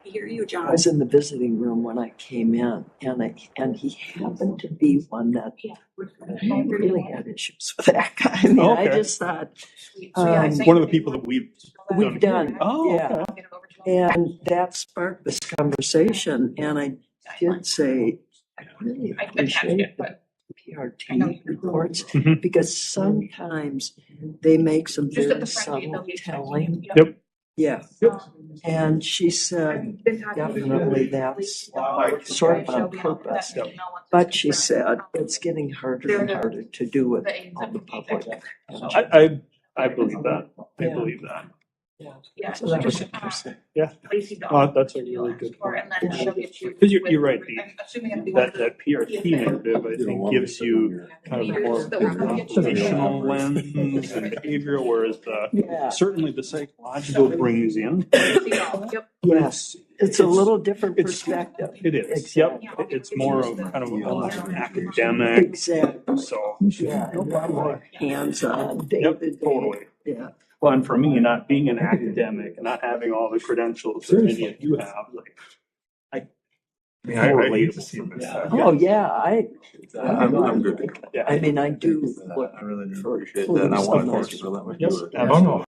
hear you, John. I was in the visiting room when I came in, and he happened to be one that really had issues with that guy. I mean, I just thought one of the people that we've done. Oh, yeah. okay. And that sparked this conversation, and I did say, I really appreciate the PRT reports, because sometimes they make some very subtle telling. Yep. Yeah. And she said, definitely that's sort of on purpose. But she said, it's getting harder and harder to do with all the public. I believe that. I believe that. Yeah. So that was interesting. Yeah. That's a really good point. Because you're right. That PRT narrative, I think, gives you kind of a more observational lens and behavioral, whereas certainly the psychological brings in. Yes. It's a little different perspective. It is. Exactly. Yep. It's more of kind of almost an academic. Exactly. So yeah, hands-on. Yep, totally. Yeah. Well, and for me, not being an academic, not having all the credentials that any of you have, like I relate to see this. Oh yeah, I'm good. Yeah. I mean, I do. I really do appreciate that. And I want to thank you for that. Yes, absolutely.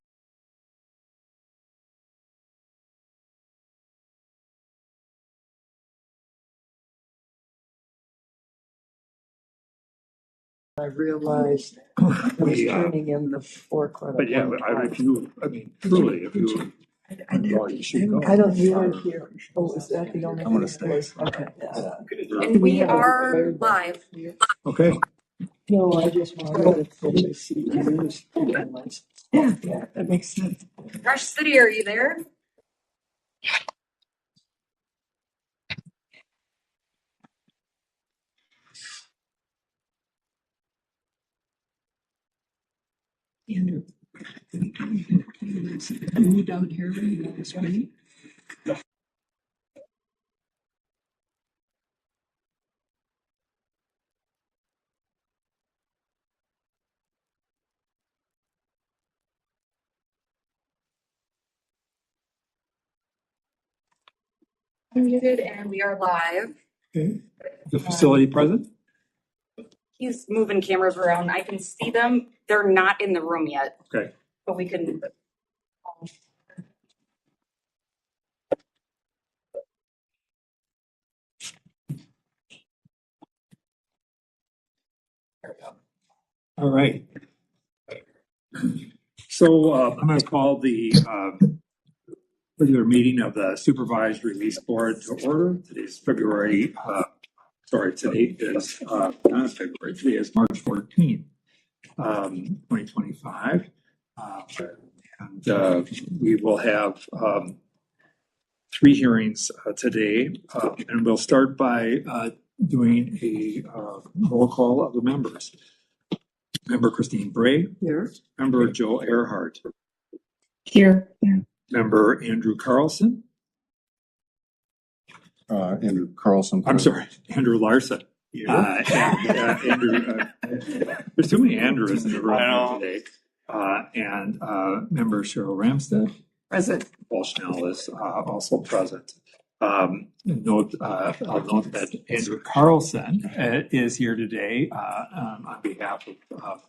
I realized I was turning in the 4 credit. But yeah, if you I don't hear here. Oh, is that the only? I'm gonna stay. Okay. And we are live. Okay. No, I just wanted to fully see yours. Yeah, that makes sense. Rush City, are you there? Andrew, are you down here on the screen? Muted, and we are live. Okay. The facility present? He's moving cameras around. I can see them. They're not in the room yet. Okay. But we can. All right. So I'm going to call the regular meeting of the Supervised Release Board to order. Today's February. Today is not February. Today is March 14th, 2025. And we will have 3 hearings today. And we'll start by doing a roll call of the members. Member Christine Bray. Here. Member Joe Earhart. Here. Member Andrew Carlson. Andrew Carlson. I'm sorry, Andrew Larson. Andrew, there's too many Andrews in the room today. And member Cheryl Ramstead. Present. Paul Schnell is also present. I'll note that Andrew Carlson is here today on behalf of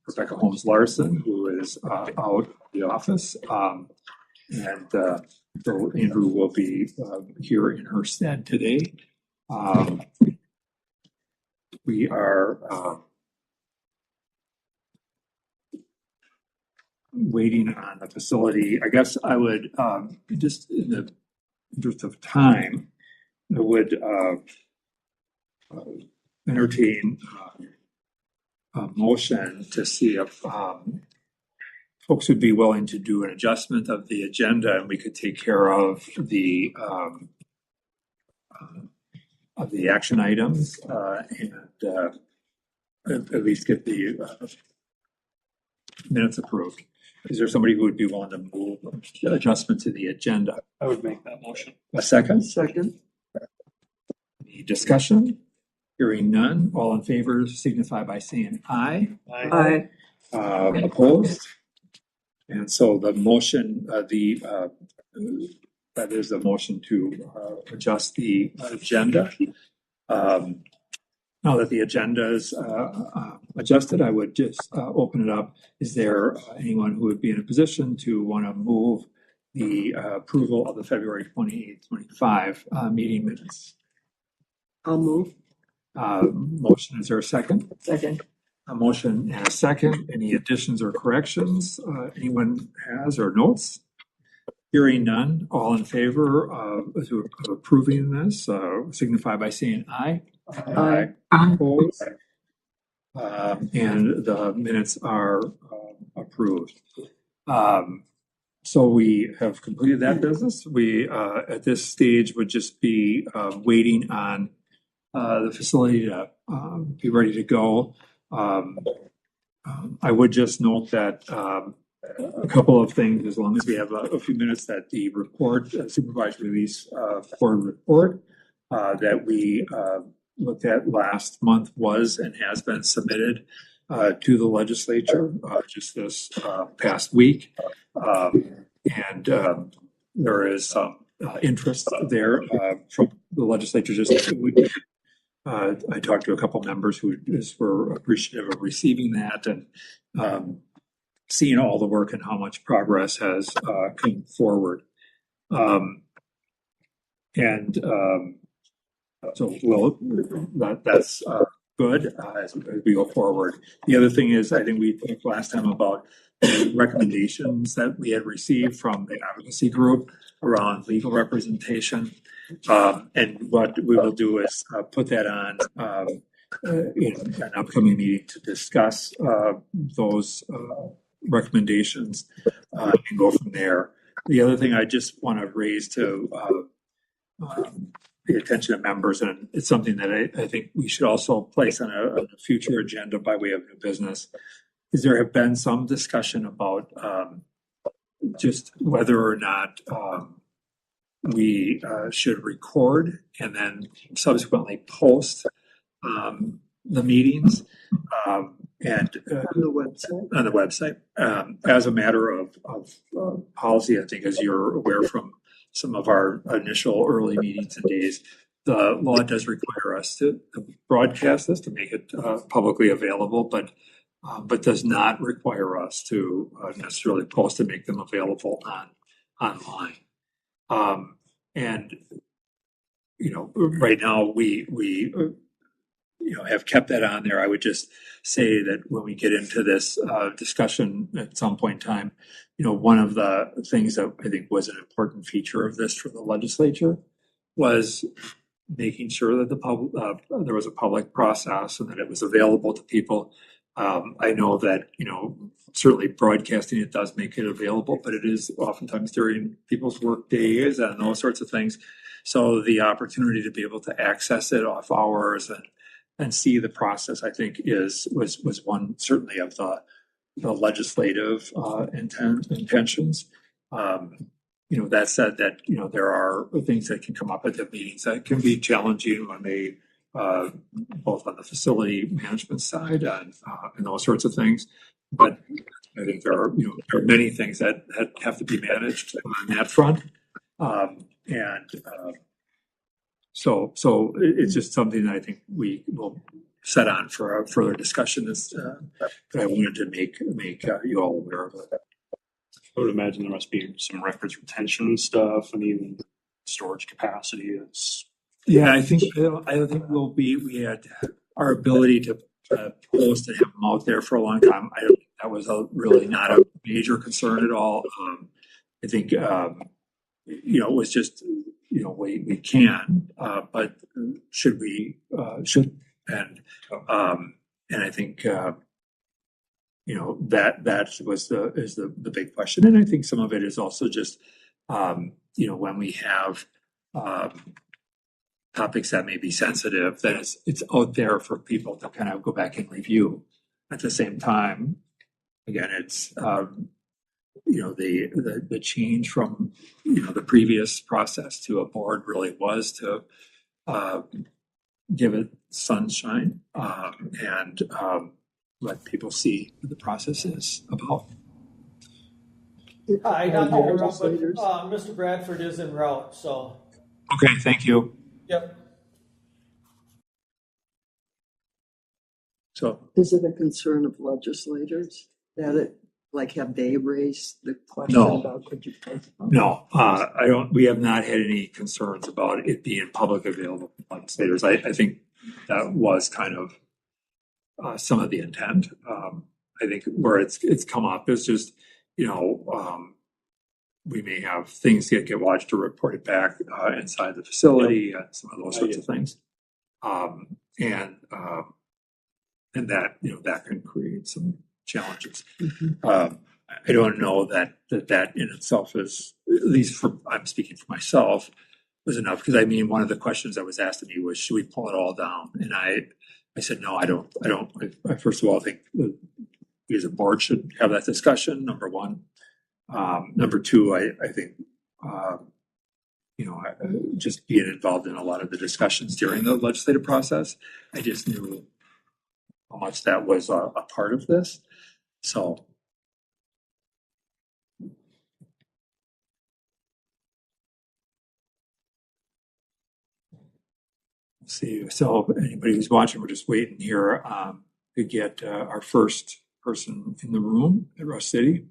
Rebecca Holmes Larson, who is out of the office. So Andrew will be here in her stead today. We are waiting on the facility. I guess I would just in the interest of time, I would entertain a motion to see if folks would be willing to do an adjustment of the agenda, and we could take care of the action items and at least get the minutes approved. Is there somebody who would be willing to move adjustment to the agenda? I would make that motion. A second? Second. Any discussion? Hearing none. All in favor signify by saying aye. Aye. Opposed? And so the motion, the that is a motion to adjust the agenda. Now that the agenda is adjusted, I would just open it up. Is there anyone who would be in a position to want to move the approval of the February 28th, 25 meeting minutes? I'll move. Motion, is there a second? Second. A motion and a second. Any additions or corrections anyone has or notes? Hearing none, all in favor of approving this, signify by saying aye. Aye. Opposed? And the minutes are approved. So we have completed that business. We, at this stage, would just be waiting on the facility to be ready to go. I would just note that a couple of things, as long as we have a few minutes, that the report, supervised release board report that we looked at last month was and has been submitted to the legislature just this past week. And there is some interest there from the legislature. I talked to a couple members who just were appreciative of receiving that and seeing all the work and how much progress has come forward. So that's good as we go forward. The other thing is, I think we talked last time about the recommendations that we had received from the advocacy group around legal representation. And what we will do is put that on in an upcoming meeting to discuss those recommendations and go from there. The other thing I just want to raise to the attention of members, and it's something that I think we should also place on a future agenda by way of new business, is there have been some discussion about just whether or not we should record and then subsequently post the meetings and on the website as a matter of policy. I think, as you're aware from some of our initial early meetings and days, the law does require us to broadcast this, to make it publicly available, but does not require us to necessarily post and make them available online. And right now we have kept that on there. I would just say that when we get into this discussion at some point in time, one of the things that I think was an important feature of this for the legislature was making sure that there was a public process and that it was available to people. I know that, certainly broadcasting it does make it available, but it is oftentimes during people's work days and those sorts of things. So the opportunity to be able to access it off hours and see the process, I think was one certainly of the legislative intentions. That said, that there are things that can come up at the meetings that can be challenging when they both on the facility management side and those sorts of things. But I think there are many things that have to be managed on that front. So it's just something that I think we will set on for a further discussion. But I wanted to make you all aware of it. I would imagine there must be some records retention stuff and even storage capacity. Yeah, I think we had our ability to post and have them out there for a long time. I don't think that was really not a major concern at all. I think it was just we can, but should and I think that was the big question, and I think some of it is also just when we have topics that may be sensitive, that it's out there for people to kind of go back and review. At the same time, again, it's the change from the previous process to a board really was to give it sunshine and let people see what the process is about. Hi, all not the to interrupt, but legislators? Mr. Bradford is en route, so, Okay, thank you. yep. So, Is it a concern of legislators that it, like, have they raised the question No. about could you pay? no, I don't, we have not had any concerns about it being public available to legislators. I think that was kind of some of the intent. I think where it's come up is just, we may have things that get watched or reported back inside the facility and some of those sorts of things. And that, that can create some challenges. I don't know that in itself is, at least for, I'm speaking for myself, was enough. Because I mean, one of the questions that was asked of me was, should we pull it all down? And I said, no, I don't. I first of all think we as a board should have that discussion, number one. Number two, I think, just being involved in a lot of the discussions during the legislative process, I just knew how much that was a part of this. So, see, so anybody who's watching, we're just waiting here to get our first person in the room at Rush City.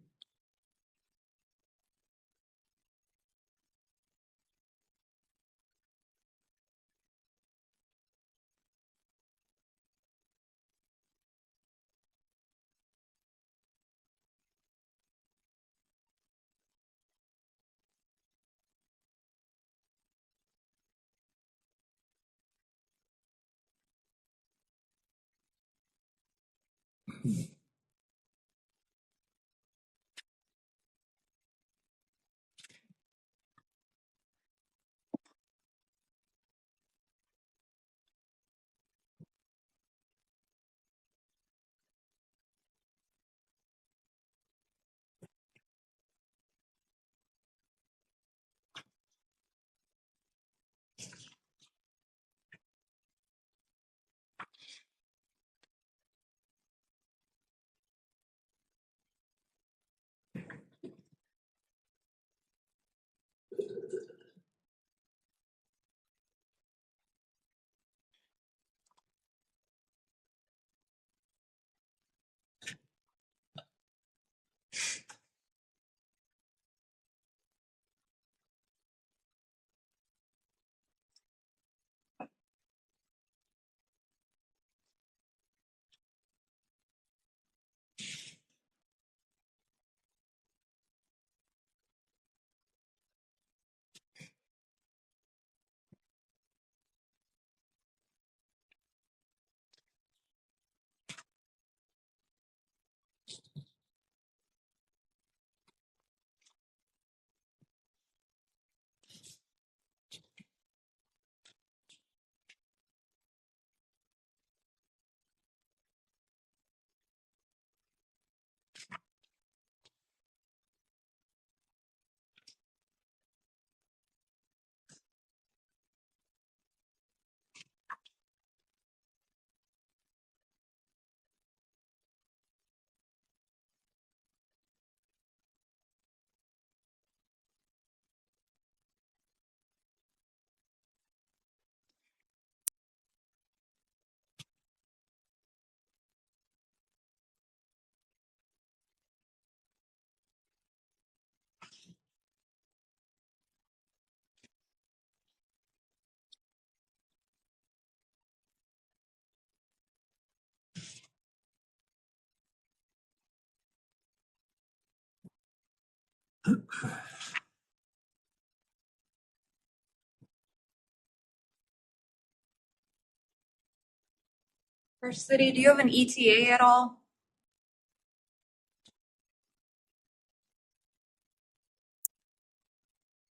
First City, do you have an ETA at all?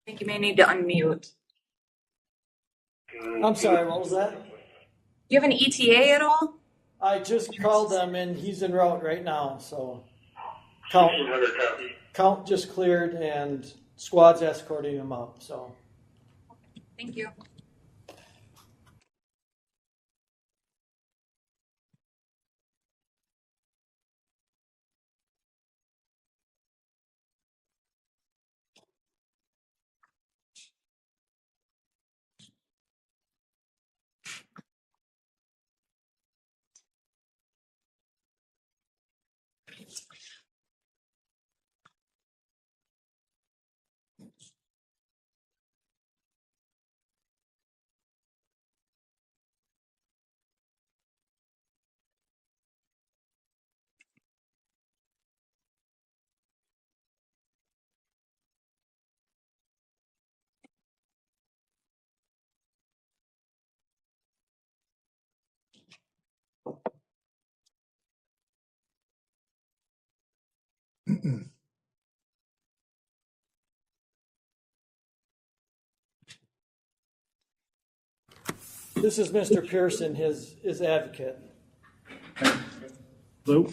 I think you may need to unmute. I'm sorry, what was that? Do you have an ETA at all? I just called them and he's en route right now, so count just cleared and squad's escorting him up, so. Thank you. This is Mr. Pearson, his advocate. Hello.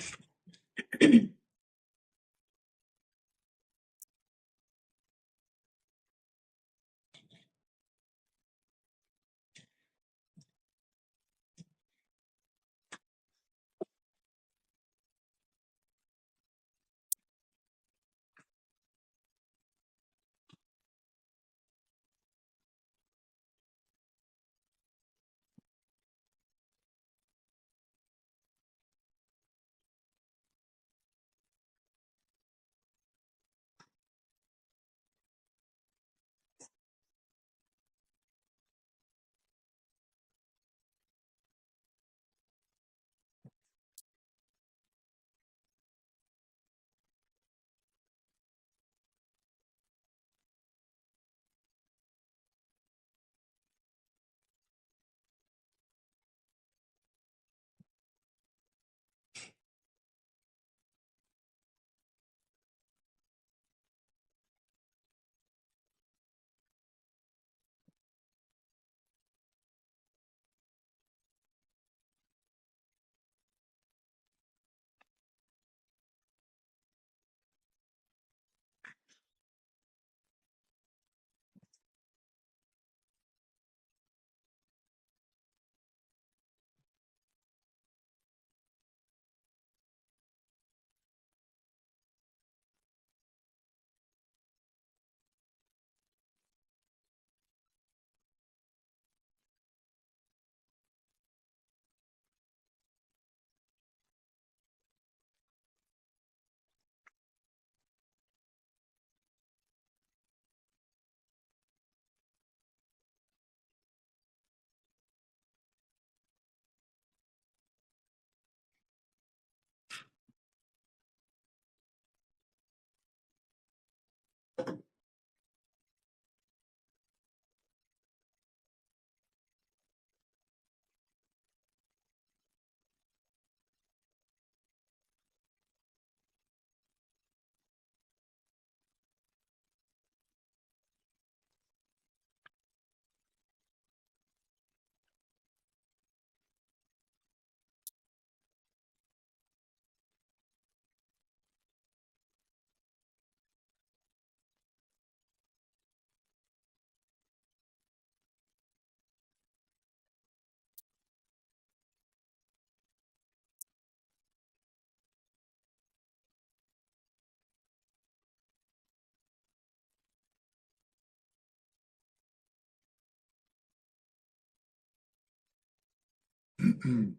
You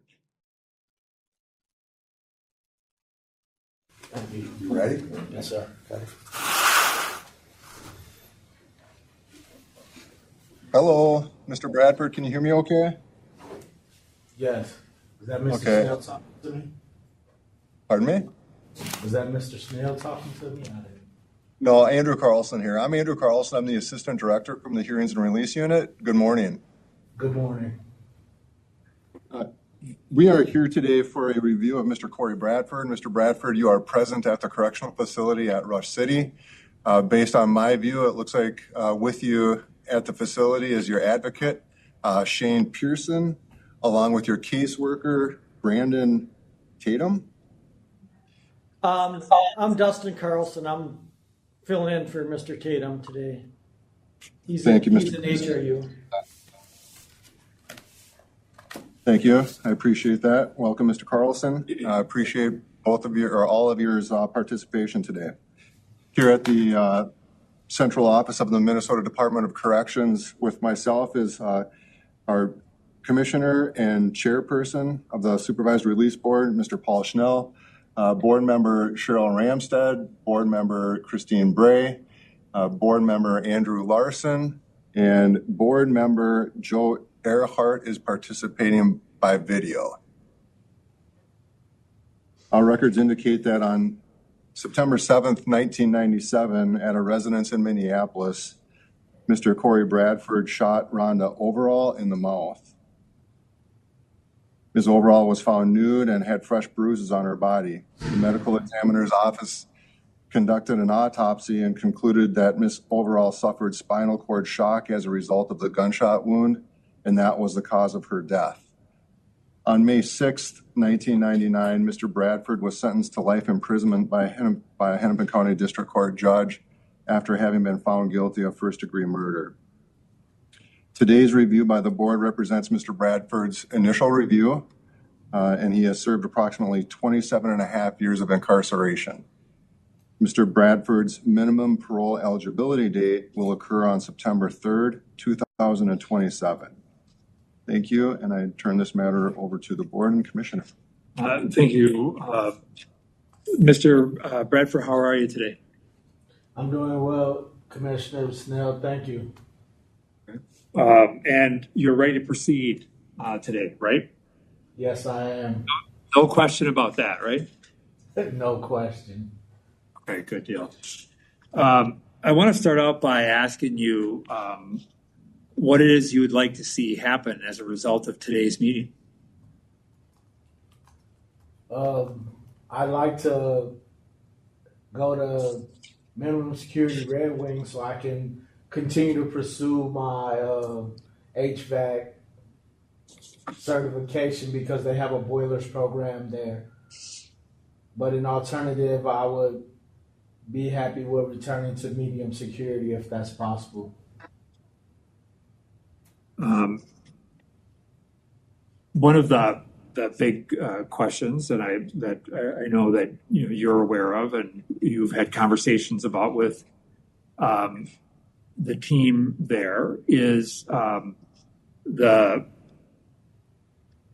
ready? Yes, sir. Okay. Hello, Mr. Bradford. Can you hear me okay? Yes. Is that Mr. Okay. Snail talking to me? Pardon me? Was that Mr. Snail talking to me? I didn't. No, Andrew Carlson here. I'm Andrew Carlson. I'm the Assistant Director from the Hearings and Release Unit. Good morning. Good morning. We are here today for a review of Mr. Corey Bradford. Mr. Bradford, you are present at the correctional facility at Rush City. Based on my view, it looks like with you at the facility is your advocate, Shane Pearson, along with your caseworker, Brandon Tatum. I'm Dustin Carlson. I'm filling in for Mr. Tatum today. Thank you, Mr. He's an HRU. Thank you. I appreciate that. Welcome, Mr. Carlson. I appreciate both of you or all of your participation today. Here at the central office of the Minnesota Department of Corrections with myself is our commissioner and chairperson of the Supervised Release Board, Mr. Paul Schnell, board member Cheryl Ramstead, board member Christine Bray, board member Andrew Larson, and board member Joe Earhart is participating by video. Our records indicate that on September 7th, 1997, at a residence in Minneapolis, Mr. Corey Bradford shot Rhonda Overall in the mouth. Ms. Overall was found nude and had fresh bruises on her body. The medical examiner's office conducted an autopsy and concluded that Miss Overall suffered spinal cord shock as a result of the gunshot wound, and that was the cause of her death. On May 6th, 1999, Mr. Bradford was sentenced to life imprisonment by a Hennepin County District Court judge after having been found guilty of first-degree murder. Today's review by the board represents Mr. Bradford's initial review, and he has served approximately 27 and a half years of incarceration. Mr. Bradford's minimum parole eligibility date will occur on September 3rd, 2027. Thank you, and I turn this matter over to the board and commissioner. Thank you. Mr. Bradford, how are you today? I'm doing well, Commissioner Snell. Thank you. And you're ready to proceed today, right? Yes, I am. No question about that, right? No question. Okay, good deal. I want to start out by asking you what it is you would like to see happen as a result of today's meeting. I'd like to go to minimum security Red Wing so I can continue to pursue my HVAC certification because they have a boilers program there. But an alternative, I would be happy with returning to medium security if that's possible. One of the big questions that I know that you're aware of and you've had conversations about with the team there is the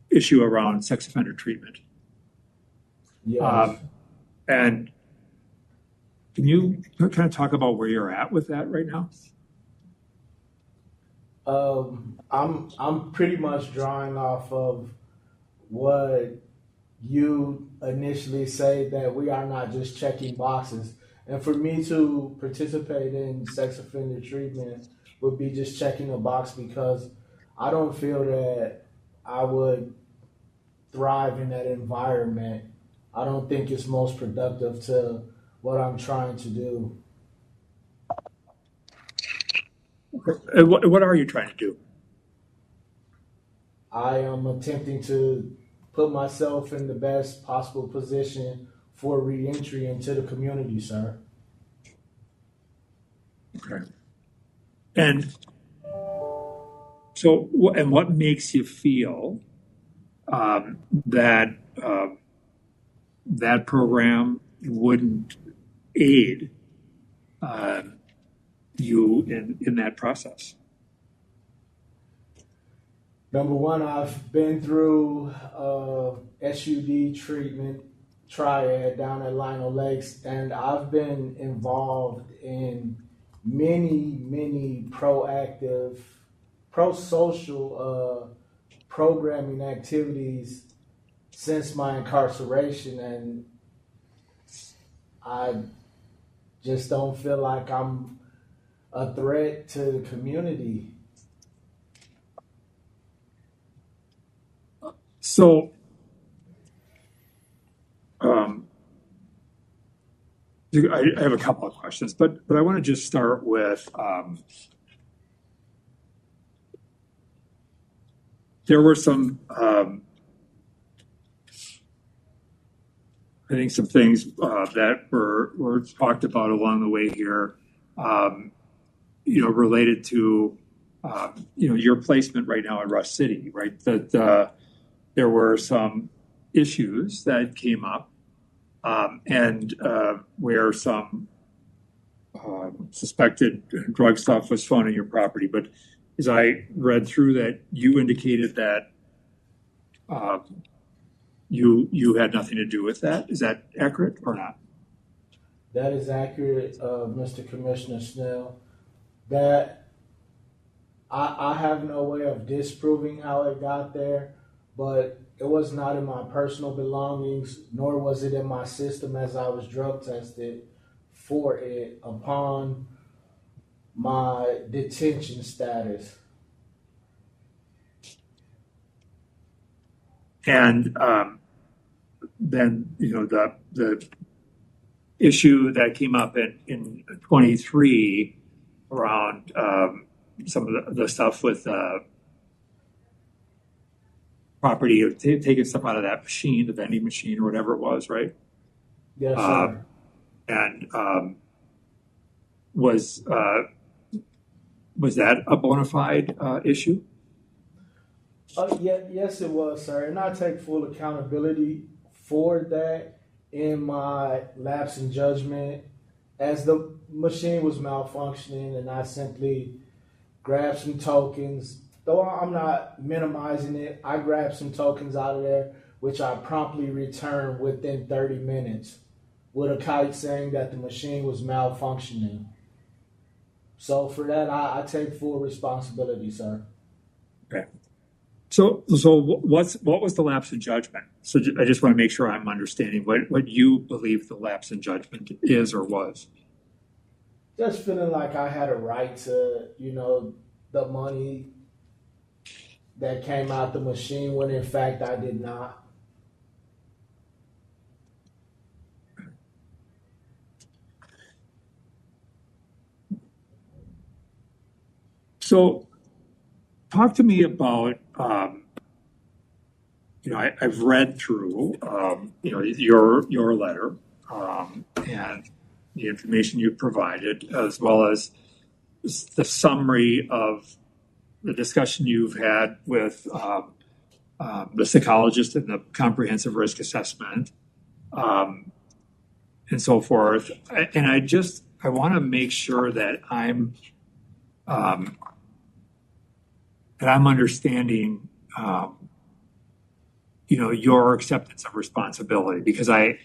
issue around sex offender treatment. Yes. And can you kind of talk about where you're at with that right now? I'm pretty much drawing off of what you initially say, that we are not just checking boxes. And for me to participate in sex offender treatment would be just checking a box because I don't feel that I would thrive in that environment. I don't think it's most productive to what I'm trying to do. What are you trying to do? I am attempting to put myself in the best possible position for re-entry into the community, sir. Okay. And so, what makes you feel that that program wouldn't aid you in that process? Number one, I've been through SUD treatment triad down at Lionel Lakes, and I've been involved in many proactive, pro-social programming activities since my incarceration, and I just don't feel like I'm a threat to the community. So, I have a couple of questions, but I want to just start with there were some I think some things that were talked about along the way here, related to your placement right now in Rush City, right? That there were some issues that came up, and where some suspected drug stuff was found on your property. But as I read through that, you indicated that you had nothing to do with that. Is that accurate or not? That is accurate, Mr. Commissioner Snell. That I have no way of disproving how it got there, but it was not in my personal belongings, nor was it in my system as I was drug tested for it upon my detention status. And then the issue that came up in 23 around some of the stuff with property, taking stuff out of that machine, the vending machine or whatever it was, right? Yes, sir. And was that a bona fide issue? Yes, it was, sir. And I take full accountability for that in my lapse in judgment as the machine was malfunctioning, and I simply grabbed some tokens. Though I'm not minimizing it, I grabbed some tokens out of there, which I promptly returned within 30 minutes with a kite saying that the machine was malfunctioning. So for that, I take full responsibility, sir. Okay. So what was the lapse in judgment? So I just want to make sure I'm understanding what you believe the lapse in judgment is or was. Just feeling like I had a right to, the money that came out the machine when in fact I did not. So talk to me about, I've read through, your letter and the information you provided, as well as the summary of the discussion you've had with the psychologist and the comprehensive risk assessment, and so forth. And I want to make sure that I'm understanding, your acceptance of responsibility, because I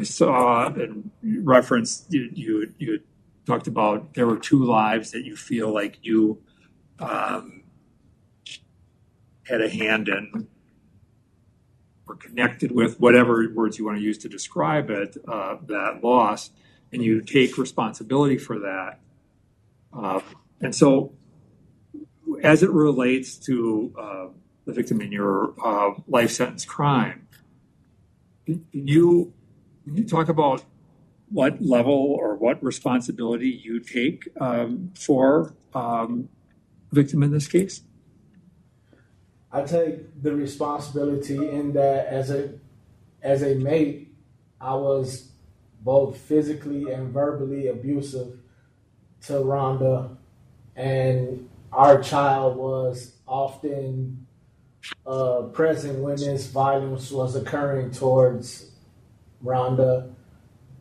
saw and referenced you talked about there were 2 lives that you feel like you had a hand in or connected with, whatever words you want to use to describe it, that loss, and you take responsibility for that. And so as it relates to the victim in your life sentence crime, can you talk about what level or what responsibility you take for the victim in this case? I take the responsibility in that as a mate, I was both physically and verbally abusive to Rhonda, and our child was often present when this violence was occurring towards Rhonda.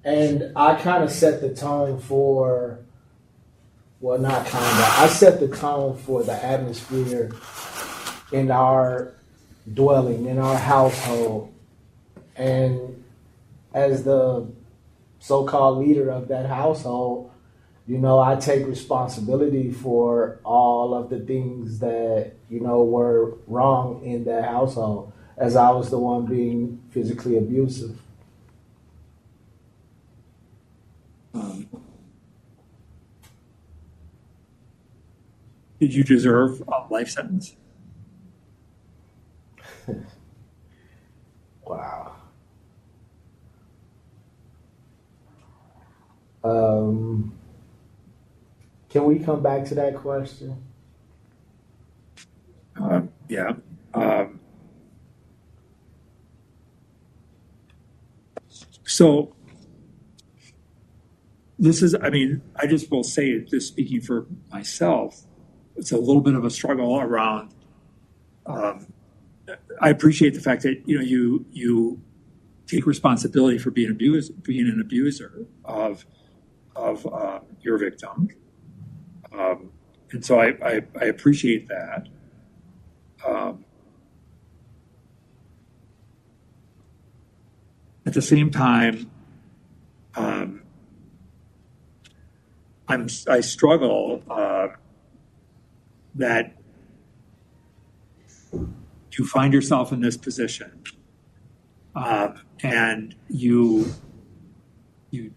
And I kind of set the tone for, I set the tone for the atmosphere in our dwelling, in our household. And as the so-called leader of that household, I take responsibility for all of the things that, were wrong in that household, as I was the one being physically abusive. Did you deserve a life sentence? Wow. Can we come back to that question? Yeah. So this is, I just will say, just speaking for myself, it's a little bit of a struggle around, I appreciate the fact that, you take responsibility for being an abuser of your victim. And so I appreciate that. At the same time, I struggle that you find yourself in this position, and you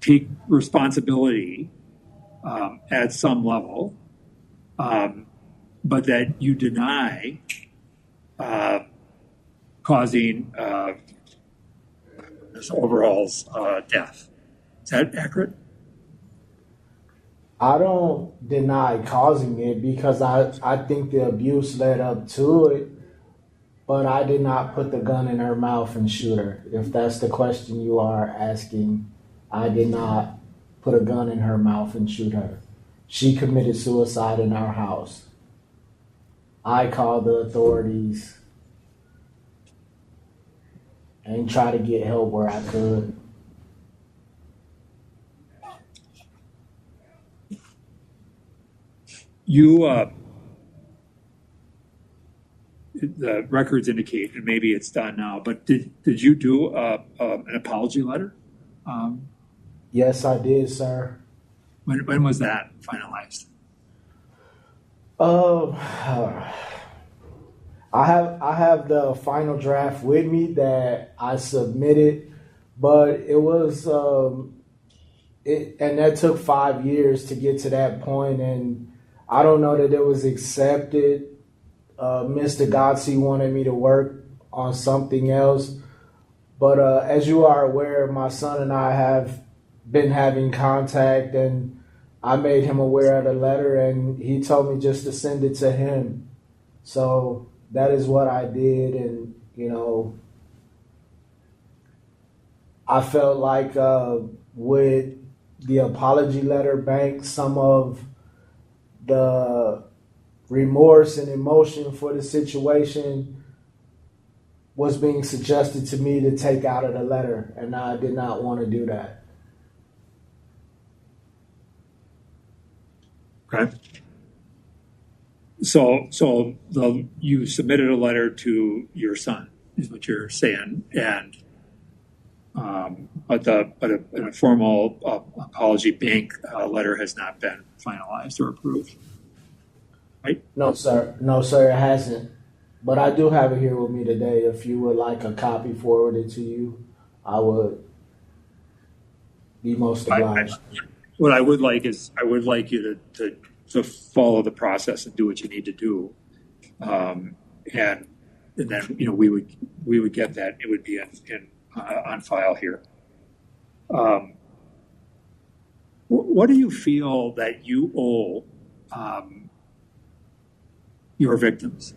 take responsibility at some level, but that you deny causing this overall's death. Is that accurate? I don't deny causing it because I think the abuse led up to it, but I did not put the gun in her mouth and shoot her. If that's the question you are asking, I did not put a gun in her mouth and shoot her. She committed suicide in our house. I called the authorities and tried to get help where I could. You, the records indicate, and maybe it's done now, but did you do an apology letter? Yes, I did, sir. When was that finalized? I have the final draft with me that I submitted, but it was and that took 5 years to get to that point, and I don't know that it was accepted. Mr. Garcia wanted me to work on something else, but as you are aware, my son and I have been having contact, and I made him aware of the letter, and he told me just to send it to him. So that is what I did, and I felt like with the apology letter bank, some of the remorse and emotion for the situation was being suggested to me to take out of the letter, and I did not want to do that. Okay. So you submitted a letter to your son, is what you're saying, and but a formal apology bank letter has not been finalized or approved, right? No, sir. No, sir, it hasn't. But I do have it here with me today. If you would like a copy forwarded to you, I would be most obliged. What I would like is I would like you to follow the process and do what you need to do, and then we would get that. It would be on file here. What do you feel that you owe your victims?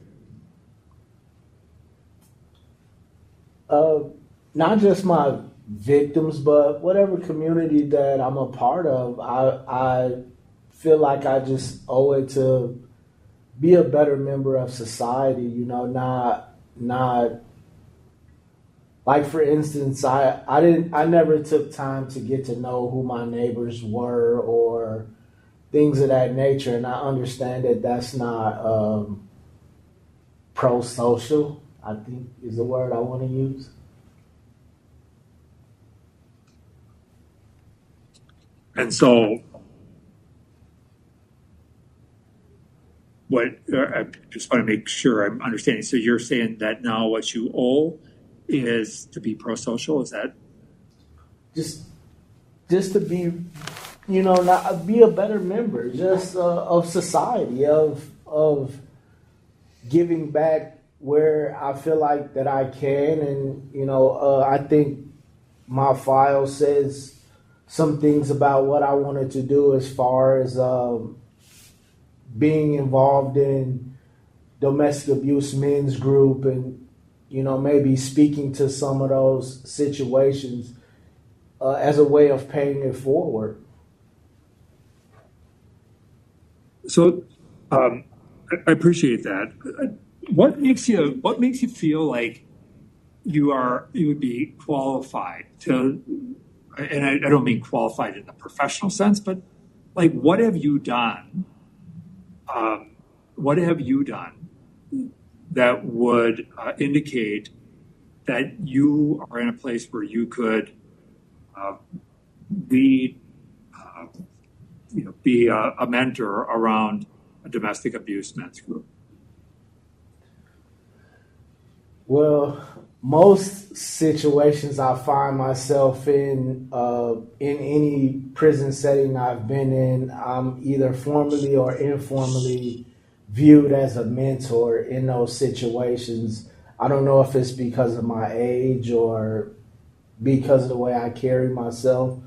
Not just my victims, but whatever community that I'm a part of. I feel like I just owe it to be a better member of society, not like, for instance, I never took time to get to know who my neighbors were or things of that nature, and I understand that that's not pro-social, I think is the word I want to use. And so I just want to make sure I'm understanding. So you're saying that now what you owe is to be pro-social, is that? Just to be, not be a better member, just of society, of giving back where I feel like that I can, and I think my file says some things about what I wanted to do as far as being involved in domestic abuse men's group, and maybe speaking to some of those situations as a way of paying it forward. So I appreciate that. What makes you feel like you would be qualified to, and I don't mean qualified in the professional sense, but like what have you done? What have you done that would indicate that you are in a place where you could lead, be a mentor around a domestic abuse men's group? Well, most situations I find myself in any prison setting I've been in, I'm either formally or informally viewed as a mentor in those situations. I don't know if it's because of my age or because of the way I carry myself,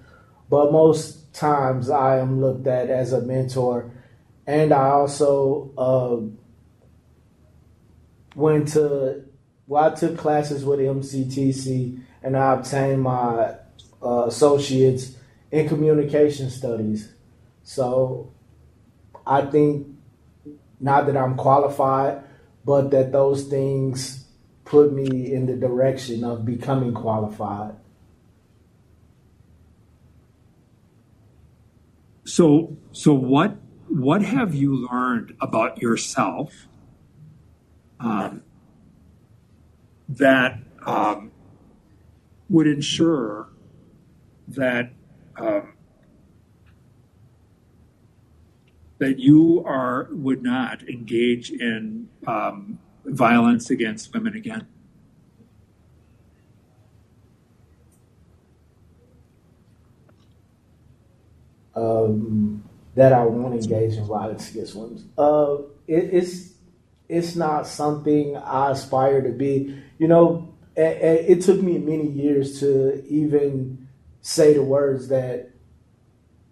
but most times I am looked at as a mentor. And I also I took classes with MCTC, and I obtained my associates in communication studies. So I think not that I'm qualified, but that those things put me in the direction of becoming qualified. So what have you learned about yourself that would ensure that that you would not engage in violence against women again? That I won't engage in violence against women. It's not something I aspire to be. You know, it took me many years to even say the words that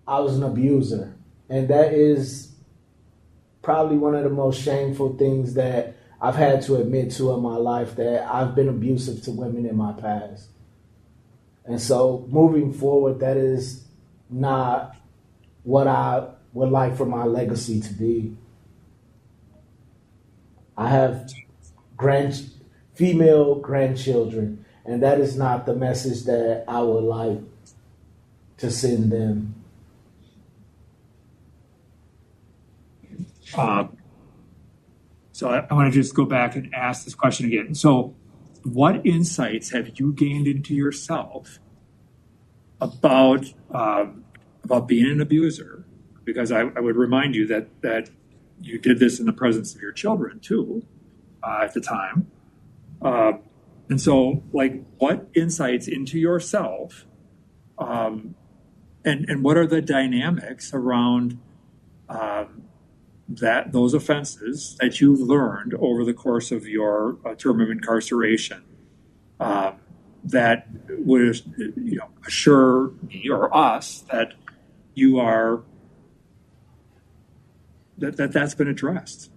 I was an abuser. And that is probably one of the most shameful things that I've had to admit to in my life, that I've been abusive to women in my past. And so moving forward, that is not what I would like for my legacy to be. I have female grandchildren, and that is not the message that I would like to send them. So I want to just go back and ask this question again. So what insights have you gained into yourself about being an abuser? Because I would remind you that you did this in the presence of your children too, at the time. And so, like, what insights into yourself, and what are the dynamics around those offenses that you've learned over the course of your term of incarceration, that would assure me or us that you are that's been addressed?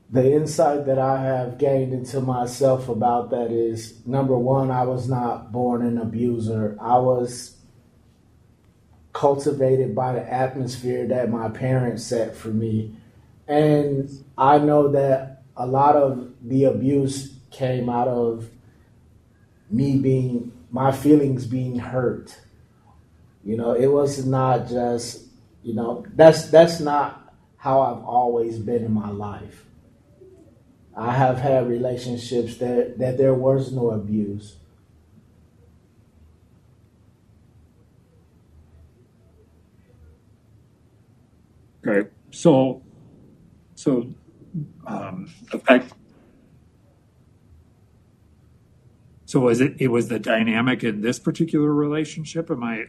The insight that I have gained into myself about that is, number one, I was not born an abuser. I was cultivated by the atmosphere that my parents set for me. And I know that a lot of the abuse came out of my feelings being hurt. You know, it was not just, that's not how I've always been in my life. I have had relationships that there was no abuse. Okay, so the fact. So it was the dynamic in this particular relationship? Am I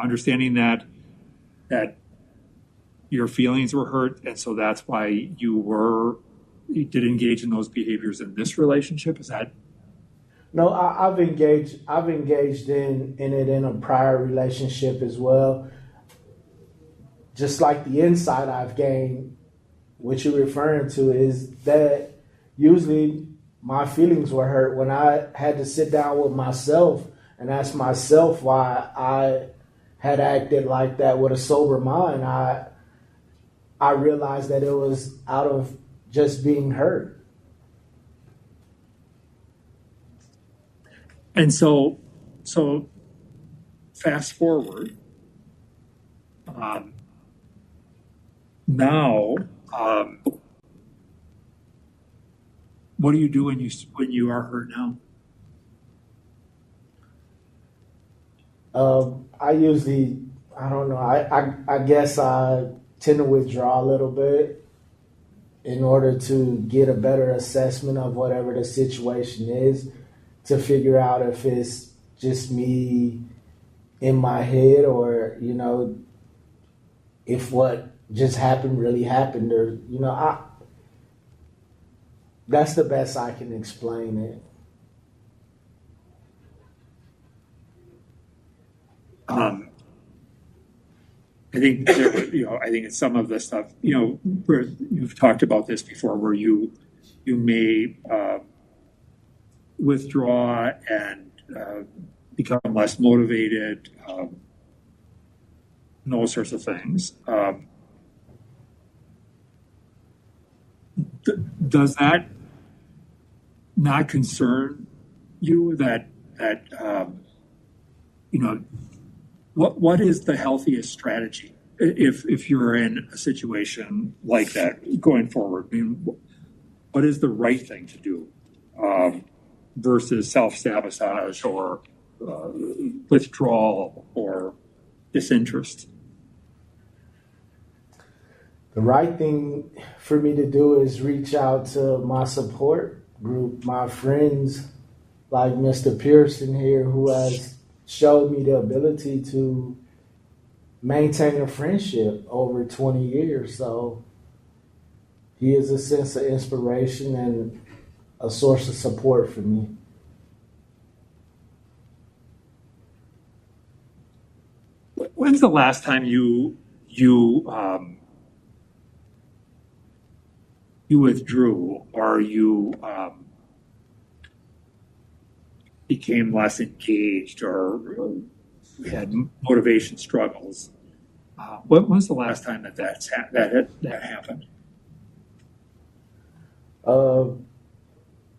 understanding that your feelings were hurt, and so that's why you did engage in those behaviors in this relationship? Is that? No, I've engaged in it in a prior relationship as well. Just like the insight I've gained, what you're referring to is that usually my feelings were hurt when I had to sit down with myself and ask myself why I had acted like that with a sober mind. I realized that it was out of just being hurt. And so fast forward. Now, what do you do when you are hurt now? I don't know. I guess I tend to withdraw a little bit in order to get a better assessment of whatever the situation is, to figure out if it's just me in my head, or, if what just happened really happened, or, that's the best I can explain it. I think I think it's some of the stuff where you've talked about this before, where you may withdraw and become less motivated, and those sorts of things. Does that not concern you that what is the healthiest strategy if you're in a situation like that going forward? I mean, what is the right thing to do versus self-sabotage or withdrawal or disinterest? The right thing for me to do is reach out to my support group, my friends like Mr. Pearson here, who has showed me the ability to maintain a friendship over 20 years. So he is a sense of inspiration and a source of support for me. When's the last time you withdrew or you became less engaged or had motivation struggles? When was the last time that happened?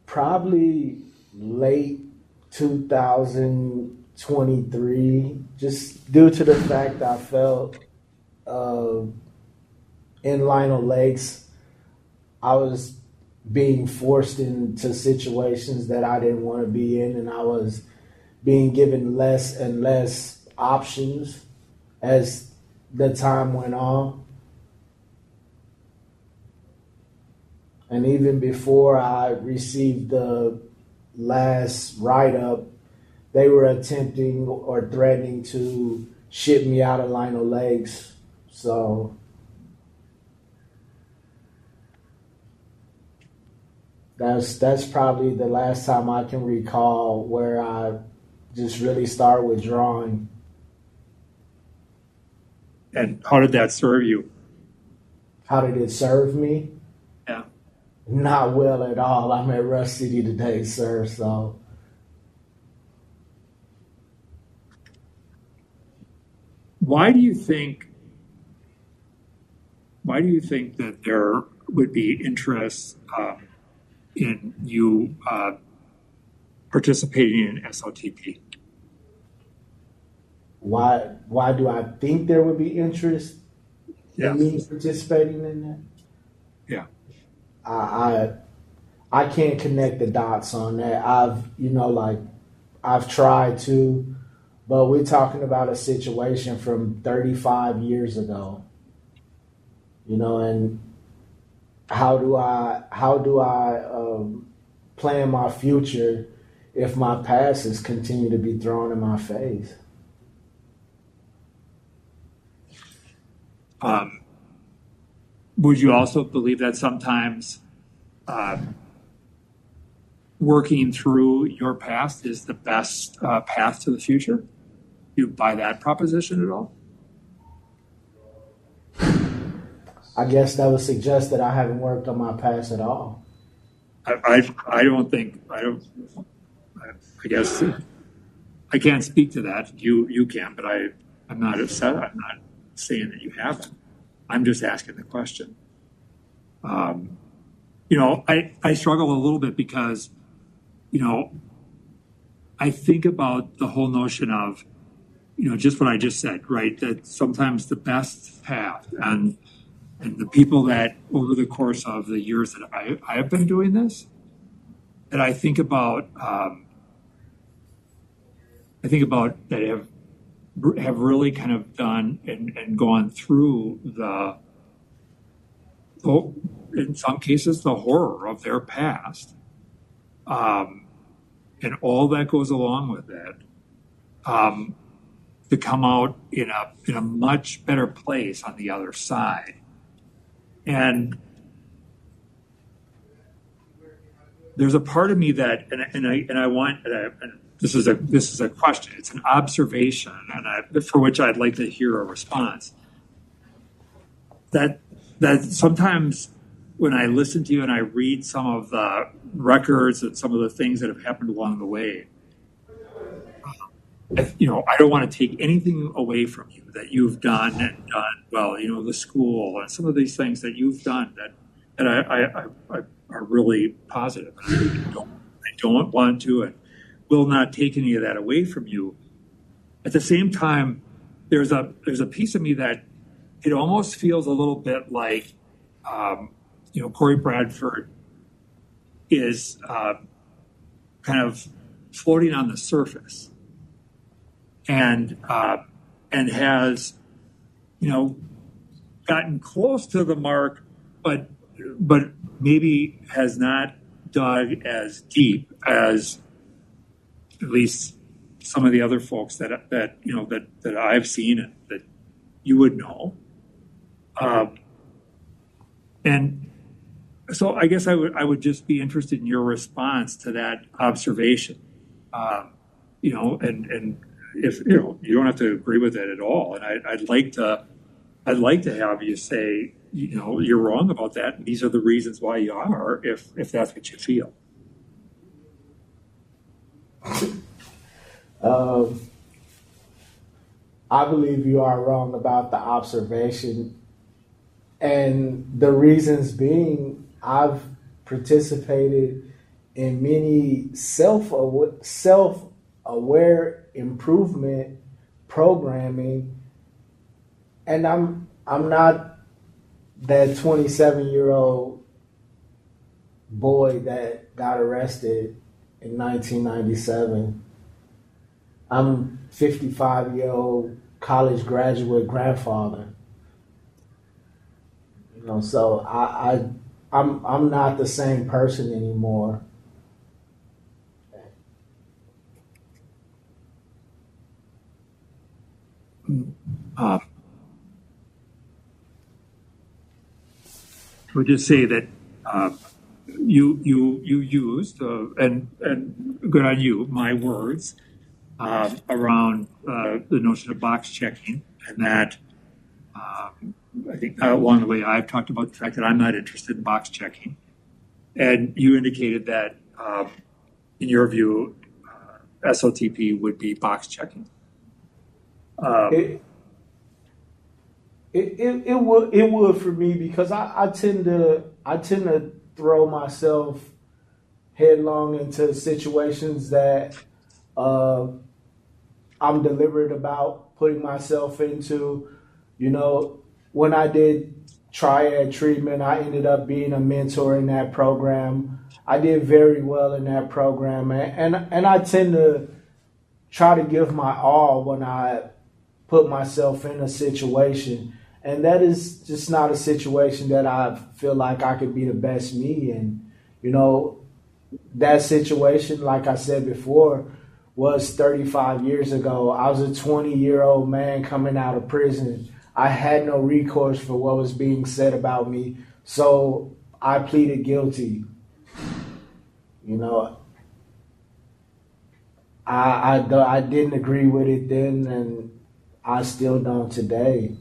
Probably late 2023, just due to the fact I felt in Lionel Lakes, I was being forced into situations that I didn't want to be in, and I was being given less and less options as the time went on. And even before I received the last write-up, they were attempting or threatening to ship me out of Lionel Lakes. So that's probably the last time I can recall where I just really started withdrawing. And how did that serve you? How did it serve me? Yeah. Not well at all. I'm at Rush City today, sir, so. Why do you think that there would be interest in you participating in SOTP? Why do I think there would be interest in me participating in that? Yeah. I can't connect the dots on that. I've tried to, but we're talking about a situation from 35 years ago. And how do I plan my future if my past is continue to be thrown in my face? Would you also believe that sometimes working through your past is the best path to the future? Do you buy that proposition at all? I guess that would suggest that I haven't worked on my past at all. I guess I can't speak to that. You can, but I'm not upset. I'm not saying that you haven't. I'm just asking the question. I struggle a little bit because, I think about the whole notion of, just what I just said, right? That sometimes the best path and the people that over the course of the years that I have been doing this, that I think about that have really kind of done and gone through in some cases, the horror of their past, and all that goes along with it, to come out in a much better place on the other side. And there's a part of me that, and this is a question. It's an observation, and for which I'd like to hear a response. That sometimes when I listen to you and I read some of the records and some of the things that have happened along the way, I don't want to take anything away from you that you've done and done well. The school and some of these things that you've done that I are really positive. I don't want to and will not take any of that away from you. At the same time, there's a piece of me that it almost feels a little bit like, Corey Bradford is kind of floating on the surface and has, gotten close to the mark, but maybe has not dug as deep as at least some of the other folks that I've seen and that you would know. And so I guess I would just be interested in your response to that observation. And if you don't have to agree with it at all. And I'd like to have you say, you're wrong about that. And these are the reasons why you are, if that's what you feel. I believe you are wrong about the observation, and the reasons being I've participated in many self-aware improvement programming, and I'm not that 27-year-old boy that got arrested in 1997. I'm 55-year-old college graduate grandfather. So I'm not the same person anymore. I would just say that you used and good on you, my words around the notion of box checking, and that I think along the way I've talked about the fact that I'm not interested in box checking, and you indicated that in your view SOTP would be box checking. It would for me, because I tend to throw myself headlong into situations that I'm deliberate about putting myself into. When I did triad treatment, I ended up being a mentor in that program. I did very well in that program, and I tend to try to give my all when I put myself in a situation. And that is just not a situation that I feel like I could be the best me in. That situation, like I said before, was 35 years ago. I was a 20-year-old man coming out of prison. I had no recourse for what was being said about me, so I pleaded guilty. I didn't agree with it then, and I still don't today.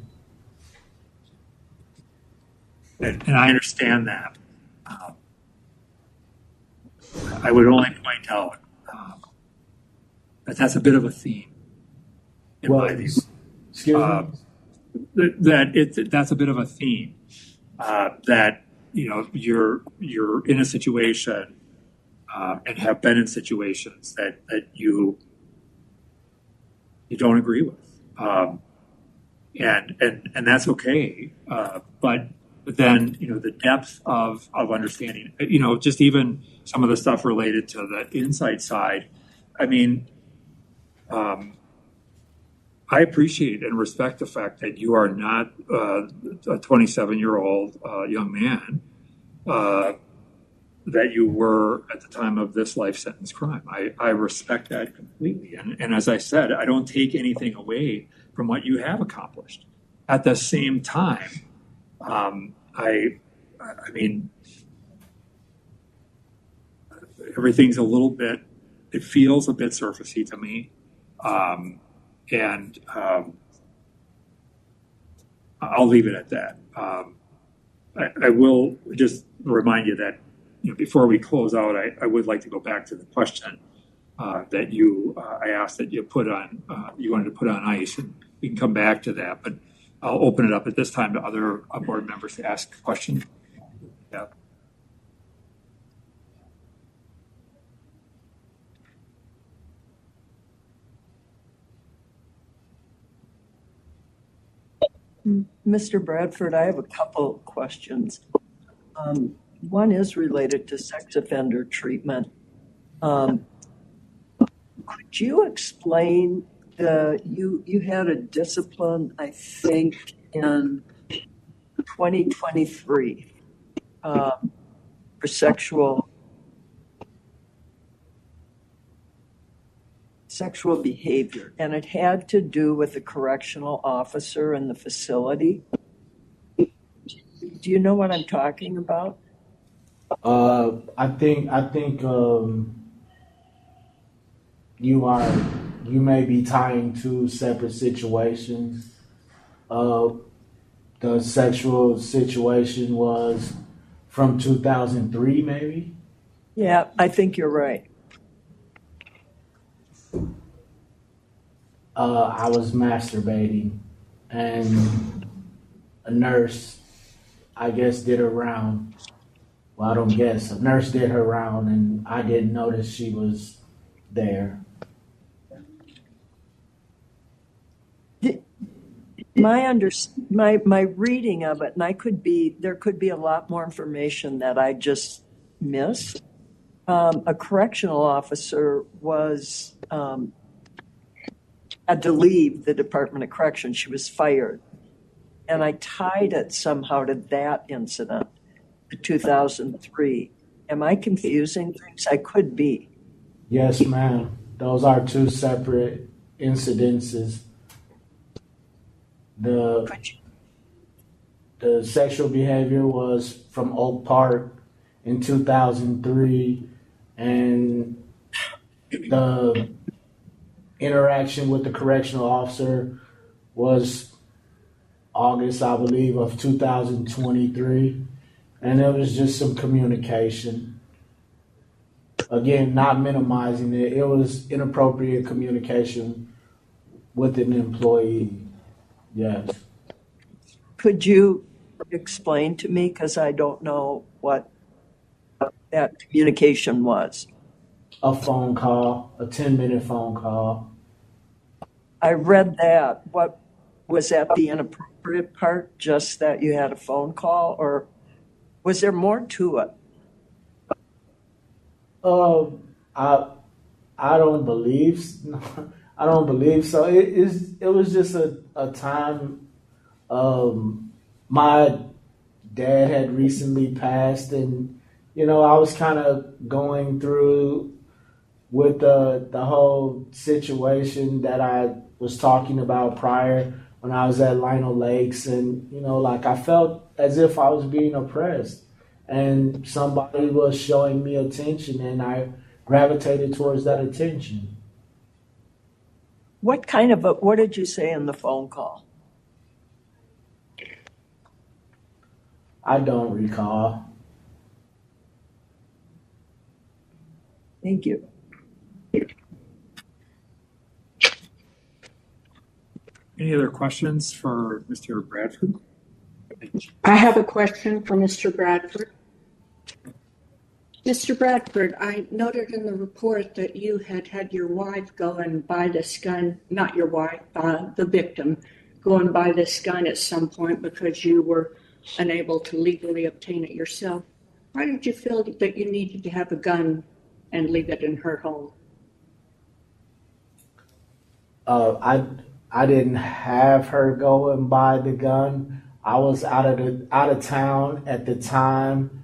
And I understand that. I would only point out that that's a bit of a theme in my view. Excuse me? That's a bit of a theme that you're in a situation and have been in situations that you don't agree with, and that's okay. But then the depth of understanding, just even some of the stuff related to the insight side. I mean, I appreciate and respect the fact that you are not a 27-year-old young man that you were at the time of this life sentence crime. I respect that completely. And as I said, I don't take anything away from what you have accomplished. At the same time, I mean, everything's a little bit it feels a bit surfacey to me. And I'll leave it at that. I will just remind you that before we close out, I would like to go back to the question that I asked that you wanted to put on ice, and we can come back to that. But I'll open it up at this time to other board members to ask questions. Yeah. Mr. Bradford, I have a couple questions. One is related to sex offender treatment. Could you explain you had a discipline, I think, in 2023 for sexual behavior, and it had to do with the correctional officer in the facility. Do you know what I'm talking about? I think you may be tying two separate situations. The sexual situation was from 2003, maybe? Yeah, I think you're right. I was masturbating, and a nurse, I guess, did her round. Well, I don't guess. A nurse did her round, and I didn't notice she was there. My reading of it, and there could be a lot more information that I just missed. A correctional officer had to leave the Department of Corrections. She was fired. And I tied it somehow to that incident, the 2003. Am I confusing things? I could be. Yes, ma'am. Those are two separate incidences. The sexual behavior was from Oak Park in 2003, and the interaction with the correctional officer was August, I believe, of 2023, and there was just some communication. Again, not minimizing it. It was inappropriate communication with an employee. Yes. Could you explain to me, because I don't know what that communication was? A phone call, a 10-minute phone call. I read that. What was that the inappropriate part? Just that you had a phone call, or was there more to it? I don't believe. I don't believe so. It was just a time. My dad had recently passed, and I was kind of going through with the whole situation that I was talking about prior when I was at Lionel Lakes, and I felt as if I was being oppressed, and somebody was showing me attention, and I gravitated towards that attention. What did you say in the phone call? I don't recall. Thank you. Any other questions for Mr. Bradford? I have a question for Mr. Bradford. Mr. Bradford, I noted in the report that you had your wife go and buy this gun, not your wife, the victim, go and buy this gun at some point because you were unable to legally obtain it yourself. Why did you feel that you needed to have a gun and leave it in her home? I didn't have her go and buy the gun. I was out of town at the time,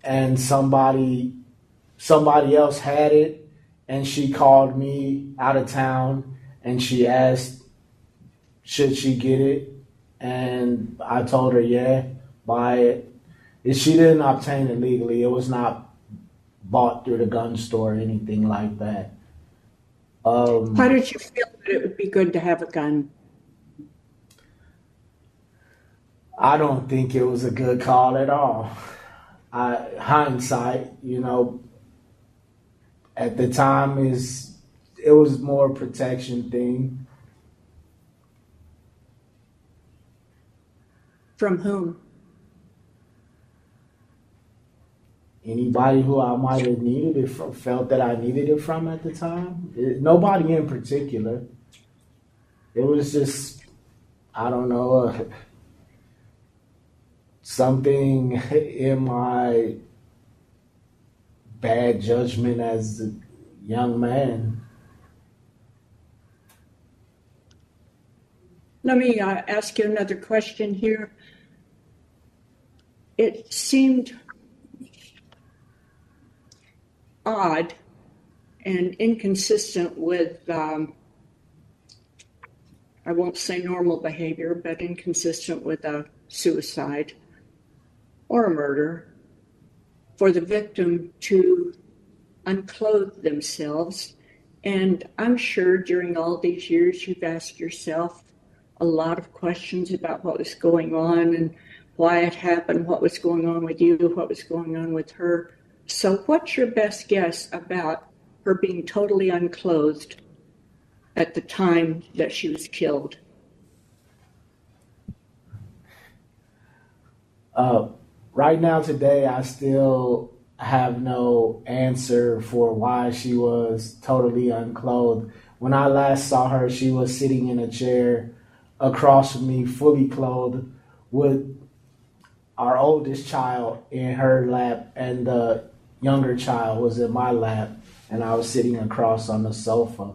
and somebody else had it, and she called me out of town, and she asked, should she get it? And I told her, yeah, buy it. She didn't obtain it legally. It was not bought through the gun store or anything like that. Why did you feel that it would be good to have a gun? I don't think it was a good call at all. Hindsight, at the time it was more a protection thing. From whom? Anybody who I might have needed it from, felt that I needed it from at the time. Nobody in particular. It was just, I don't know, something in my bad judgment as a young man. Let me ask you another question here. It seemed odd and inconsistent with, I won't say normal behavior, but inconsistent with a suicide or a murder, for the victim to unclothe themselves. And I'm sure during all these years you've asked yourself a lot of questions about what was going on and why it happened, what was going on with you, what was going on with her. So what's your best guess about her being totally unclothed at the time that she was killed? Right now, today, I still have no answer for why she was totally unclothed. When I last saw her, she was sitting in a chair across from me, fully clothed, with our oldest child in her lap, and the younger child was in my lap, and I was sitting across on the sofa.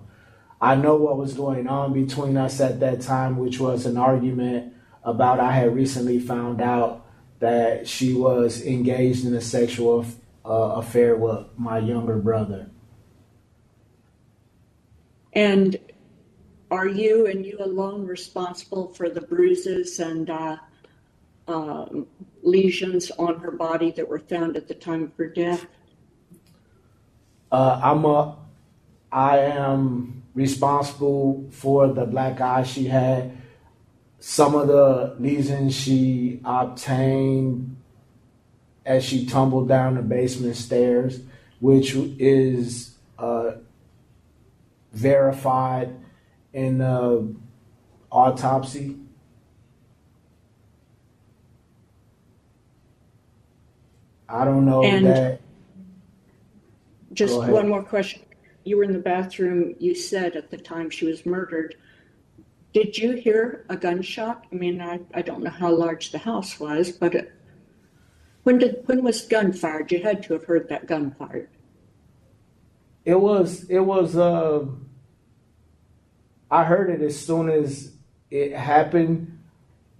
I know what was going on between us at that time, which was an argument about I had recently found out that she was engaged in a sexual affair with my younger brother. And are you and you alone responsible for the bruises and lesions on her body that were found at the time of her death? I am responsible for the black eye she had. Some of the lesions she obtained as she tumbled down the basement stairs, which is verified in the autopsy. I don't know that. Just one more question. You were in the bathroom, you said at the time she was murdered. Did you hear a gunshot? I mean, I don't know how large the house was, but when was gun fired? You had to have heard that gun fired. It was I heard it as soon as it happened,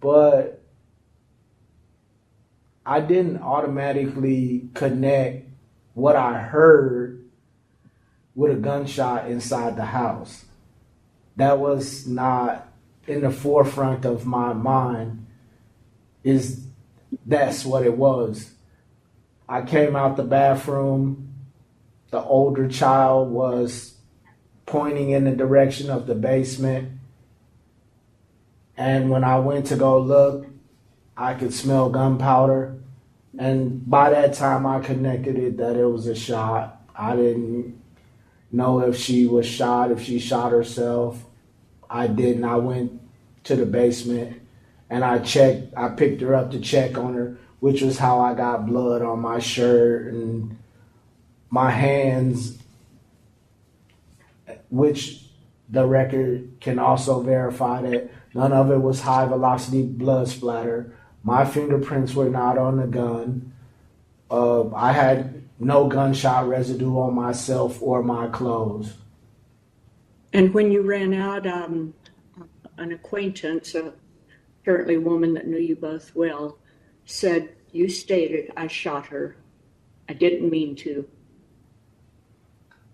but I didn't automatically connect what I heard with a gunshot inside the house. That was not in the forefront of my mind. That's what it was. I came out the bathroom. The older child was pointing in the direction of the basement. And when I went to go look, I could smell gunpowder. And by that time, I connected it that it was a shot. I didn't know if she was shot, if she shot herself. I didn't. I went to the basement and I checked. I picked her up to check on her, which was how I got blood on my shirt and my hands, which the record can also verify that none of it was high velocity blood splatter. My fingerprints were not on the gun. I had no gunshot residue on myself or my clothes. And when you ran out, an acquaintance, apparently a woman that knew you both well, said, you stated, I shot her. I didn't mean to.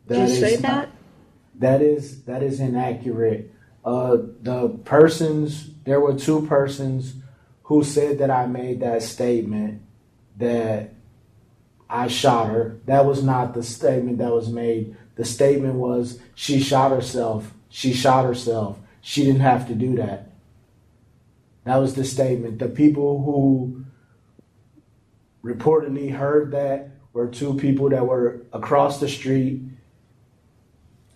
Did you say that? That is inaccurate. There were two persons who said that I made that statement that I shot her. That was not the statement that was made. The statement was she shot herself. She shot herself. She didn't have to do that. That was the statement. The people who reportedly heard that were two people that were across the street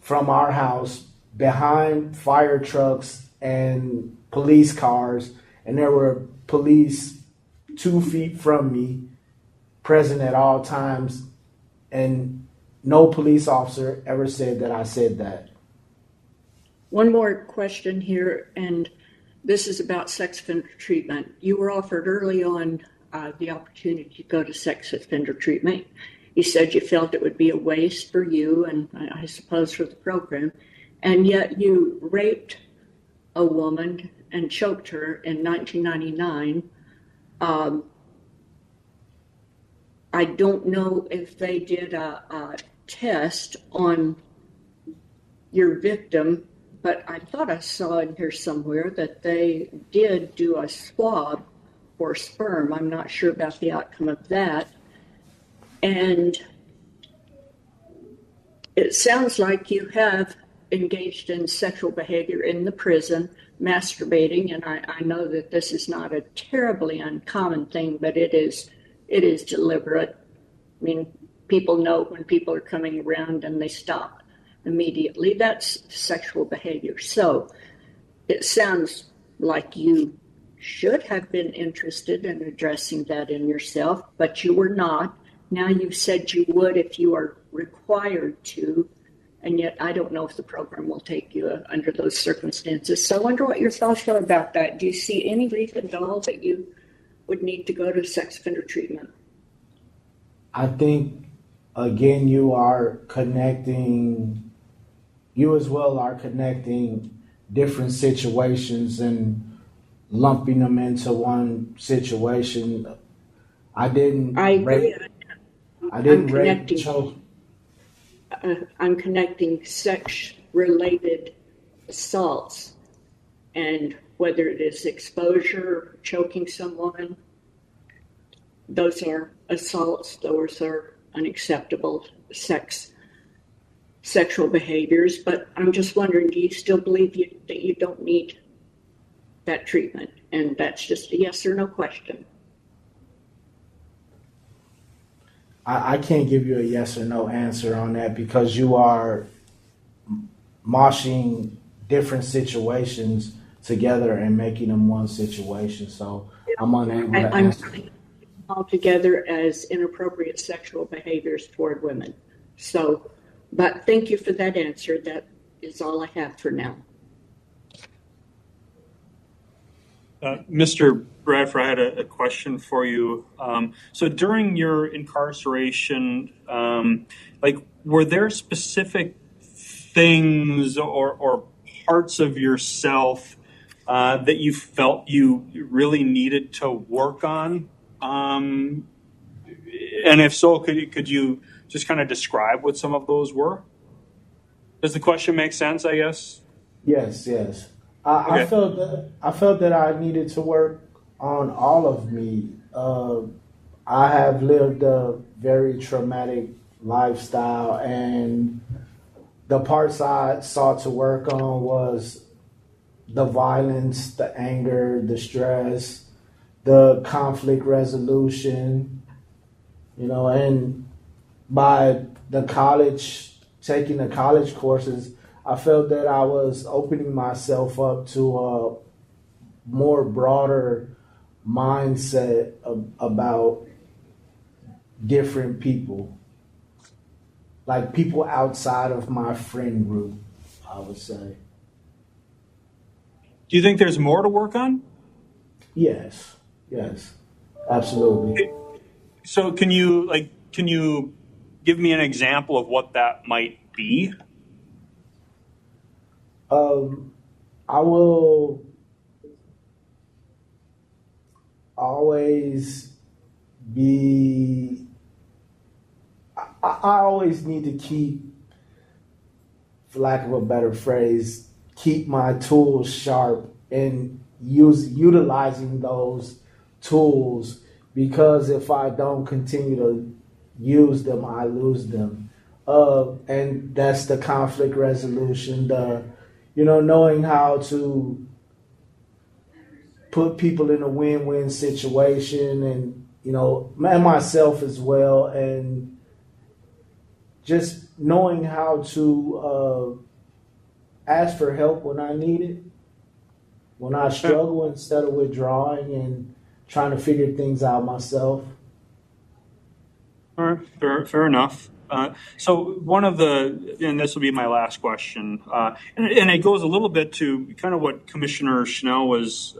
from our house, behind fire trucks and police cars, and there were police 2 feet from me, present at all times, and no police officer ever said that I said that. One more question here, and this is about sex offender treatment. You were offered early on the opportunity to go to sex offender treatment. You said you felt it would be a waste for you and I suppose for the program, and yet you raped a woman and choked her in 1999. I don't know if they did a test on your victim, but I thought I saw in here somewhere that they did do a swab for sperm. I'm not sure about the outcome of that. And it sounds like you have engaged in sexual behavior in the prison, masturbating, and I know that this is not a terribly uncommon thing, but it is deliberate. I mean, people know when people are coming around and they stop immediately. That's sexual behavior. So it sounds like you should have been interested in addressing that in yourself, but you were not. Now you've said you would if you are required to, and yet I don't know if the program will take you under those circumstances. So I wonder what your thoughts are about that. Do you see any reason at all that you would need to go to sex offender treatment? I think, again, you as well are connecting different situations and lumping them into one situation. I didn't rape. I'm connecting sex-related assaults, and whether it is exposure, choking someone, those are assaults. Those are unacceptable sexual behaviors. But I'm just wondering, do you still believe that you don't need that treatment? And that's just a yes or no question. I can't give you a yes or no answer on that because you are moshing different situations together and making them one situation. So I'm unable to answer. I'm all together as inappropriate sexual behaviors toward women. So, but thank you for that answer. That is all I have for now. Mr. Bradford, I had a question for you. So during your incarceration, were there specific things or parts of yourself that you felt you really needed to work on? And if so, could you just kind of describe what some of those were? Does the question make sense, I guess? Yes. I felt that I needed to work on all of me. I have lived a very traumatic lifestyle, and the parts I sought to work on was the violence, the anger, the stress, the conflict resolution, and by taking the college courses, I felt that I was opening myself up to a more broader mindset about different people, like people outside of my friend group, I would say. Do you think there's more to work on? Yes, absolutely. So can you give me an example of what that might be? I will always be. I always need to keep, for lack of a better phrase, keep my tools sharp and utilizing those tools, because if I don't continue to use them, I lose them. And that's the conflict resolution, knowing how to put people in a win-win situation, and and myself as well, and just knowing how to ask for help when I need it, when I struggle, instead of withdrawing and trying to figure things out myself. All right, fair enough. So one of and this will be my last question, and it goes a little bit to kind of what Commissioner Schnell was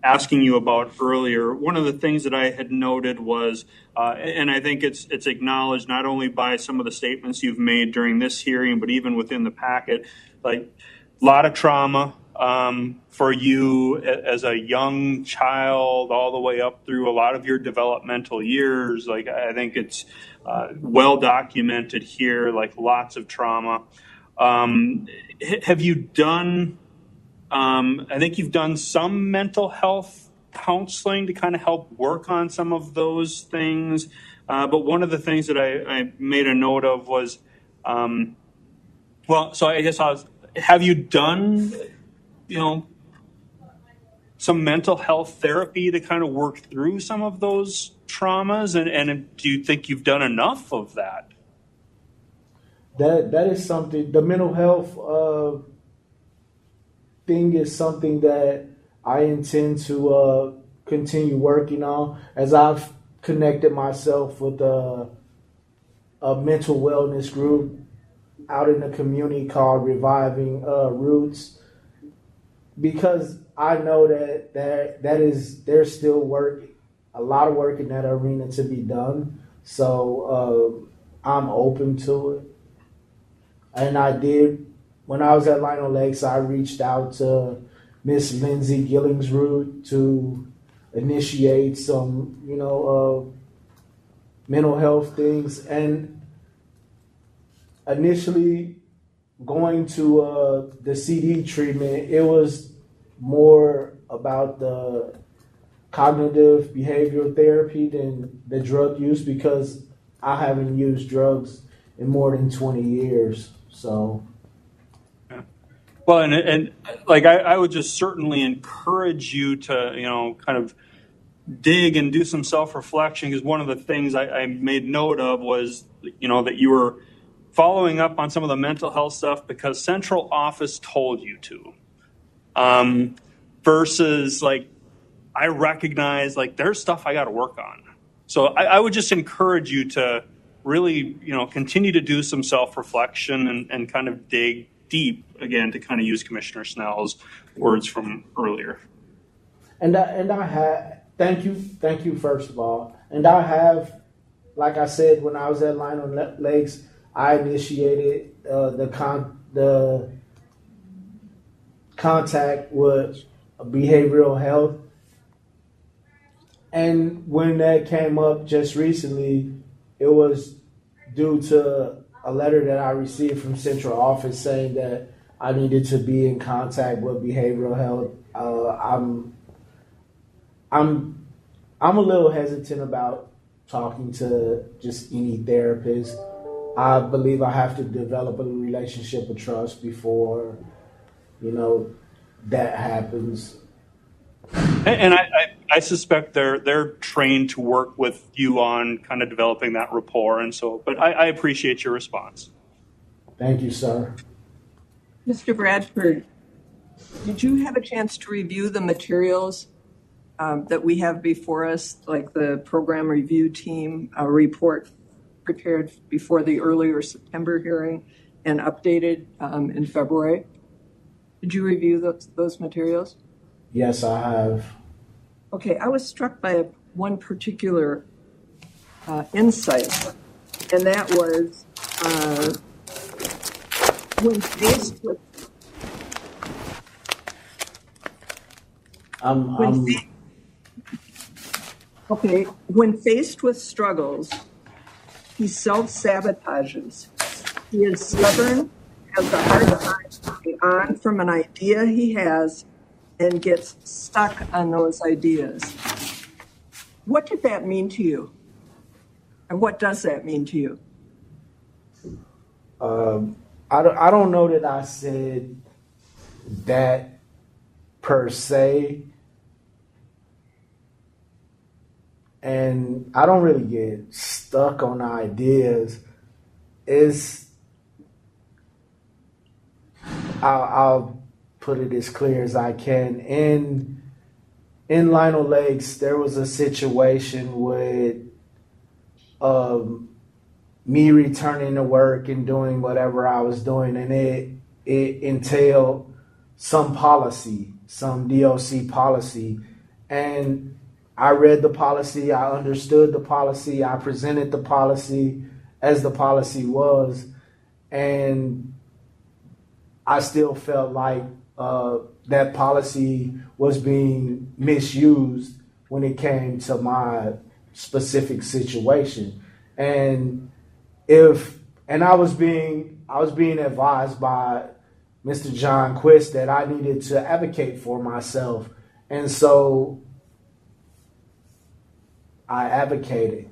asking you about earlier. One of the things that I had noted was, and I think it's acknowledged not only by some of the statements you've made during this hearing, but even within the packet, like a lot of trauma for you as a young child, all the way up through a lot of your developmental years. Like, I think it's well documented here, like lots of trauma. Have you done, I think you've done some mental health counseling to kind of help work on some of those things. But one of the things that I made a note of was, so I guess have you done, some mental health therapy to kind of work through some of those traumas? And do you think you've done enough of that? That is something, the mental health thing is something that I intend to continue working on, as I've connected myself with a mental wellness group out in the community called Reviving Roots, because I know that there's still a lot of work in that arena to be done. So I'm open to it. And I did, when I was at Lionel Lakes, I reached out to Miss Lindsay Gillingsrud to initiate some, mental health things. And initially going to the CD treatment, it was more about the cognitive behavioral therapy than the drug use, because I haven't used drugs in more than 20 years. So, well, and like I would just certainly encourage you to kind of dig and do some self-reflection, because one of the things I made note of was that you were following up on some of the mental health stuff because central office told you to, versus like I recognize like there's stuff I got to work on. So I would just encourage you to really, continue to do some self-reflection and kind of dig deep, again, to kind of use Commissioner Snell's words from earlier. And I have, thank you first of all. And I have, like I said, when I was at Lionel Lakes, I initiated the contact with behavioral health. And when that came up just recently, it was due to a letter that I received from central office saying that I needed to be in contact with behavioral health. I'm a little hesitant about talking to just any therapist. I believe I have to develop a relationship of trust before, that happens. And I suspect they're trained to work with you on kind of developing that rapport, and so. But I appreciate your response. Thank you, sir. Mr. Bradford, did you have a chance to review the materials that we have before us, like the program review team report prepared before the earlier September hearing and updated in February? Did you review those materials? Yes, I have. Okay, I was struck by one particular insight, and that was when faced with when faced with struggles, he self-sabotages. He is stubborn, has a hard time moving on from an idea he has, and gets stuck on those ideas. What did that mean to you? And what does that mean to you? I don't know that I said that per se. And I don't really get stuck on ideas. I'll put it as clear as I can. In Lionel Lakes, there was a situation with me returning to work and doing whatever I was doing, and it entailed some policy, some DOC policy. And I read the policy, I understood the policy, I presented the policy as the policy was, and I still felt like that policy was being misused when it came to my specific situation. And I was being advised by Mr. John Quist that I needed to advocate for myself. And so I advocated.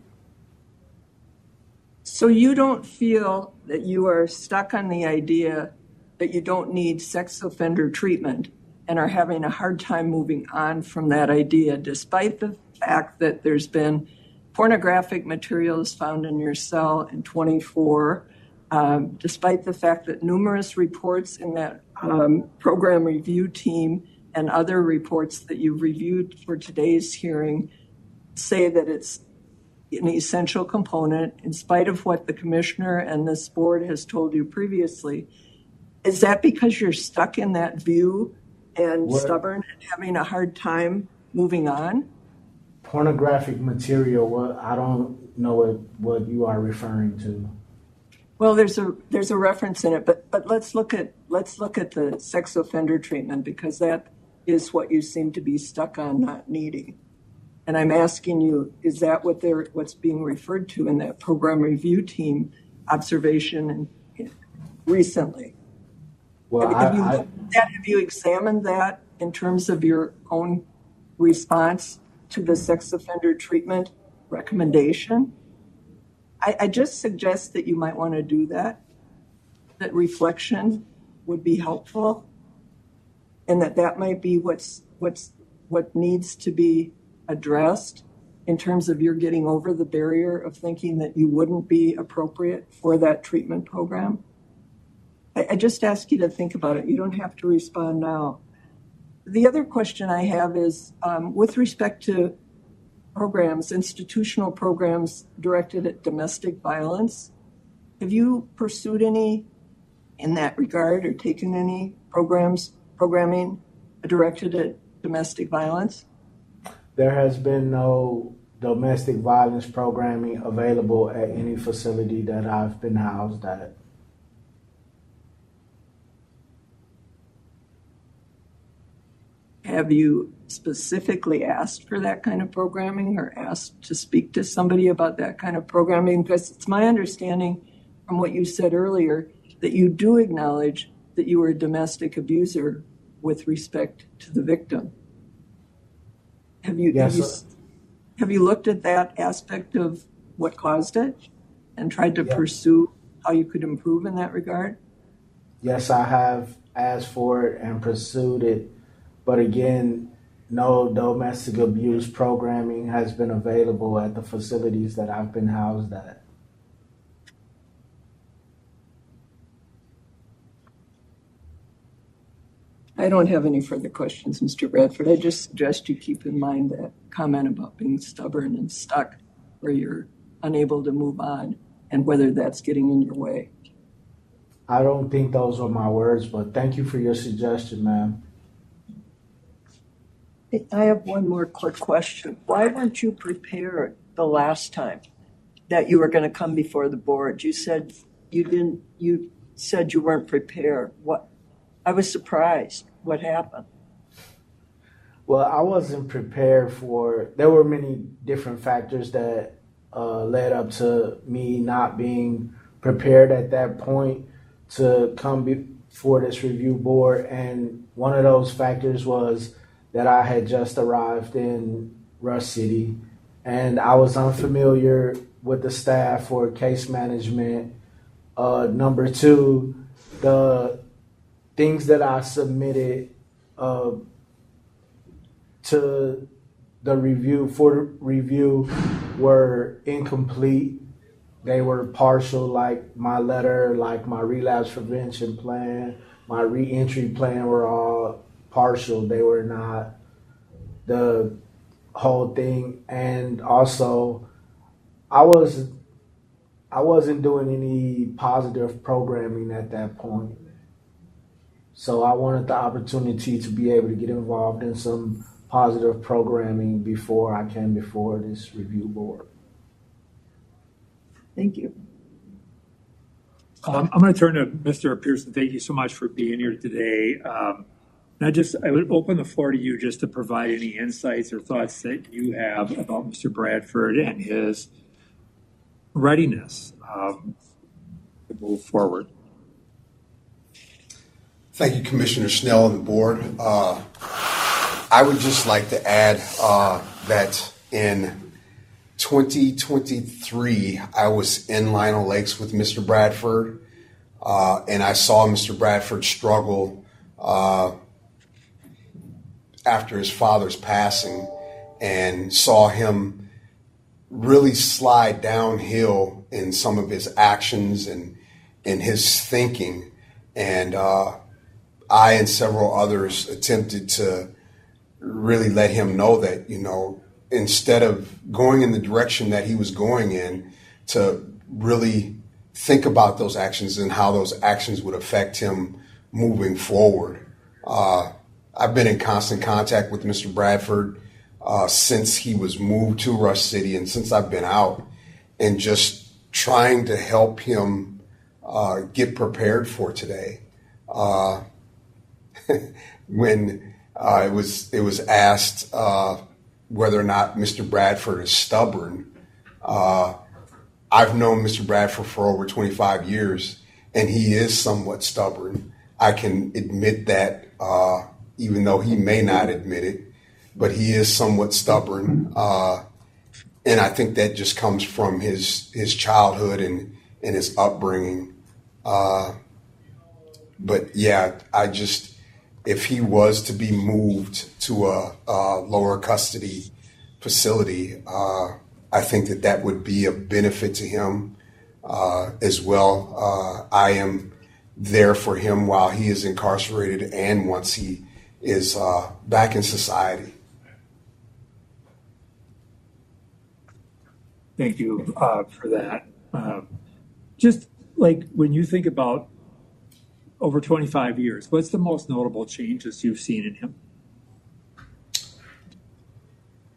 So you don't feel that you are stuck on the idea that you don't need sex offender treatment and are having a hard time moving on from that idea, despite the fact that there's been pornographic materials found in your cell in 24, despite the fact that numerous reports in that program review team and other reports that you've reviewed for today's hearing say that it's an essential component, in spite of what the commissioner and this board has told you previously. Is that because you're stuck in that view and stubborn and having a hard time moving on? Pornographic material, I don't know what you are referring to. Well, there's a reference in it, but let's look at the sex offender treatment, because that is what you seem to be stuck on not needing. And I'm asking you, is that what's being referred to in that program review team observation recently? Well, have you examined that in terms of your own response to the sex offender treatment recommendation? I just suggest that you might want to do that. That reflection would be helpful, and that might be what needs to be addressed in terms of your getting over the barrier of thinking that you wouldn't be appropriate for that treatment program. I just ask you to think about it. You don't have to respond now. The other question I have is with respect to programs, institutional programs directed at domestic violence. Have you pursued any in that regard or taken any programming directed at domestic violence? There has been no domestic violence programming available at any facility that I've been housed at. Have you specifically asked for that kind of programming or asked to speak to somebody about that kind of programming? Because it's my understanding from what you said earlier that you do acknowledge that you were a domestic abuser with respect to the victim. Have you looked at that aspect of what caused it and tried to pursue how you could improve in that regard? Yes, I have asked for it and pursued it. But again, no domestic abuse programming has been available at the facilities that I've been housed at. I don't have any further questions, Mr. Bradford. I just suggest you keep in mind that comment about being stubborn and stuck where you're unable to move on and whether that's getting in your way. I don't think those were my words, but thank you for your suggestion, ma'am. I have one more quick question. Why weren't you prepared the last time that you were going to come before the board? You said you weren't prepared. What? I was surprised. What happened? Well, I wasn't prepared there were many different factors that led up to me not being prepared at that point to come before this review board. And one of those factors was that I had just arrived in Rush City and I was unfamiliar with the staff for case management. Number two, the things that I submitted to the review were incomplete. They were partial, like my letter, like my relapse prevention plan, my reentry plan were all partial. They were not the whole thing. And also, I wasn't doing any positive programming at that point. So I wanted the opportunity to be able to get involved in some positive programming before I came before this review board. Thank you. I'm going to turn to Mr. Pearson. Thank you so much for being here today. I would open the floor to you just to provide any insights or thoughts that you have about Mr. Bradford and his readiness to move forward. Thank you, Commissioner Snell and the board. I would just like to add that in 2023, I was in Lionel Lakes with Mr. Bradford, and I saw Mr. Bradford struggle after his father's passing, and saw him really slide downhill in some of his actions and in his thinking. And I and several others attempted to really let him know that, instead of going in the direction that he was going in, to really think about those actions and how those actions would affect him moving forward. I've been in constant contact with Mr. Bradford since he was moved to Rush City and since I've been out, and just trying to help him get prepared for today. When it was asked whether or not Mr. Bradford is stubborn, I've known Mr. Bradford for over 25 years, and he is somewhat stubborn. I can admit that, even though he may not admit it, but he is somewhat stubborn. And I think that just comes from his childhood and his upbringing. But yeah, if he was to be moved to a lower custody facility, I think that would be a benefit to him as well. I am there for him while he is incarcerated and once he is back in society. Thank you for that. Just like when you think about over 25 years, what's the most notable changes you've seen in him?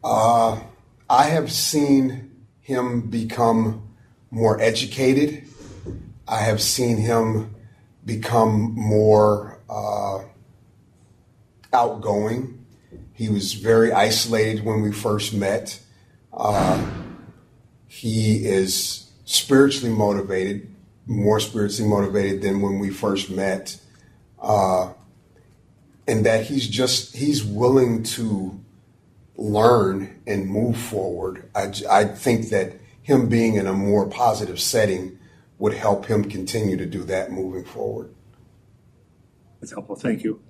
I have seen him become more educated. I have seen him become more outgoing. He was very isolated when we first met. He is spiritually motivated, more spiritually motivated than when we first met. And that he's willing to learn and move forward. I think that him being in a more positive setting would help him continue to do that moving forward. That's helpful. Thank you.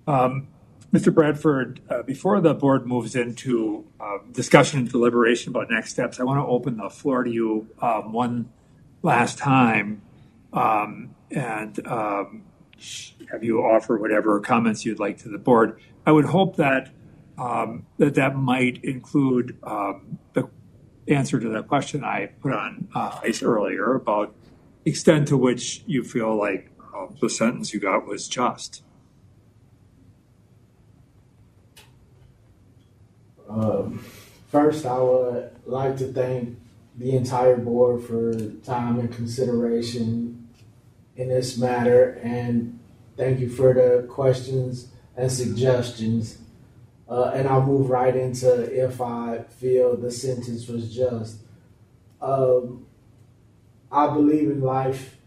Mr. Bradford, before the board moves into discussion and deliberation about next steps, I want to open the floor to you one last time and have you offer whatever comments you'd like to the board. I would hope that that might include the answer to that question I put on ice earlier about the extent to which you feel like the sentence you got was just. First, I would like to thank the entire board for time and consideration in this matter, and thank you for the questions and suggestions. And I'll move right into if I feel the sentence was just. I believe in life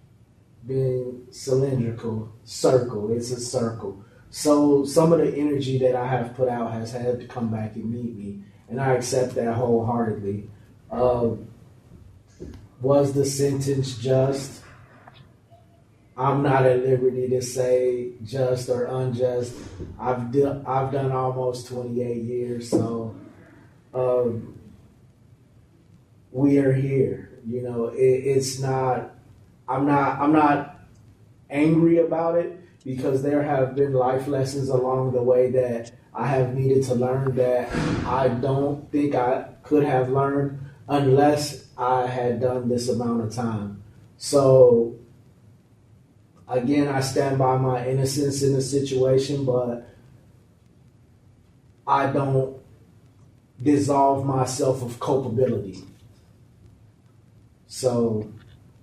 being cylindrical, circle. It's a circle. So some of the energy that I have put out has had to come back and meet me, and I accept that wholeheartedly. was the sentence just? I'm not at liberty to say just or unjust. I've done almost 28 years, so we are here. You know, it's not. I'm not angry about it because there have been life lessons along the way that I have needed to learn that I don't think I could have learned unless I had done this amount of time. So again, I stand by my innocence in the situation, but I don't dissolve myself of culpability. So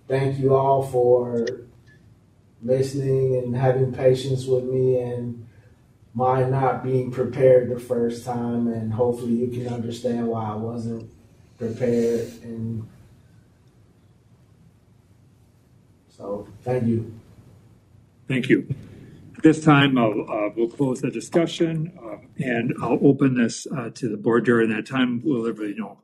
thank you all for listening and having patience with me and my not being prepared the first time, and hopefully you can understand why I wasn't prepared. And so thank you. Thank you. At this time, we'll close the discussion and I'll open this to the board. During that time, we'll let everybody know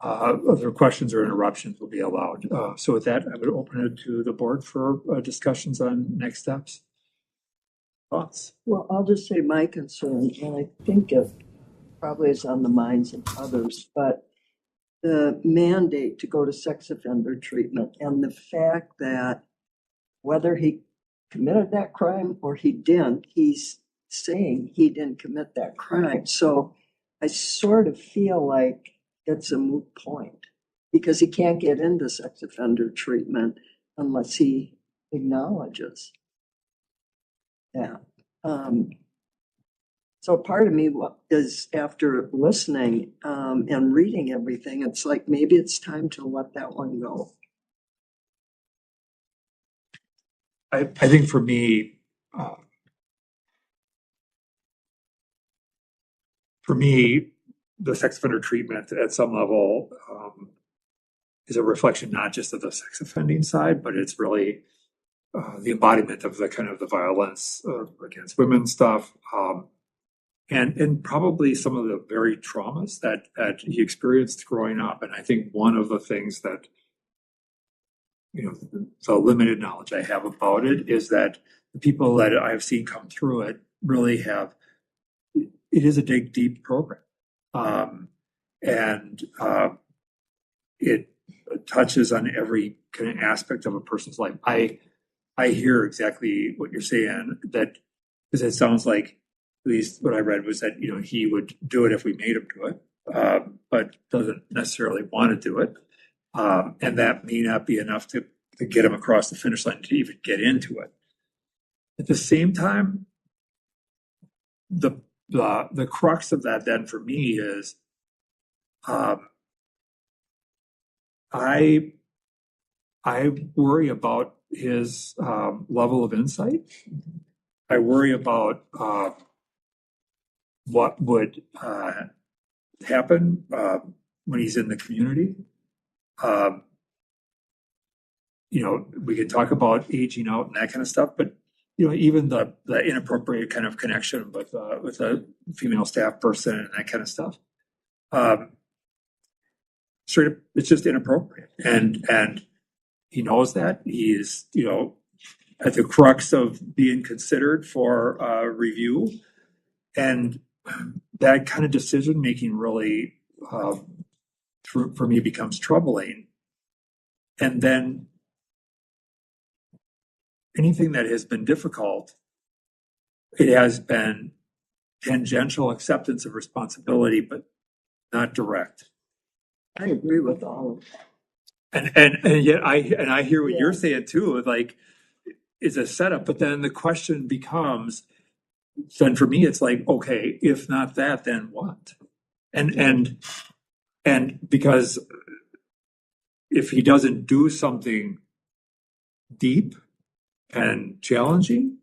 other questions or interruptions will be allowed. So with that, I would open it to the board for discussions on next steps. Thoughts? Well, I'll just say my concern, and I think it probably is on the minds of others, but the mandate to go to sex offender treatment and the fact that whether he committed that crime or he didn't, he's saying he didn't commit that crime. So I sort of feel like it's a moot point because he can't get into sex offender treatment unless he acknowledges that. So part of me is, after listening and reading everything, it's like maybe it's time to let that one go. I think for me, the sex offender treatment at some level is a reflection not just of the sex offending side, but it's really the embodiment of the kind of the violence against women stuff, and probably some of the very traumas that he experienced growing up. And I think one of the things that, you know, the limited knowledge I have about it is that the people that I've seen come through it really have. It is a deep program, and it touches on every kind of aspect of a person's life. I hear exactly what you're saying, that because it sounds like, at least what I read was that, you know, he would do it if we made him do it, but doesn't necessarily want to do it, and that may not be enough to get him across the finish line to even get into it. At the same time, the crux of that then for me is I worry about his level of insight. I worry about what would happen when he's in the community. You know, we could talk about aging out and that kind of stuff, but you know, even the inappropriate kind of connection with a female staff person and that kind of stuff. Straight up, it's just inappropriate, and he knows that. He is, you know, at the crux of being considered for review, and that kind of decision making really, for me, becomes troubling. And then anything that has been difficult, it has been tangential acceptance of responsibility, but not direct. I agree with all of that. And yet I hear what you're saying too, like it's a setup, but then the question becomes, then for me it's like, okay, if not that, then what? And because if he doesn't do something deep and challenging,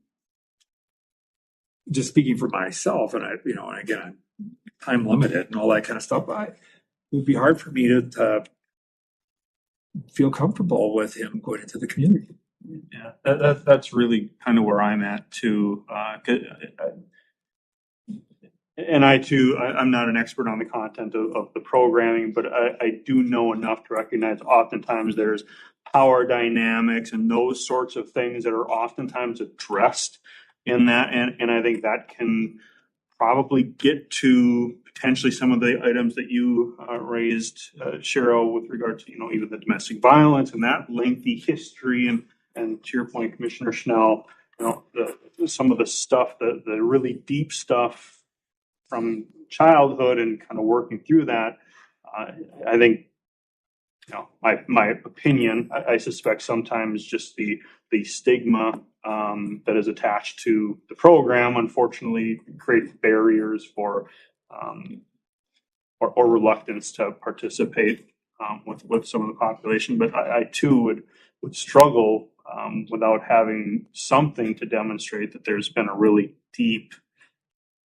just speaking for myself, and I, you know, and again, I'm time limited and all that kind of stuff, it would be hard for me to feel comfortable with him going into the community. Yeah, that's really kind of where I'm at too. And I too, I'm not an expert on the content of the programming, but I do know enough to recognize oftentimes there's power dynamics and those sorts of things that are oftentimes addressed in that. And I think that can probably get to potentially some of the items that you raised, Cheryl, with regard to, even the domestic violence and that lengthy history. And to your point, Commissioner Schnell, some of the stuff, the really deep stuff from childhood and kind of working through that. I think, my opinion, I suspect sometimes just the stigma that is attached to the program, unfortunately, creates barriers for or reluctance to participate with some of the population. But I too would struggle without having something to demonstrate that there's been a really deep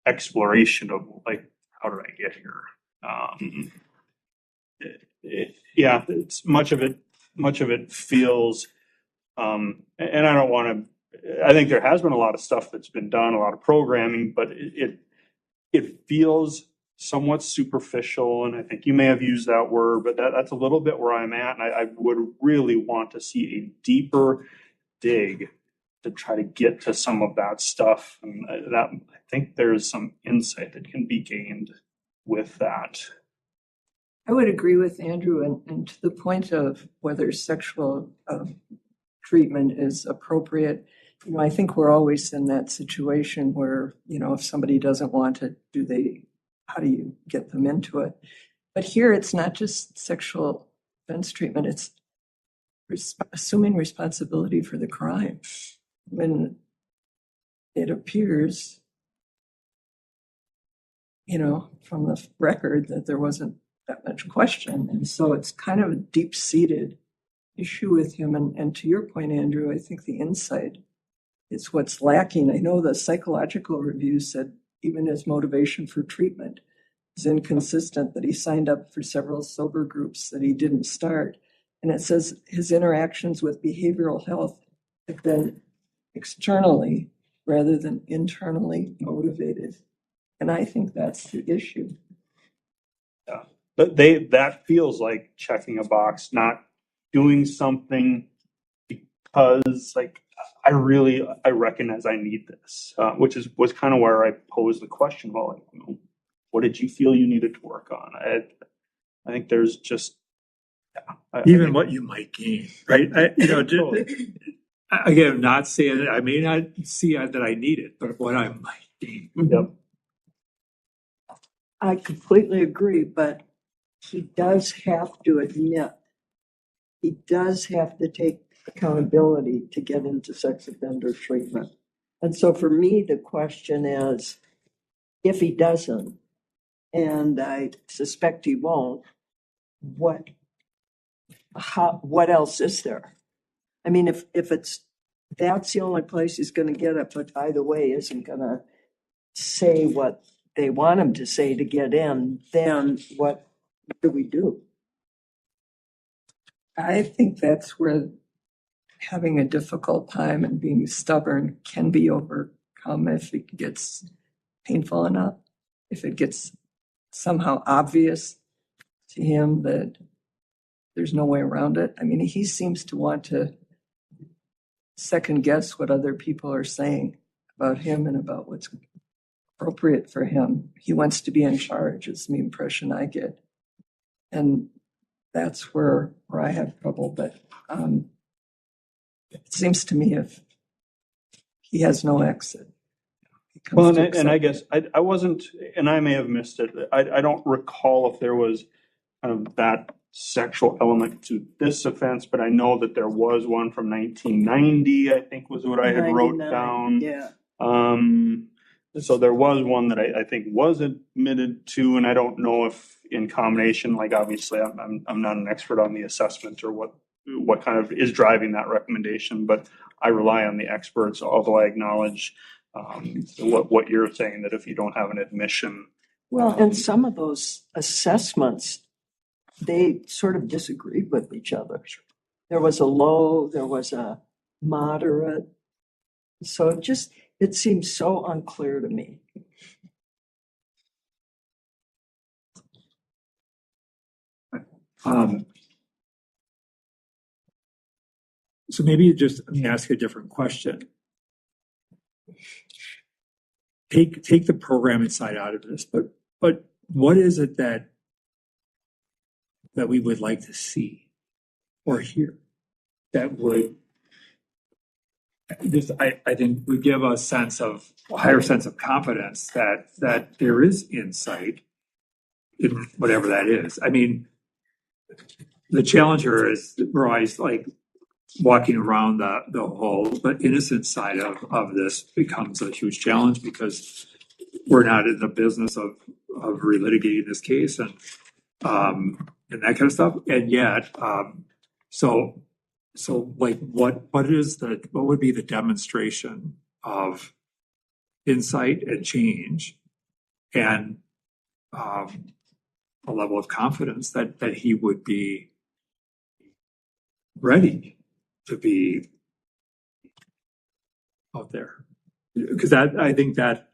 exploration of, like, how did I get here? It's much of it feels, and I don't want to. I think there has been a lot of stuff that's been done, a lot of programming, but it feels somewhat superficial. And I think you may have used that word, but that's a little bit where I'm at. And I would really want to see a deeper dig to try to get to some of that stuff. And that, I think there's some insight that can be gained with that. I would agree with Andrew, and to the point of whether sexual treatment is appropriate. I think we're always in that situation where, if somebody doesn't want it, how do you get them into it? But here it's not just sexual offense treatment, it's assuming responsibility for the crime. When it appears, from the record that there wasn't that much question. And so it's kind of a deep-seated issue with him. And to your point, Andrew, I think the insight is what's lacking. I know the psychological review said even his motivation for treatment is inconsistent, that he signed up for several sober groups that he didn't start. And it says his interactions with behavioral health have been externally rather than internally motivated. And I think that's the issue. Yeah. But that feels like checking a box, not doing something because, like, I recognize I need this, which was kind of where I posed the question. Well, what did you feel you needed to work on? I think there's just even what you might gain, right? Again, not saying that I may not see that I need it, but what I might gain. Yep. I completely agree, but he does have to admit, he does have to take accountability to get into sex offender treatment. And so for me, the question is, if he doesn't, and I suspect he won't, what else is there? I mean, if that's the only place he's going to get it, but by the way, isn't going to say what they want him to say to get in, then what do we do? I think that's where having a difficult time and being stubborn can be overcome if it gets painful enough, if it gets somehow obvious to him that there's no way around it. I mean, he seems to want to second guess what other people are saying about him and about what's appropriate for him. He wants to be in charge, is the impression I get. And that's where I have trouble. But it seems to me if he has no exit. Well, and I guess I wasn't, and I may have missed it. I don't recall if there was kind of that sexual element to this offense, but I know that there was one from 1990, I think was what I had wrote down. Yeah. So there was one that I think was admitted to, and I don't know if in combination, like obviously I'm not an expert on the assessment or what kind of is driving that recommendation, but I rely on the experts, although I acknowledge what you're saying, that if you don't have an admission. Well, and some of those assessments, they sort of disagreed with each other. There was a low, there was a moderate. So it seems so unclear to me. So maybe just let me ask a different question. Take the program inside out of this, but what is it that we would like to see or hear that would just I think would give a higher sense of confidence that there is insight in whatever that is. I mean, the challenge here is we're always like walking around the whole but innocent side of this becomes a huge challenge because we're not in the business of relitigating this case and that kind of stuff. And yet, so like what would be the demonstration of insight and change and a level of confidence that he would be ready to be out there? Because I think that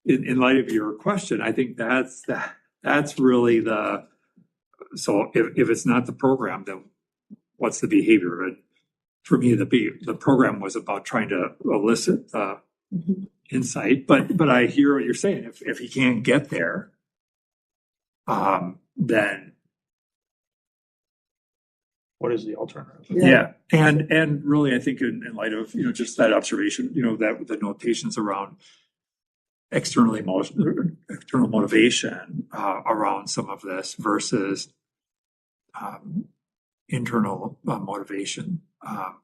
in light of your question, I think that's really so if it's not the program, then what's the behavior? And for me, the program was about trying to elicit insight, but I hear what you're saying. If he can't get there, then What is the alternative? yeah. And really, I think in light of just that observation, that the notations around external motivation around some of this versus internal motivation. I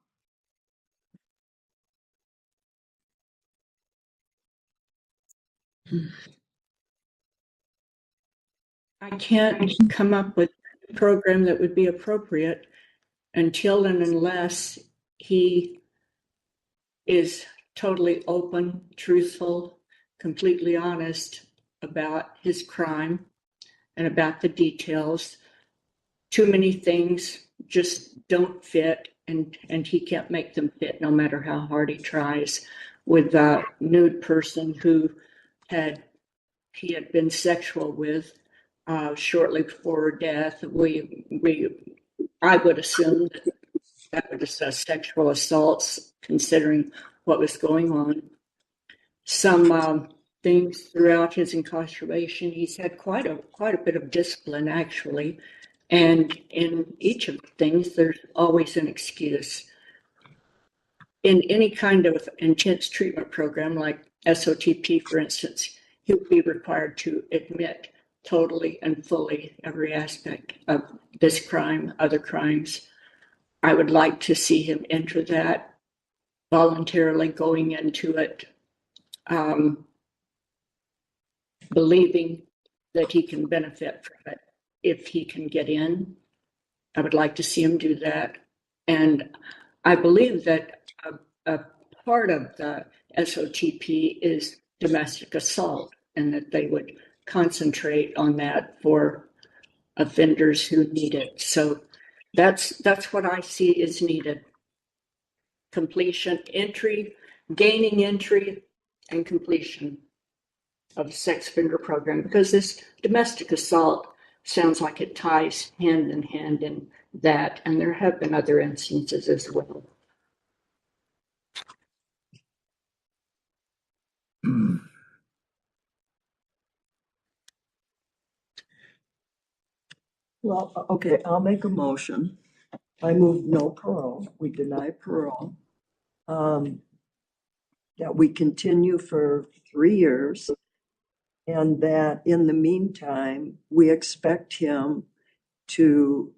can't come up with a program that would be appropriate until and unless he is totally open, truthful, completely honest about his crime and about the details. Too many things just don't fit, and he can't make them fit no matter how hard he tries. With a nude person who he had been sexual with shortly before her death, I would assume that would assess sexual assaults, considering what was going on. Some things throughout his incarceration, he's had quite a bit of discipline, actually. And in each of the things, there's always an excuse. In any kind of intense treatment program, like SOTP, for instance, he would be required to admit totally and fully every aspect of this crime, other crimes. I would like to see him enter that voluntarily, going into it, believing that he can benefit from it if he can get in. I would like to see him do that. And I believe that a part of the SOTP is domestic assault, and that they would concentrate on that for offenders who need it. So that's what I see is needed. Completion, entry, gaining entry, and completion of the sex offender program, because this domestic assault sounds like it ties hand in hand in that, and there have been other instances as well. Well, okay, I'll make a motion. I move no parole. We deny parole. That we continue for 3 years, and that in the meantime, we expect him to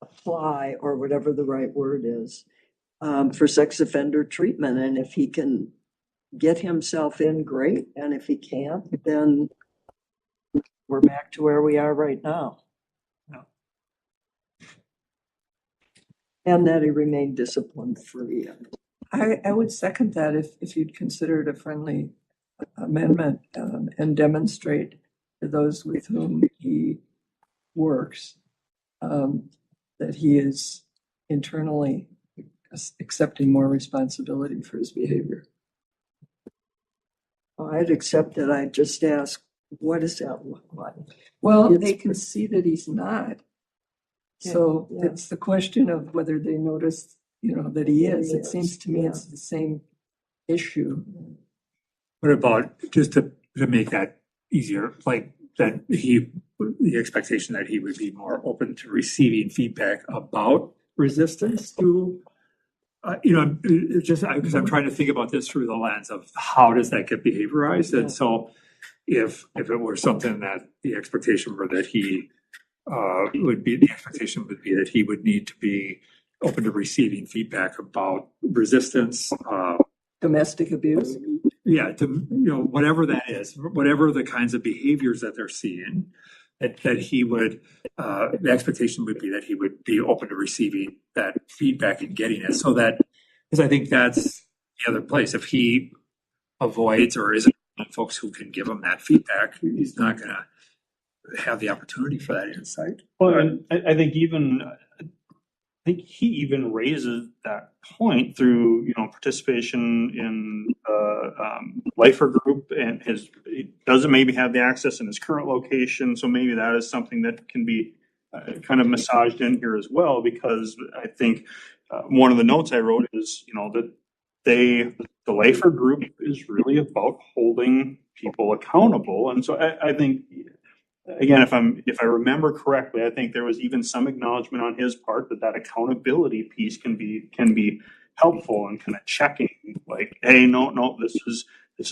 apply, or whatever the right word is, for sex offender treatment. And if he can get himself in, great. And if he can't, then we're back to where we are right now. And that he remain discipline free. I would second that if you'd consider it a friendly amendment and demonstrate to those with whom he works that he is internally accepting more responsibility for his behavior. I'd accept it. I'd just ask what does that look like? Well, It's- they can see that he's not. So Yeah. it's the question of whether they notice, that he is. It seems to me it's the same issue. What about, just to make that easier, like that the expectation that he would be more open to receiving feedback about resistance to, just because I'm trying to think about this through the lens of how does that get behaviorized? And so if it were something that the expectation were that the expectation would be that he would need to be open to receiving feedback about resistance, Domestic abuse? yeah, to, whatever that is, whatever the kinds of behaviors that they're seeing, that he would, the expectation would be that he would be open to receiving that feedback and getting it. So that, because I think that's the other place. If he avoids or isn't folks who can give him that feedback, he's not going to have the opportunity for that insight. Well, and I think he even raises that point through participation in lifer group, and he doesn't maybe have the access in his current location, so maybe that is something that can be kind of massaged in here as well, because I think one of the notes I wrote is that the lifer group is really about holding people accountable, and so I think. Again, if I remember correctly, I think there was even some acknowledgement on his part that accountability piece can be helpful in kind of checking, like, hey, no, this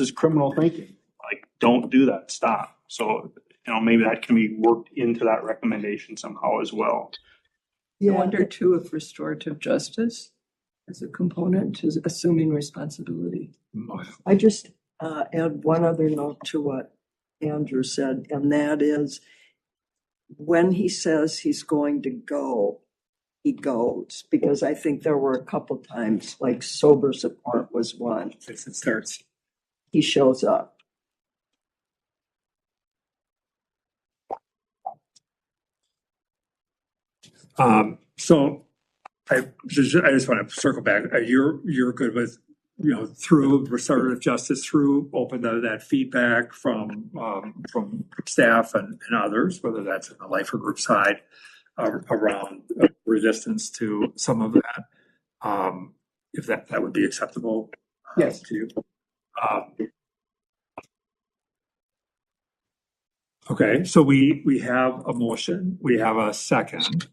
is criminal thinking. Like, don't do that. Stop. So maybe that can be worked into that recommendation somehow as well. I wonder too if restorative justice is a component to assuming responsibility. I just add one other note to what Andrew said, and that is when he says he's going to go, he goes, because I think there were a couple times, like sober support was one. Since it starts. He shows up. So I just want to circle back. You're good with through restorative justice, through open to that feedback from staff and others, whether that's in the lifer group side around resistance to some of that. If that would be acceptable, yes, to you. Okay, so we have a motion, we have a second.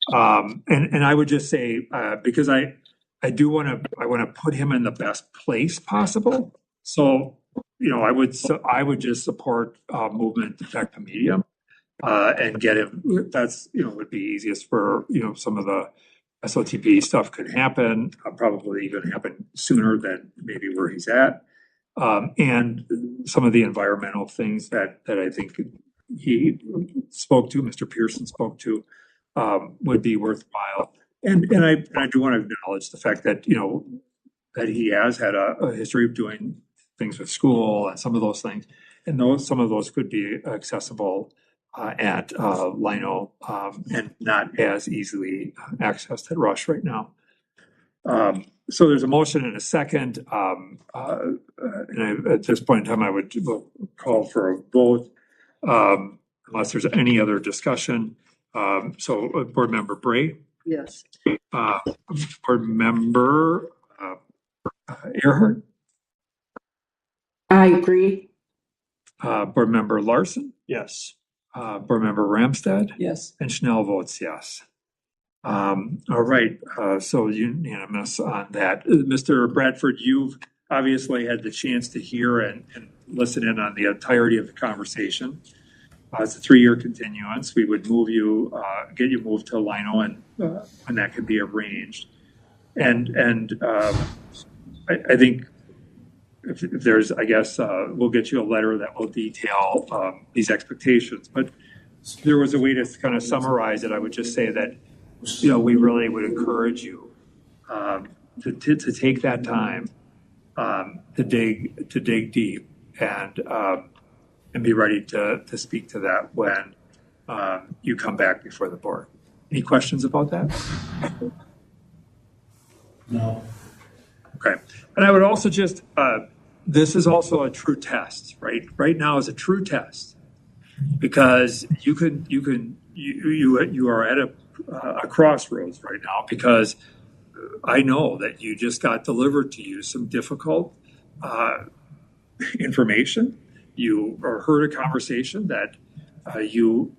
And I would just say, because I want to put him in the best place possible. So, I would just support movement to affect the medium and get him. That's would be easiest for some of the SOTP stuff could happen, probably even happen sooner than maybe where he's at, and some of the environmental things that I think he spoke to, Mr. Pearson spoke to. Would be worthwhile, and I do want to acknowledge the fact that that he has had a history of doing things with school and some of those things, and some of those could be accessible at Lino and not as easily accessed at Rush right now. So there's a motion and a second, and at this point in time, I would call for a vote unless there's any other discussion. So Board Member Bray? Yes. Board Member Earhart? I agree. Board Member Larson? Yes. Board Member Ramstad? yes. And Schnell votes yes. All right, so unanimous on that. Mr. Bradford, you've obviously had the chance to hear and listen in on the entirety of the conversation. It's a 3-year continuance. We would move you, get you moved to Lino, and that could be arranged. And I think if there's, I guess, we'll get you a letter that will detail these expectations. But there was a way to kind of summarize it. I would just say that we really would encourage you to take that time to dig deep and be ready to speak to that when you come back before the board. Any questions about that? No. Okay. And I would also just, this is also a true test, right? Right now is a true test because you are at a crossroads right now because I know that you just got delivered to you some difficult information. You or heard a conversation that you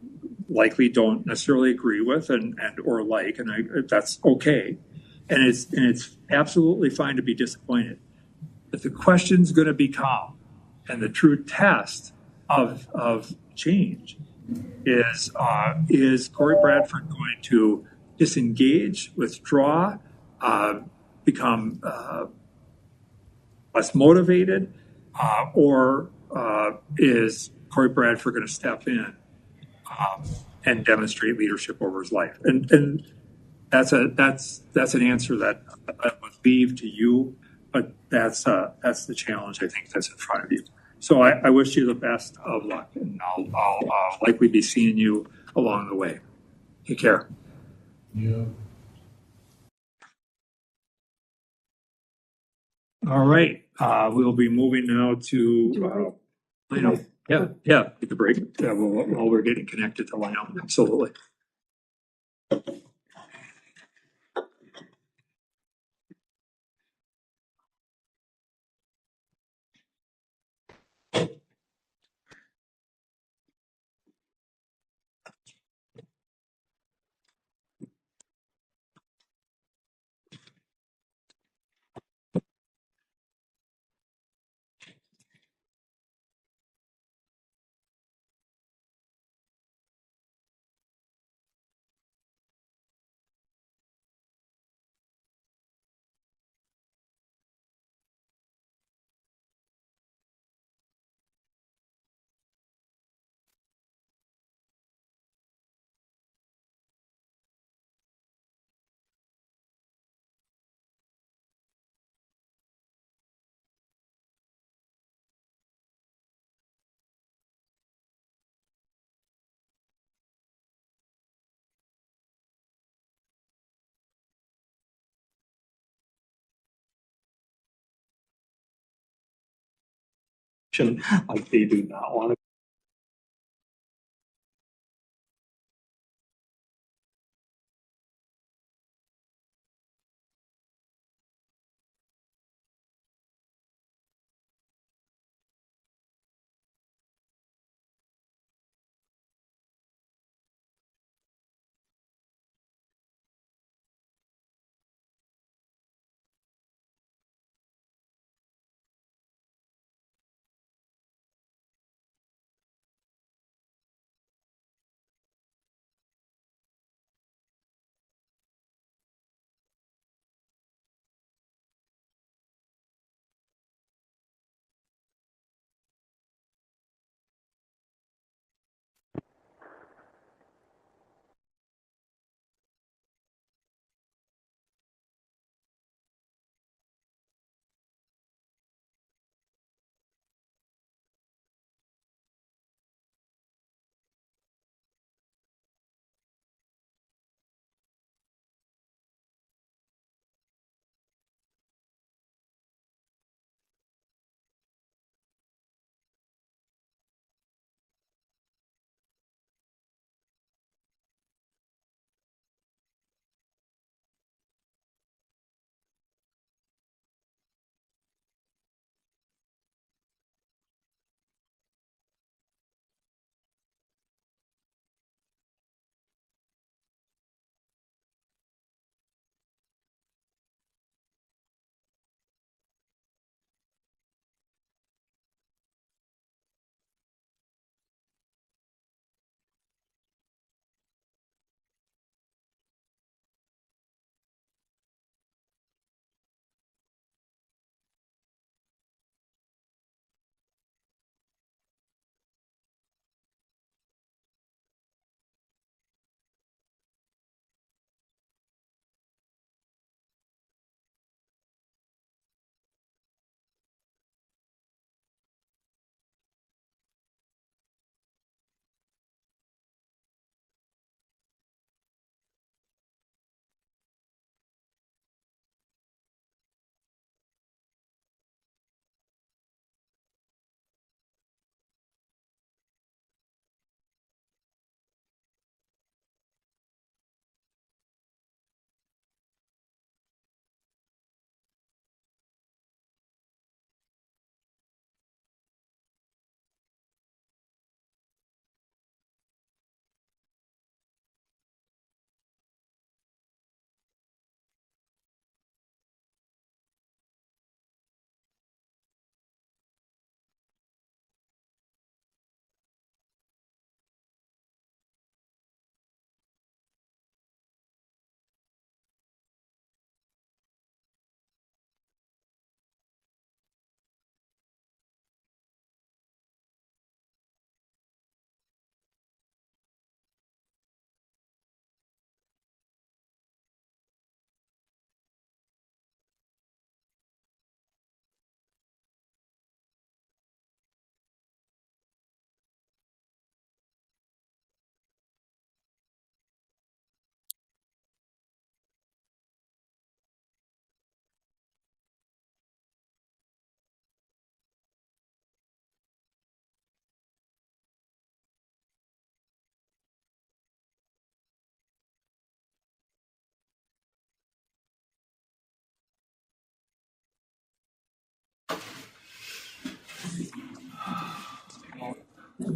likely don't necessarily agree with and or like, and that's okay. And it's absolutely fine to be disappointed. But the question's going to become, and the true test of change is Corey Bradford going to disengage, withdraw, become less motivated, or is Corey Bradford going to step in and demonstrate leadership over his life? And that's an answer that I would leave to you, but that's the challenge I think that's in front of you. So I wish you the best of luck, and I'll likely be seeing you along the way. Take care. Yeah. All right, we'll be moving now to Lino. Yeah, take a break. Yeah, while we're getting connected to Lino, absolutely. Like they do not want to.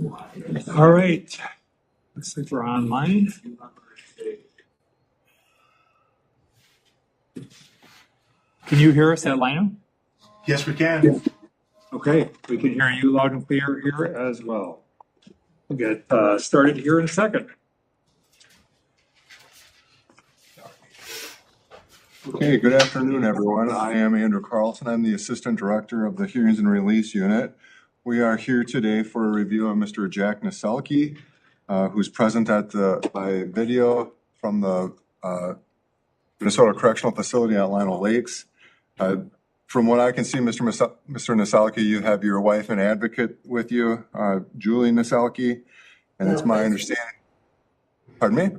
All right. Looks like we're online. Can you hear us at Lino? Yes, we can. Okay, we can hear you loud and clear here as well. We'll get started here in a second. Okay, good afternoon, everyone. I am Andrew Carlson. I'm the Assistant Director of the Hearings and Release Unit. We are here today for a review of Mr. Jack Naselke, who's present by video from the Minnesota Correctional Facility at Lino Lakes. From what I can see, Mr. Naselke, you have your wife and advocate with you, Julie Naselke, and it's my understanding. Pardon me?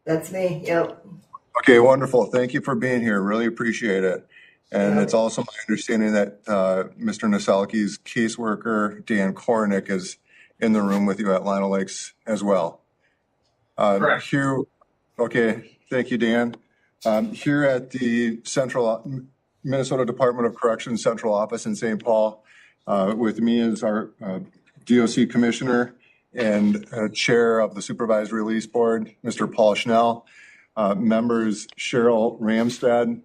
That's me, yep. Okay, wonderful. Thank you for being here. Really appreciate it. And it's also my understanding that Mr. Naselke's caseworker, Dan Kornick, is in the room with you at Lino Lakes as well. Correct. Okay, thank you, Dan. Here at the Minnesota Department of Corrections Central Office in St. Paul, with me is our DOC Commissioner and Chair of the Supervised Release Board, Mr. Paul Schnell. Members Cheryl Ramstad,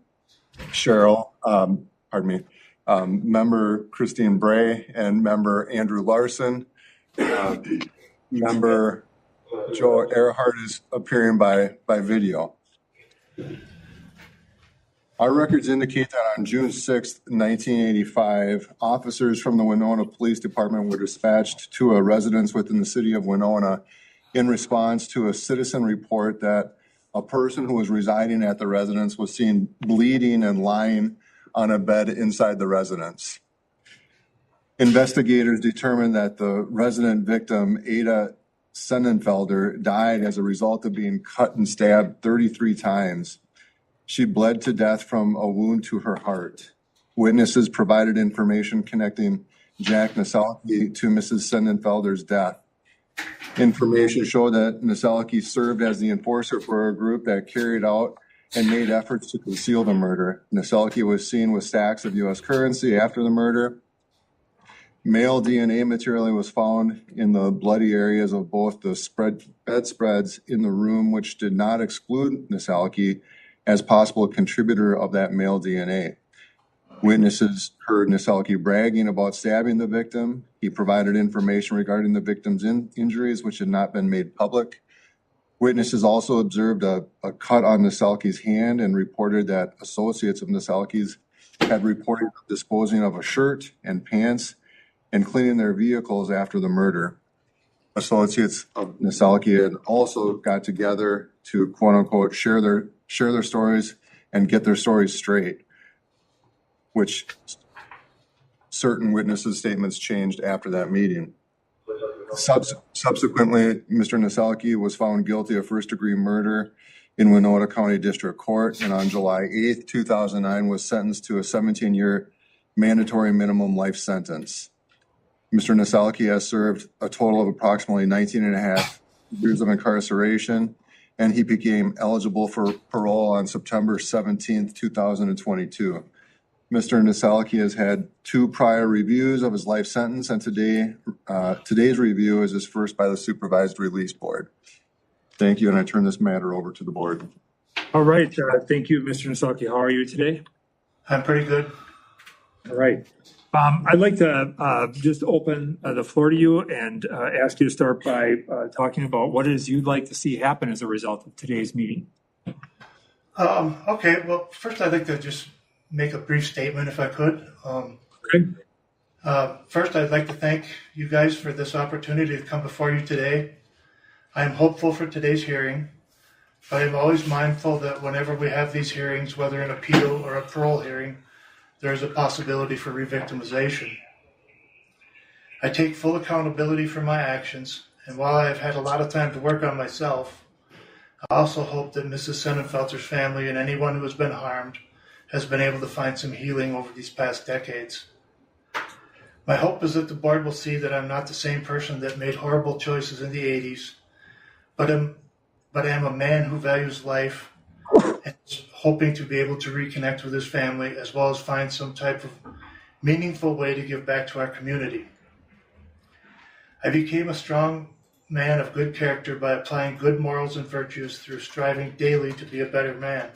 member Christine Bray, and member Andrew Larson. Member Joe Earhart is appearing by video. Our records indicate that on June 6th, 1985, officers from the Winona Police Department were dispatched to a residence within the city of Winona in response to a citizen report that a person who was residing at the residence was seen bleeding and lying on a bed inside the residence. Investigators determined that the resident victim, Ada Sennenfelder, died as a result of being cut and stabbed 33 times. She bled to death from a wound to her heart. Witnesses provided information connecting Jack Naselke to Mrs. Sennenfelder's death. Information showed that Naselke served as the enforcer for a group that carried out and made efforts to conceal the murder. Naselke was seen with stacks of U.S. currency after the murder. Male DNA material was found in the bloody areas of both the bedspreads in the room, which did not exclude Naselke as possible contributor of that male DNA. Witnesses heard Naselke bragging about stabbing the victim. He provided information regarding the victim's injuries, which had not been made public. Witnesses also observed a cut on Naselke's hand and reported that associates of Naselke's had reported disposing of a shirt and pants and cleaning their vehicles after the murder. Associates of Naselke had also got together to quote unquote share their stories and get their stories straight, which certain witnesses' statements changed after that meeting. Subsequently, Mr. Naselke was found guilty of first-degree murder in Winona County District Court, and on July 8th, 2009, was sentenced to a 17-year mandatory minimum life sentence. Mr. Naselke has served a total of approximately 19 and a half years of incarceration, and he became eligible for parole on September 17th, 2022. Mr. Naselke has had 2 prior reviews of his life sentence, and today's review is his first by the Supervised Release Board. Thank you, and I turn this matter over to the board. All right, thank you, Mr. Naselke. How are you today? I'm pretty good. All right. I'd like to just open the floor to you and ask you to start by talking about what it is you'd like to see happen as a result of today's meeting. Okay, well, first I'd like to just make a brief statement if I could. Okay. First, I'd like to thank you guys for this opportunity to come before you today. I am hopeful for today's hearing, but I'm always mindful that whenever we have these hearings, whether an appeal or a parole hearing, there is a possibility for re-victimization. I take full accountability for my actions, and while I have had a lot of time to work on myself, I also hope that Mrs. Sennenfelder's family and anyone who has been harmed has been able to find some healing over these past decades. My hope is that the board will see that I'm not the same person that made horrible choices in the 80s, but am a man who values life and is hoping to be able to reconnect with his family as well as find some type of meaningful way to give back to our community. I became a strong man of good character by applying good morals and virtues through striving daily to be a better man.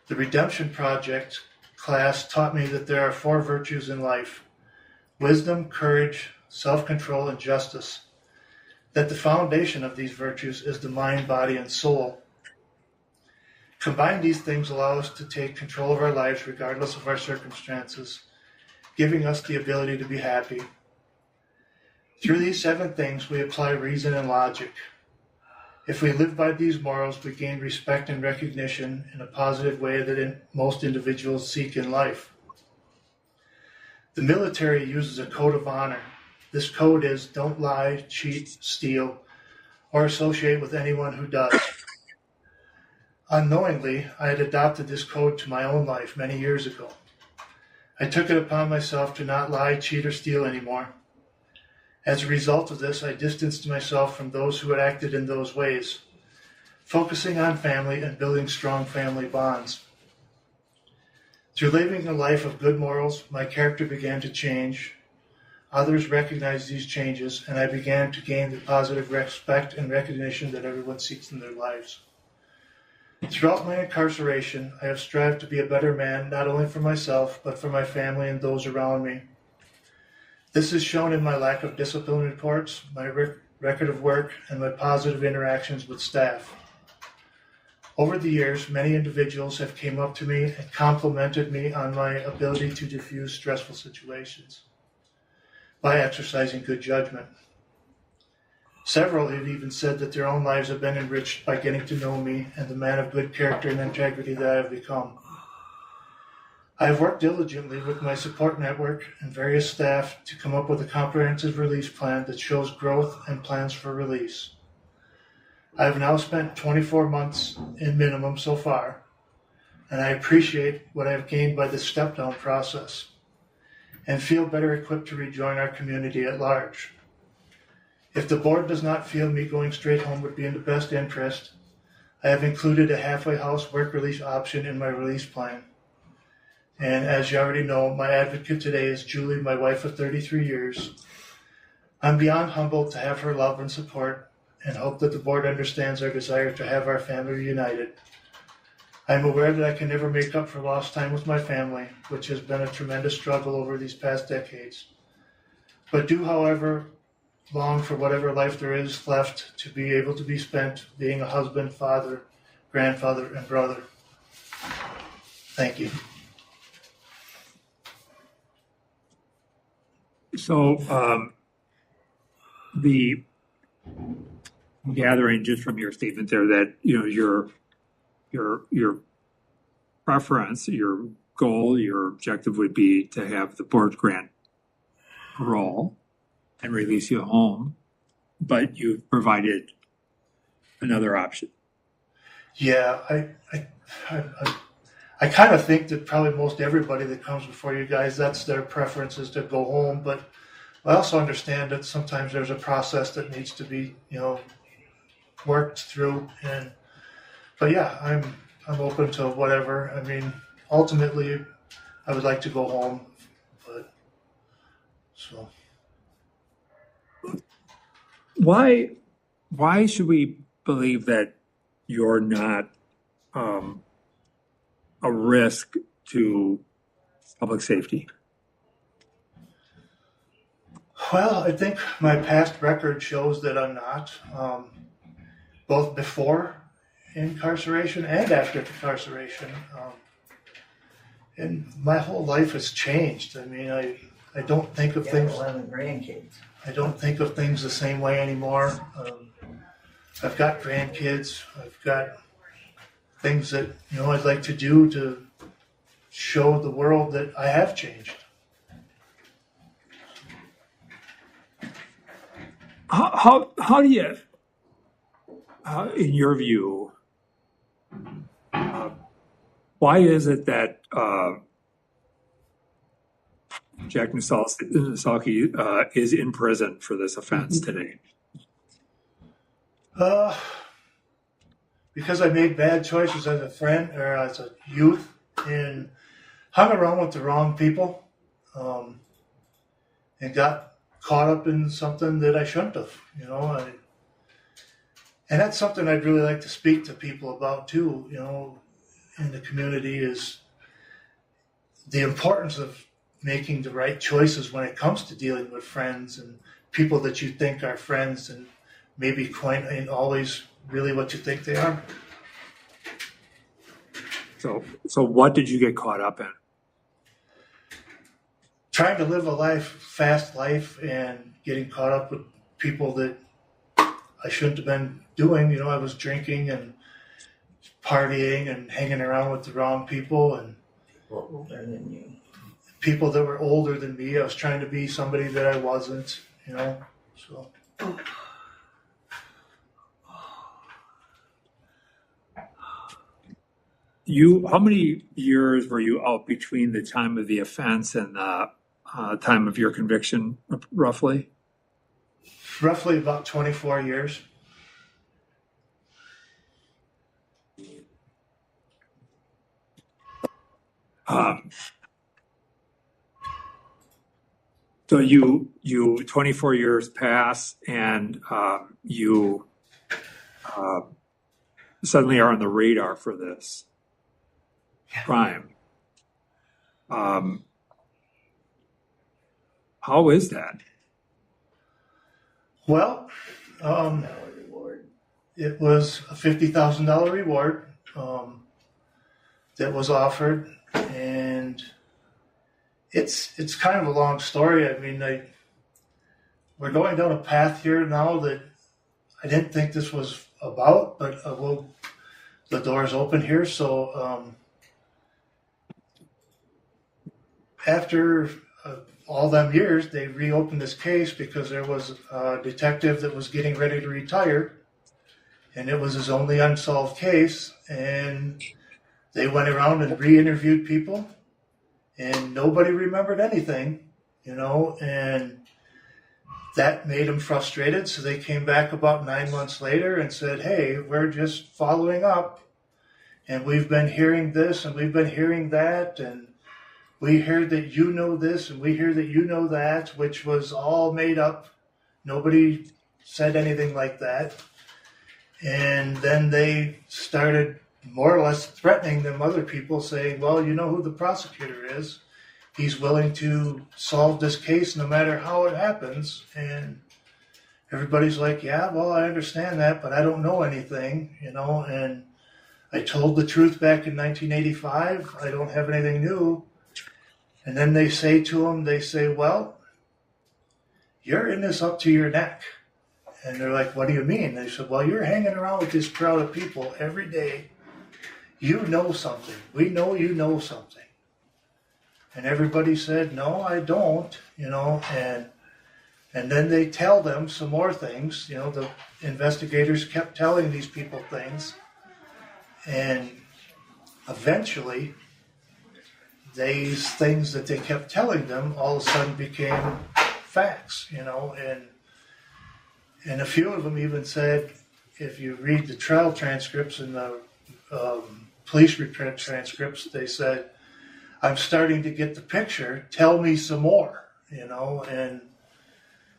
The Redemption Project class taught me that there are 4 virtues in life: wisdom, courage, self-control, and justice. That the foundation of these virtues is the mind, body, and soul. Combine these things allow us to take control of our lives regardless of our circumstances, giving us the ability to be happy. Through these 7 things, we apply reason and logic. If we live by these morals, we gain respect and recognition in a positive way that most individuals seek in life. The military uses a code of honor. This code is: don't lie, cheat, steal, or associate with anyone who does. Unknowingly, I had adopted this code to my own life many years ago. I took it upon myself to not lie, cheat, or steal anymore. As a result of this, I distanced myself from those who had acted in those ways, focusing on family and building strong family bonds. Through living a life of good morals, my character began to change. Others recognized these changes, and I began to gain the positive respect and recognition that everyone seeks in their lives. Throughout my incarceration, I have strived to be a better man, not only for myself, but for my family and those around me. This is shown in my lack of discipline reports, my record of work, and my positive interactions with staff. Over the years, many individuals have come up to me and complimented me on my ability to diffuse stressful situations by exercising good judgment. Several have even said that their own lives have been enriched by getting to know me and the man of good character and integrity that I have become. I have worked diligently with my support network and various staff to come up with a comprehensive release plan that shows growth and plans for release. I have now spent 24 months in minimum so far, and I appreciate what I have gained by this step-down process and feel better equipped to rejoin our community at large. If the board does not feel me going straight home would be in the best interest, I have included a halfway house work release option in my release plan. And as you already know, my advocate today is Julie, my wife of 33 years. I'm beyond humbled to have her love and support and hope that the board understands our desire to have our family reunited. I'm aware that I can never make up for lost time with my family, which has been a tremendous struggle over these past decades. But do, however, long for whatever life there is left to be able to be spent being a husband, father, grandfather, and brother. Thank you. So the gathering just from your statement there that your preference, your goal, your objective would be to have the board grant parole and release you home, but you've provided another option. Yeah, I kind of think that probably most everybody that comes before you guys, that's their preference, is to go home. But I also understand that sometimes there's a process that needs to be, worked through. But yeah, I'm open to whatever. I mean, ultimately, I would like to go home. But so. Why should we believe that you're not a risk to public safety? Well, I think my past record shows that I'm not, both before incarceration and after incarceration. And my whole life has changed. I mean, I don't think of things. 11 grandkids. I don't think of things the same way anymore. I've got grandkids. I've got things that I'd like to do to show the world that I have changed. How do you, in your view, why is it that Jack Nasaki is in prison for this offense today? Because I made bad choices as a friend or as a youth and hung around with the wrong people, and got caught up in something that I shouldn't have, you know. And that's something I'd really like to speak to people about too, you know, in the community, is the importance of making the right choices when it comes to dealing with friends and people that you think are friends and maybe quite ain't always really what you think they are. So what did you get caught up in? Trying to live a fast life, and getting caught up with people that I shouldn't have been doing. You know, I was drinking and partying and hanging around with the wrong people, and People older than you. people that were older than me. I was trying to be somebody that I wasn't, you know, so. How many years were you out between the time of the offense and the time of your conviction, roughly? Roughly about 24 years. So you 24 years pass, and you suddenly are on the radar for this crime. How is that? Well, it was a $50,000 reward that was offered, and it's kind of a long story. I mean, we're going down a path here now that I didn't think this was about, but the door's open here. So after all them years, they reopened this case because there was a detective that was getting ready to retire, and it was his only unsolved case. And they went around and re-interviewed people, and nobody remembered anything, you know, and that made them frustrated. So they came back about 9 months later and said, hey, we're just following up, and we've been hearing this and we've been hearing that, and we heard that you know this and we hear that you know that, which was all made up. Nobody said anything like that. And then they started more or less threatening them other people, saying, well, you know who the prosecutor is. He's willing to solve this case no matter how it happens. And everybody's like, yeah, well, I understand that, but I don't know anything, you know. And I told the truth back in 1985. I don't have anything new. And then they say to him, they say, well, you're in this up to your neck. And they're like, what do you mean? They said, well, you're hanging around with this crowd of people every day. You know something. We know you know something. And everybody said, no, I don't, you know. And then they tell them some more things. You know, the investigators kept telling these people things. And eventually, these things that they kept telling them all of a sudden became facts, you know, and a few of them even said, if you read the trial transcripts and the police report transcripts, they said, I'm starting to get the picture, tell me some more, you know, and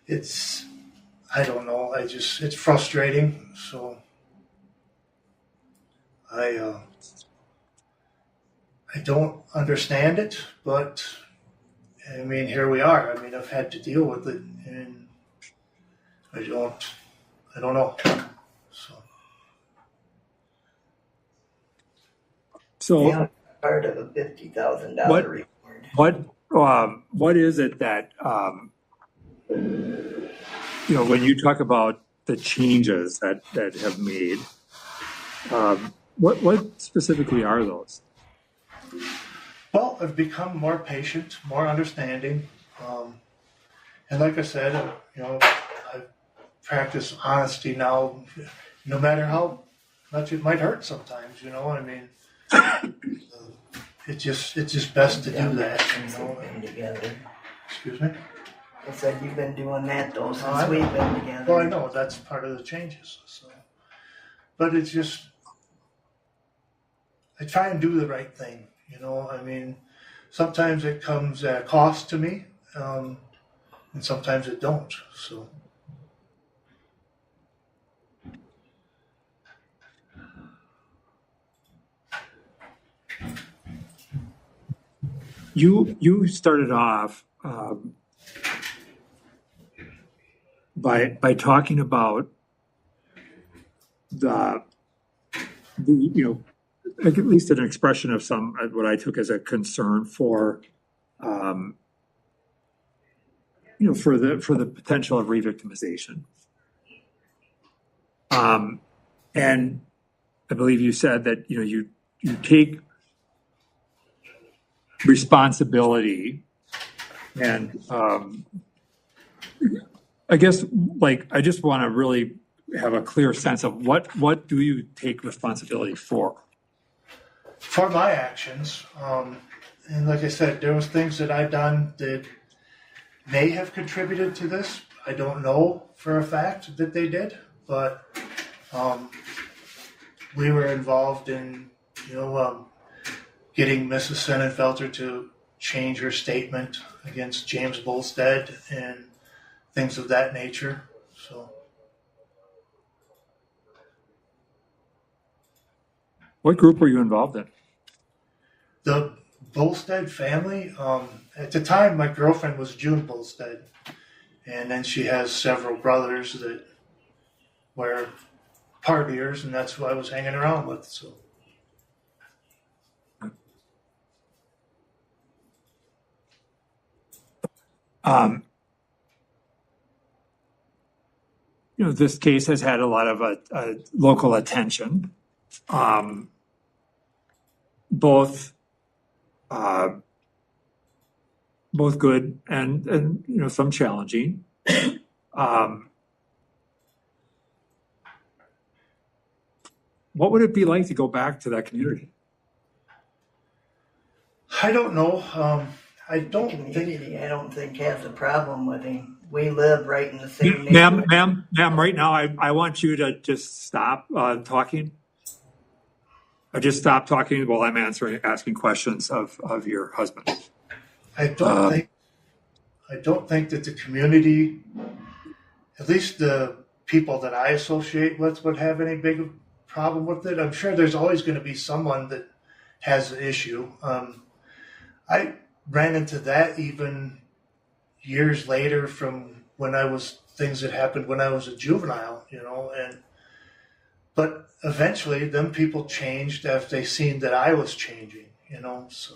it's, I don't know, it's frustrating, so I don't understand it, but I mean, here we are. I mean, I've had to deal with it, and I don't know. So part of a $50,000 reward. What is it that you know, when you talk about the changes that have made? What specifically are those? Well, I've become more patient, more understanding, and like I said, you know, I practice honesty now, no matter how much it might hurt sometimes. You know, I mean, it's just best to do that. You know. Together. Excuse me. I said you've been doing that though since we've been together. Well, I know that's part of the changes. So, but it's just I try and do the right thing. You know, I mean, sometimes it comes at a cost to me. and sometimes it don't. So. You started off by talking about the at least an expression of some what I took as a concern for for the potential of re-victimization. And I believe you said that you take responsibility, and I guess I just want to really have a clear sense of what do you take responsibility for? For my actions, and like I said, there was things that I've done that may have contributed to this. I don't know for a fact that they did, but we were involved in getting Mrs. Sennenfelter to change her statement against James Bolstead and things of that nature. So, what group were you involved in? The Bolstead family. At the time, my girlfriend was June Bolstead, and then she has several brothers that were partiers, and that's who I was hanging around with. So. This case has had a lot of local attention, both good and some challenging. What would it be like to go back to that community? I don't know. I don't think has a problem with him. We live right in the same neighborhood. Ma'am, right now I want you to just stop talking. Just stop talking while I'm asking questions of your husband. I don't think that the community, at least the people that I associate with, would have any big problem with it. I'm sure there's always going to be someone that has an issue. I ran into that even years later from things that happened when I was a juvenile, but eventually them people changed after they seen that I was changing, so.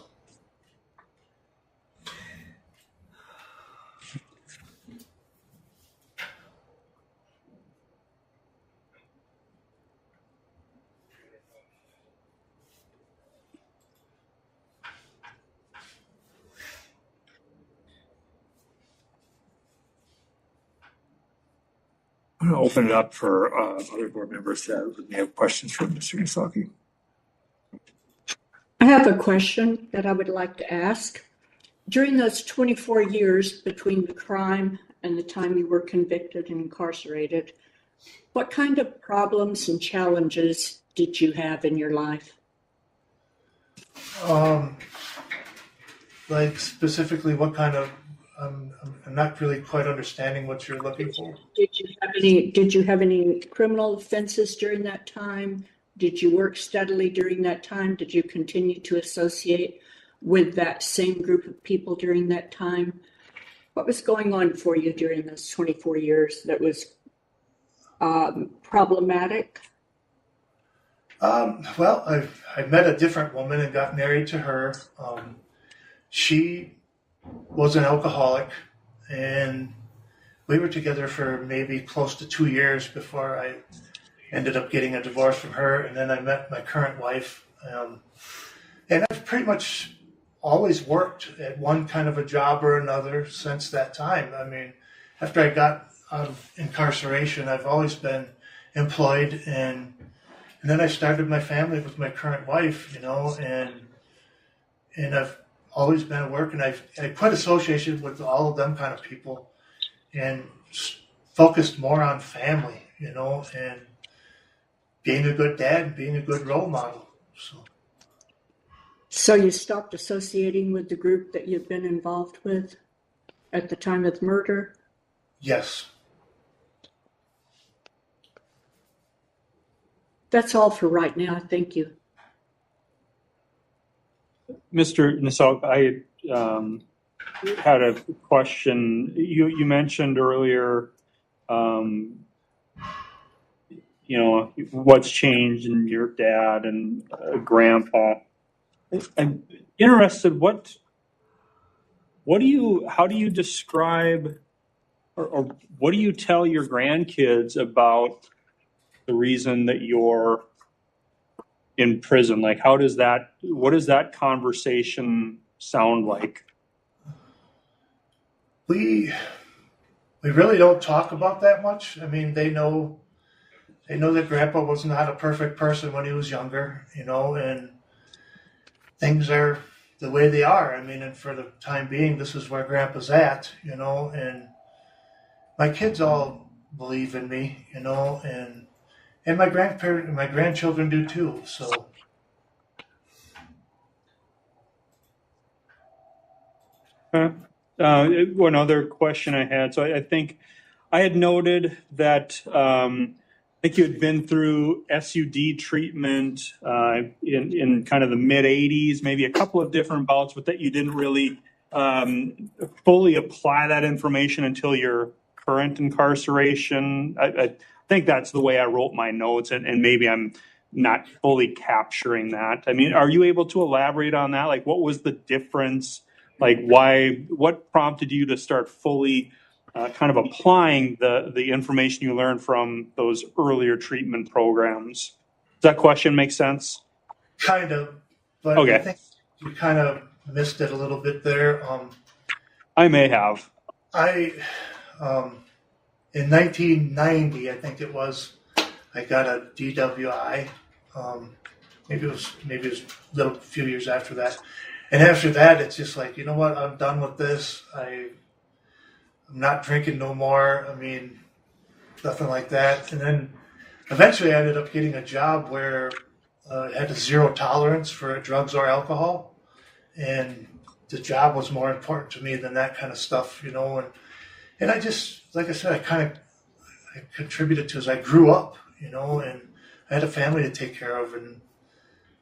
I'm going to open it up for other board members that may have questions for Mr. Yasaki. I have a question that I would like to ask. During those 24 years between the crime and the time you were convicted and incarcerated, what kind of problems and challenges did you have in your life? Like specifically what kind of, I'm not really quite understanding what you're looking for. Did you have any criminal offenses during that time? Did you work steadily during that time? Did you continue to associate with that same group of people during that time? What was going on for you during those 24 years that was problematic? Well, I met a different woman and got married to her. She was an alcoholic, and we were together for maybe close to 2 years before I ended up getting a divorce from her, and then I met my current wife. And I've pretty much always worked at one kind of a job or another since that time. I mean, after I got out of incarceration, I've always been employed, and then I started my family with my current wife, and I've always been at work, and I quit association with all of them kind of people and focused more on family, and being a good dad and being a good role model. So you stopped associating with the group that you've been involved with? at the time of the murder? Yes. That's all for right now. Thank you. Mr. Nisal, I had a question. You mentioned earlier, what's changed in your dad and grandpa. I'm interested, how do you describe or what do you tell your grandkids about the reason that you're in prison? Like, what does that conversation sound like? We really don't talk about that much. I mean, they know that Grandpa was not a perfect person when he was younger, and things are the way they are. I mean, and for the time being, this is where Grandpa's at, and my kids all believe in me, and my grandchildren do too. So. One other question I had. So I think I had noted that I think you had been through SUD treatment in kind of the mid 80s, maybe a couple of different bouts, but that you didn't really fully apply that information until your current incarceration. I think that's the way I wrote my notes, and maybe I'm not fully capturing that. I mean, are you able to elaborate on that? Like, what was the difference? Like, what prompted you to start fully kind of applying the information you learned from those earlier treatment programs? Does that question make sense? Kind of, but okay. I think you kind of missed it a little bit there. I may have. In 1990, I think it was, I got a DWI. Maybe it was a few years after that. And after that, it's just like, you know what? I'm done with this. I'm not drinking no more. I mean, nothing like that. And then eventually I ended up getting a job where I had a zero tolerance for drugs or alcohol. And the job was more important to me than that kind of stuff, And I just, like I said, I contributed to as I grew up, and I had a family to take care of, and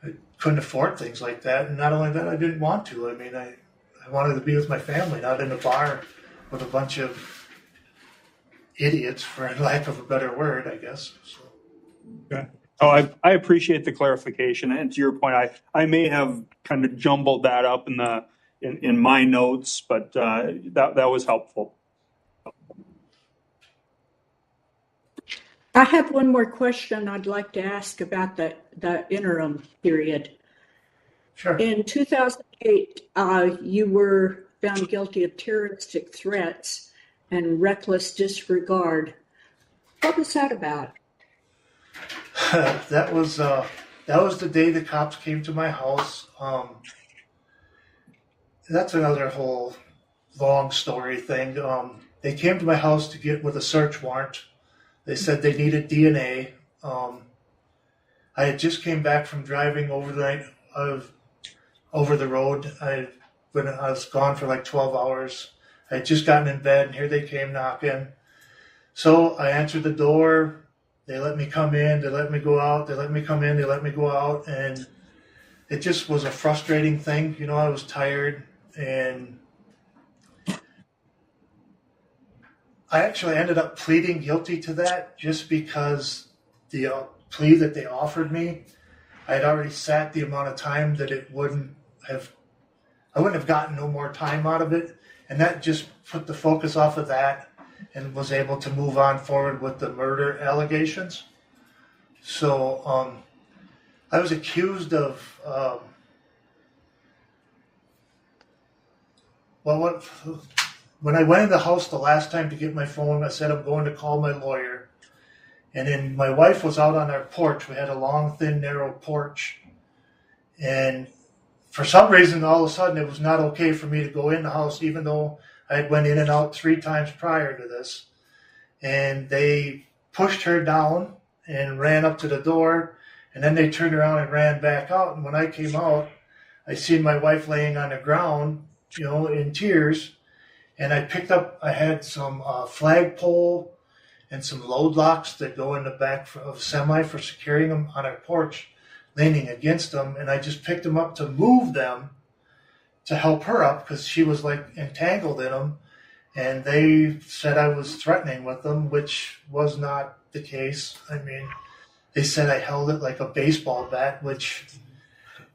I couldn't afford things like that. And not only that, I didn't want to. I mean, I wanted to be with my family, not in a bar with a bunch of idiots, for lack of a better word, I guess. So. Okay. Oh, I appreciate the clarification. And to your point, I may have kind of jumbled that up in my notes, but that was helpful. I have one more question I'd like to ask about the interim period. Sure. In 2008, you were found guilty of terroristic threats and reckless disregard. What was that about? That was the day the cops came to my house. That's another whole long story thing. They came to my house with a search warrant. They said they needed DNA. I had just came back from driving over the road. I was gone for like 12 hours. I had just gotten in bed, and here they came knocking. So I answered the door. They let me come in. They let me go out. They let me come in. They let me go out. And it just was a frustrating thing. I was tired. And I actually ended up pleading guilty to that just because the plea that they offered me, I had already sat the amount of time that I wouldn't have gotten no more time out of it. And that just put the focus off of that and was able to move on forward with the murder allegations. So I was accused of, when I went in the house the last time to get my phone, I said I'm going to call my lawyer. And then my wife was out on our porch. We had a long, thin, narrow porch. And for some reason, all of a sudden, it was not okay for me to go in the house, even though I had went in and out 3 times prior to this. And they pushed her down and ran up to the door. And then they turned around and ran back out. And when I came out, I seen my wife laying on the ground, in tears. And I had some flagpole and some load locks that go in the back of a semi for securing them on our porch, leaning against them. And I just picked them up to move them to help her up because she was like entangled in them. And they said I was threatening with them, which was not the case. I mean, they said I held it like a baseball bat, which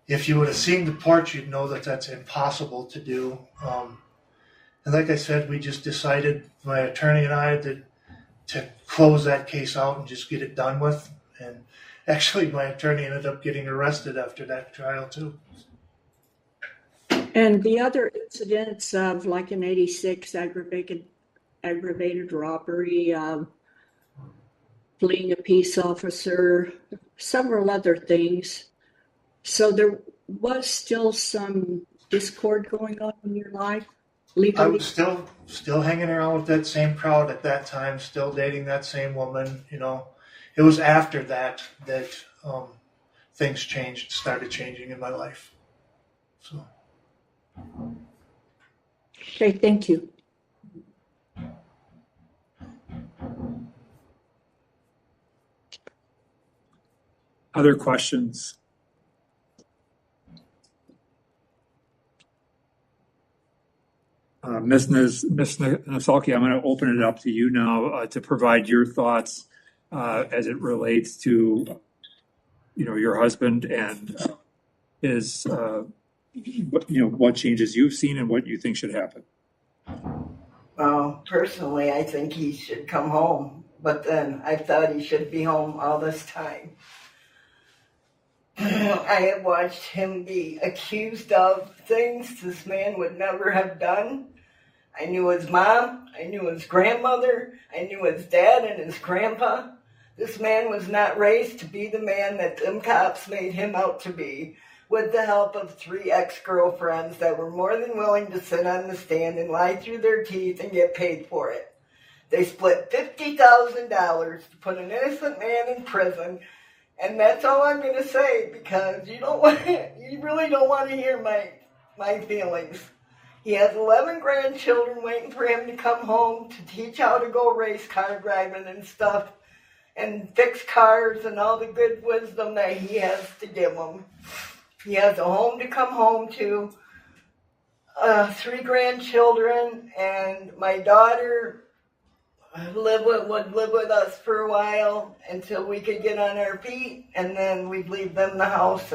if you would have seen the porch, you'd know that that's impossible to do. And like I said, we just decided, my attorney and I, to close that case out and just get it done with. And actually, my attorney ended up getting arrested after that trial, too. And the other incidents of like an 86 aggravated robbery, fleeing a peace officer, several other things. So there was still some discord going on in your life? Legally? I was still hanging around with that same crowd at that time, still dating that same woman. You know, it was after that things started changing in my life. So. Okay, thank you. Other questions? Ms. Nasalki, I'm going to open it up to you now to provide your thoughts as it relates to, your husband and his, what changes you've seen and what you think should happen. Well, personally, I think he should come home, but then I thought he should be home all this time. I have watched him be accused of things this man would never have done. I knew his mom, I knew his grandmother, I knew his dad and his grandpa. This man was not raised to be the man that them cops made him out to be, with the help of 3 ex-girlfriends that were more than willing to sit on the stand and lie through their teeth and get paid for it. They split $50,000 to put an innocent man in prison. And that's all I'm going to say, because you really don't want to hear my feelings. He has 11 grandchildren waiting for him to come home to teach how to go race car driving and stuff, and fix cars and all the good wisdom that he has to give them. He has a home to come home to, 3 grandchildren, and my daughter would live with us for a while until we could get on our feet, and then we'd leave them the house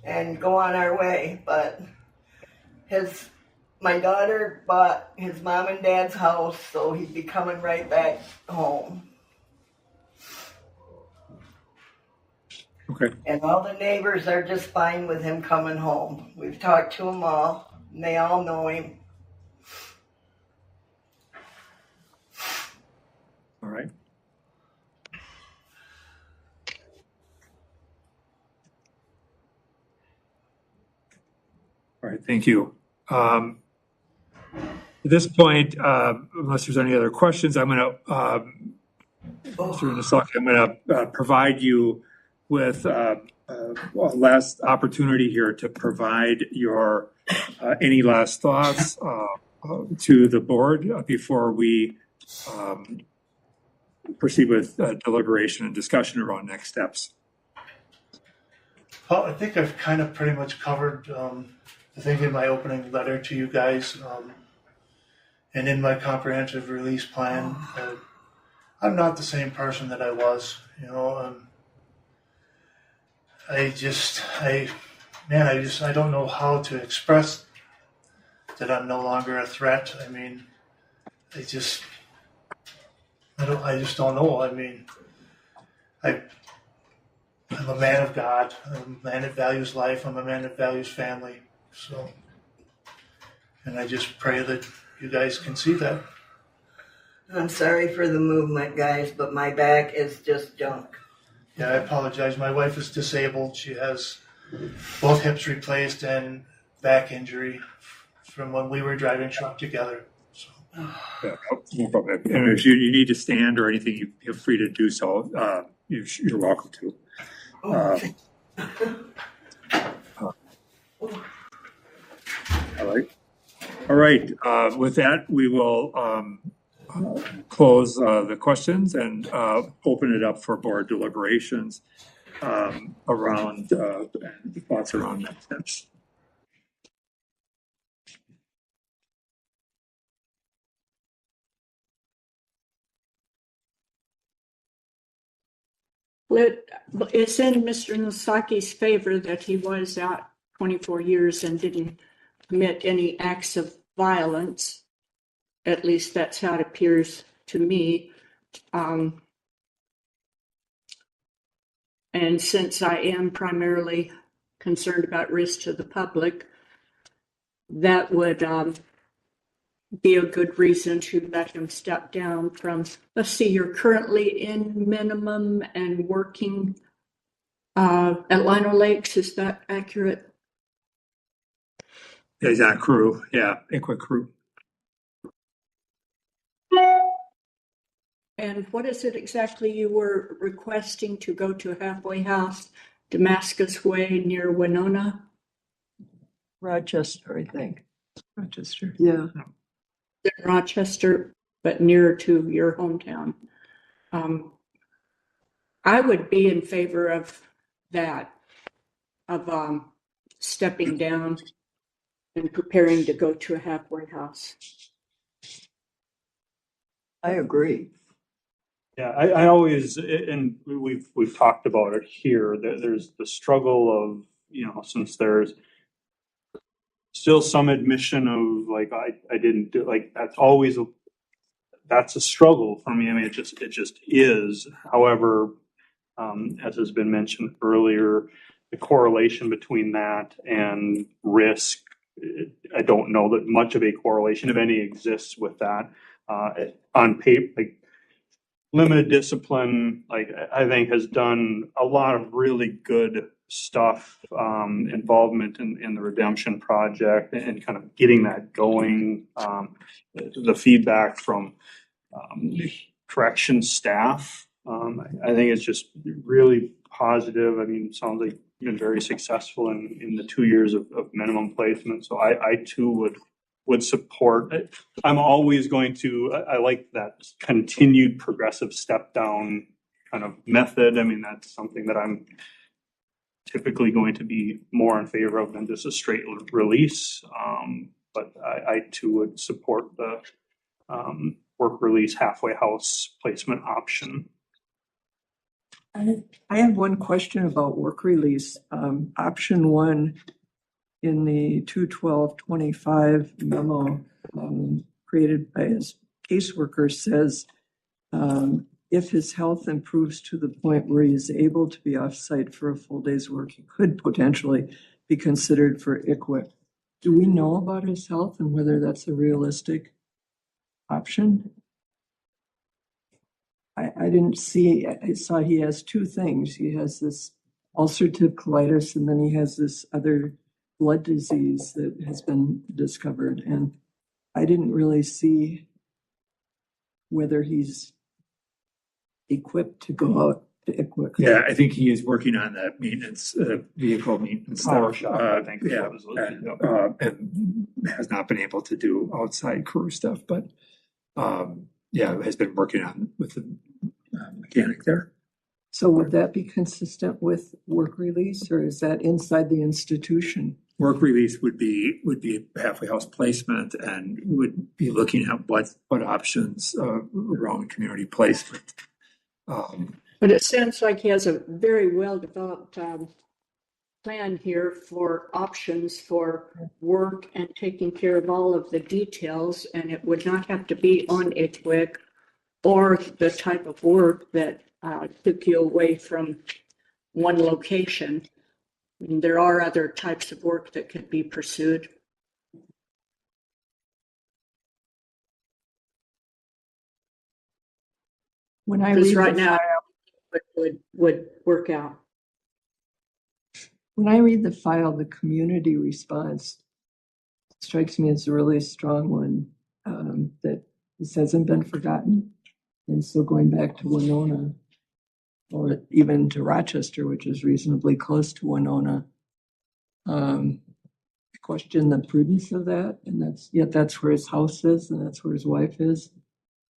and go on our way. But my daughter bought his mom and dad's house, so he'd be coming right back home. Okay. And all the neighbors are just fine with him coming home. We've talked to them all, and they all know him. All right. All right, thank you. At this point, unless there's any other questions, I'm going to provide you with a last opportunity here to provide your any last thoughts to the board before we proceed with deliberation and discussion around next steps. Well, I think I've kind of pretty much covered the thing in my opening letter to you guys and in my comprehensive release plan. I'm not the same person that I was, I don't know how to express that I'm no longer a threat. I mean, I just don't know. I mean, I'm a man of God. I'm a man that values life. I'm a man that values family. So, and I just pray that you guys can see that. I'm sorry for the movement, guys, but my back is just junk. Yeah, I apologize. My wife is disabled. She has both hips replaced and back injury from when we were driving truck together. So. Yeah, no problem. And if you need to stand or anything, you feel free to do so. You're welcome to. All right. All right, with that, we will close the questions and open it up for board deliberations around and thoughts around next steps. It's in Mr. Nosaki's favor that he was out 24 years and didn't commit any acts of violence. At least that's how it appears to me. And since I am primarily concerned about risk to the public, that would be a good reason to let him step down from, let's see, you're currently in minimum and working at Lino Lakes, is that accurate? Is that crew? Yeah, Aqua crew. And what is it exactly you were requesting to go to a halfway house, Damascus Way near Winona? Rochester, I think. Rochester. Yeah. In Rochester, but nearer to your hometown. I would be in favor of that, of stepping down and preparing to go to a halfway house. I agree. Yeah, I always, and we've talked about it here, there's the struggle of, you know, since there's still some admission of like, I didn't do, like, that's a struggle for me. I mean, it just is. However, as has been mentioned earlier, the correlation between that and risk, I don't know that much of a correlation, if any, exists with that. On paper, like, limited discipline, like, I think has done a lot of really good stuff, involvement in the redemption project and kind of getting that going. The feedback from correction staff, I think it's just really positive. I mean, it sounds like you've been very successful in the 2 years of minimum placement. So I too would support. I'm always going to, I like that continued progressive step down kind of method. I mean, that's something that I'm typically going to be more in favor of than just a straight release. But I too would support the work release halfway house placement option. I have one question about work release. Option 1 in the 2/12/25 memo created by his caseworker says, if his health improves to the point where he is able to be off-site for a full day's work, he could potentially be considered for ICWIC. Do we know about his health and whether that's a realistic option? I didn't see, I saw he has two things. He has this ulcerative colitis and then he has this other blood disease that has been discovered. And I didn't really see whether he's equipped to go out to ICWIC. Yeah, I think he is working on that maintenance, vehicle maintenance Power stuff. shop, I think. Yeah, and has not been able to do outside crew stuff, but yeah, has been working on with the mechanic there. So would that be consistent with work release, or is that inside the institution? Work release would be halfway house placement, and would be looking at what options around community placement. But it sounds like he has a very well developed plan here for options for work and taking care of all of the details, and it would not have to be on ICWIC or the type of work that took you away from one location. I mean, there are other types of work that could be pursued. When I Because read right the now file, would work out. when I read the file, the community response strikes me as a really strong one, that this hasn't been forgotten. And so going back to Winona, or even to Rochester, which is reasonably close to Winona, question the prudence of that, and that's where his house is, and that's where his wife is.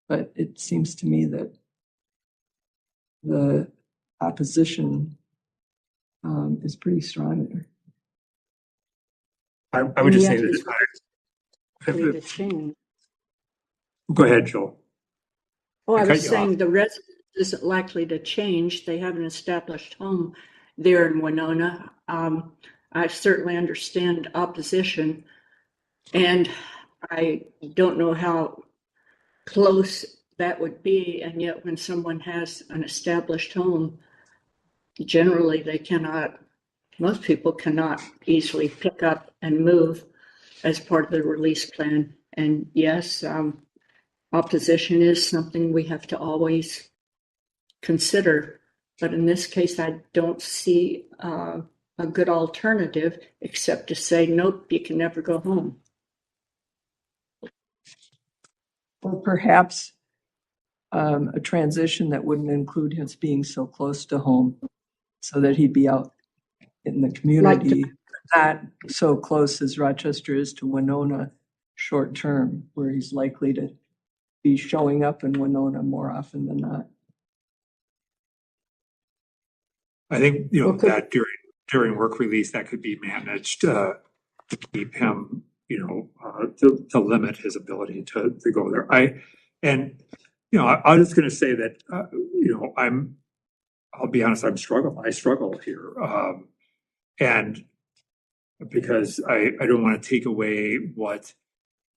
But it seems to me that the opposition is pretty strong there. I would just say that. To change. Go ahead, Joel. Oh, I was saying the residence isn't likely to change. They have an established home there in Winona. I certainly understand opposition, and I don't know how close that would be. And yet, when someone has an established home, generally most people cannot easily pick up and move as part of the release plan. And yes, opposition is something we have to always consider. But in this case, I don't see a good alternative except to say, nope, you can never go home. Or perhaps a transition that wouldn't include his being so close to home, so that he'd be out in the community, not so close as Rochester is to Winona short term, where he's likely to be showing up in Winona more often than not. I think that during work release that could be managed to keep him, to limit his ability to go there. I'm just going to say that I'll be honest, I struggle here, and because I don't want to take away what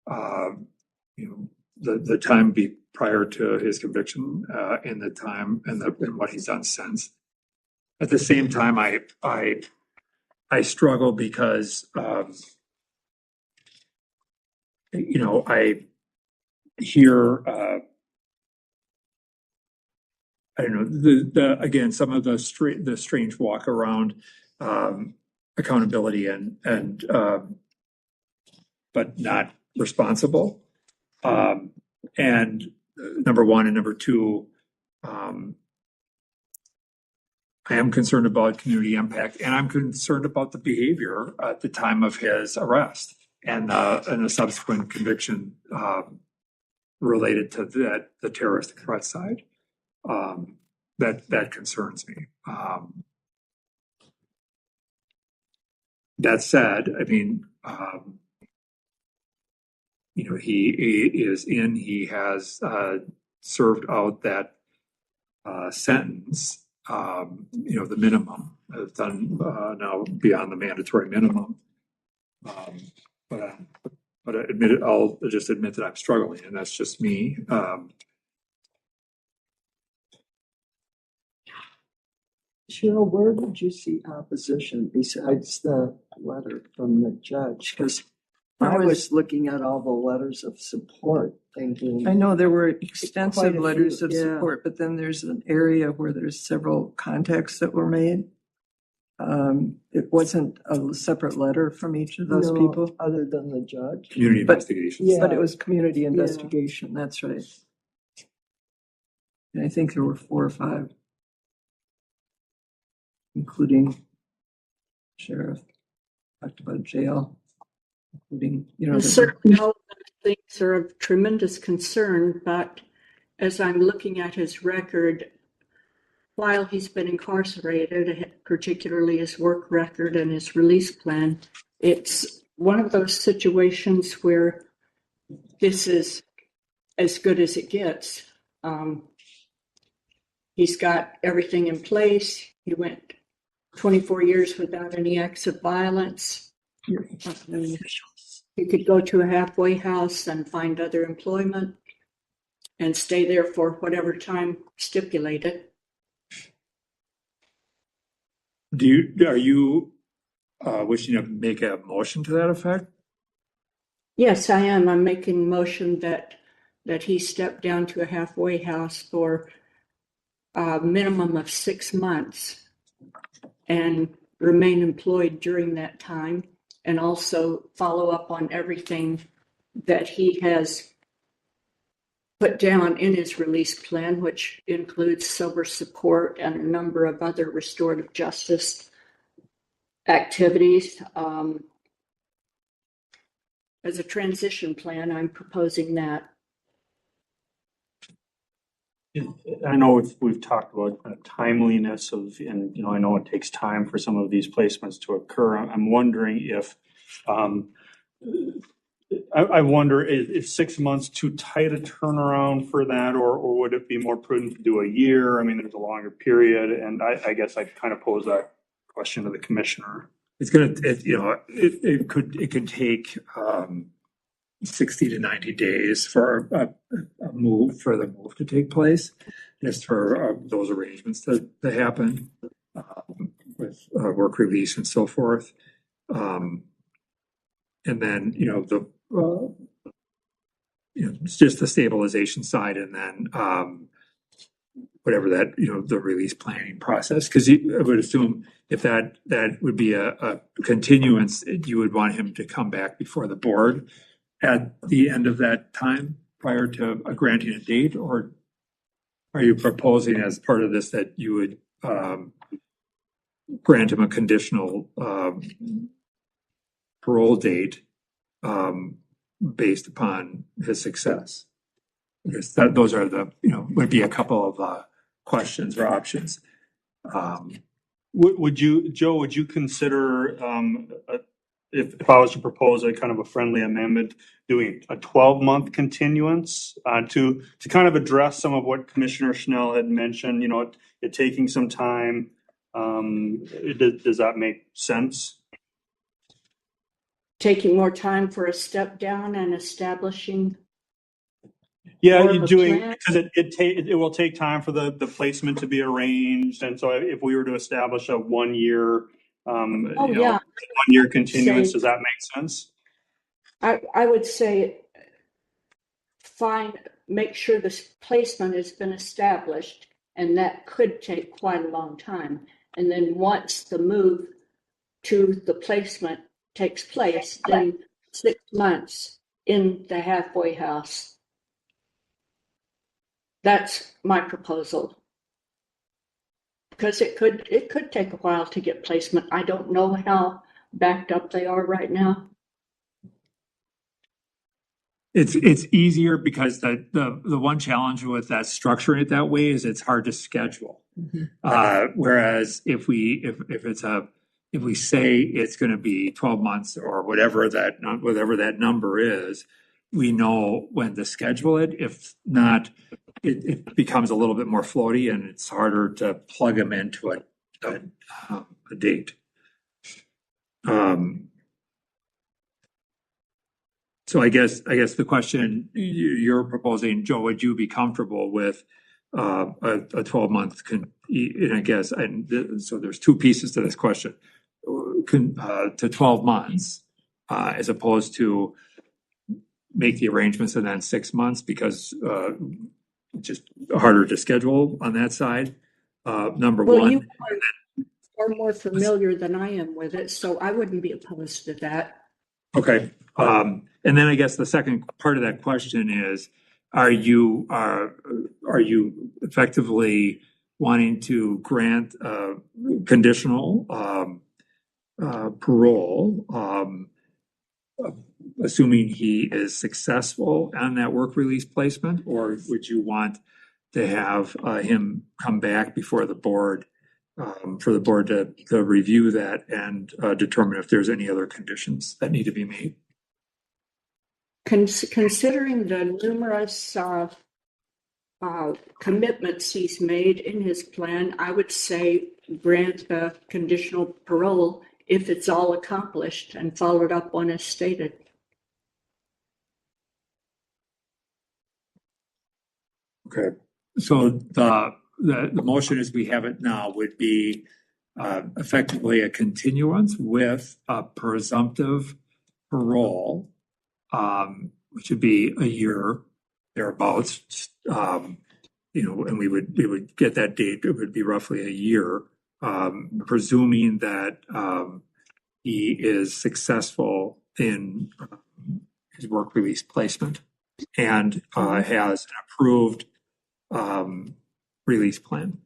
the time be prior to his conviction and the time and what he's done since. At the same time, I struggle because I hear I don't know again some of the strange walk around accountability and but not responsible. And number one, and number two, I am concerned about community impact, and I'm concerned about the behavior at the time of his arrest and the subsequent conviction related to the terrorist threat side. That concerns me. That said, I mean, he is in. He has served out that sentence. The minimum done now beyond the mandatory minimum. But I'll just admit that I'm struggling, and that's just me. Cheryl, where did you see opposition besides the letter from the judge? Because I was looking at all the letters of support, thinking. I know there were extensive letters of support, but then there's an area where there's several contacts that were made. It wasn't a separate letter from each of those people, other than the judge. Community investigation. But it was community investigation. That's right. And I think there were 4 or 5, including sheriff, talked about jail, including certainly all of those things are of tremendous concern. But as I'm looking at his record, while he's been incarcerated, particularly his work record and his release plan, it's one of those situations where this is as good as it gets. He's got everything in place. He went 24 years without any acts of violence. He could go to a halfway house and find other employment and stay there for whatever time stipulated. Are you wishing to make a motion to that effect? Yes, I am. I'm making a motion that he step down to a halfway house for a minimum of 6 months and remain employed during that time, and also follow up on everything that he has put down in his release plan, which includes sober support and a number of other restorative justice activities. as a transition plan, I'm proposing that. I know we've talked about timeliness of, and I know it takes time for some of these placements to occur. I'm wondering if, I wonder if 6 months too tight a turnaround for that, or would it be more prudent to do a year? I mean, there's a longer period, and I guess I'd kind of pose that question to the commissioner. It could take 60 to 90 days for the move to take place, just for those arrangements to happen with work release and so forth. And then, it's just the stabilization side, and then whatever that, the release planning process. Because I would assume if that would be a continuance, you would want him to come back before the board at the end of that time prior to granting a date, or are you proposing as part of this that you would grant him a conditional parole date based upon his success? Because those are would be a couple of questions or options. Would you consider if I was to propose a kind of a friendly amendment, doing a 12-month continuance to kind of address some of what Commissioner Schnell had mentioned, it taking some time? Does that make sense? Taking more time for a step down and establishing. Yeah, you're doing, because it will take time for the placement to be arranged, and so if we were to establish a 1 year, 1 year continuance, does that make sense? I would say make sure this placement has been established, and that could take quite a long time. And then once the move to the placement takes place, then 6 months in the halfway house. That's my proposal. Because it could take a while to get placement. I don't know how backed up they are right now. It's easier because the one challenge with that structuring it that way is it's hard to schedule. Mm-hmm. Whereas if we say it's going to be 12 months or whatever that number is, we know when to schedule it. If not, it becomes a little bit more floaty, and it's harder to plug them into a date. So I guess the question you're proposing, Joe, would you be comfortable with a 12-month? So there's two pieces to this question: to 12 months, as opposed to make the arrangements and then 6 months, because just harder to schedule on that side. Number one. You are more familiar than I am with it, so I wouldn't be opposed to that. Okay. And then I guess the second part of that question is, are you effectively wanting to grant conditional parole, assuming he is successful on that work release placement, or would you want to have him come back before the board for the board to review that and determine if there's any other conditions that need to be made? Considering the numerous commitments he's made in his plan, I would say grant a conditional parole if it's all accomplished and followed up on as stated. Okay, so the motion as we have it now would be effectively a continuance with a presumptive parole, which would be a year thereabouts, and we would get that date. It would be roughly a year, presuming that he is successful in his work release placement and has an approved release plan.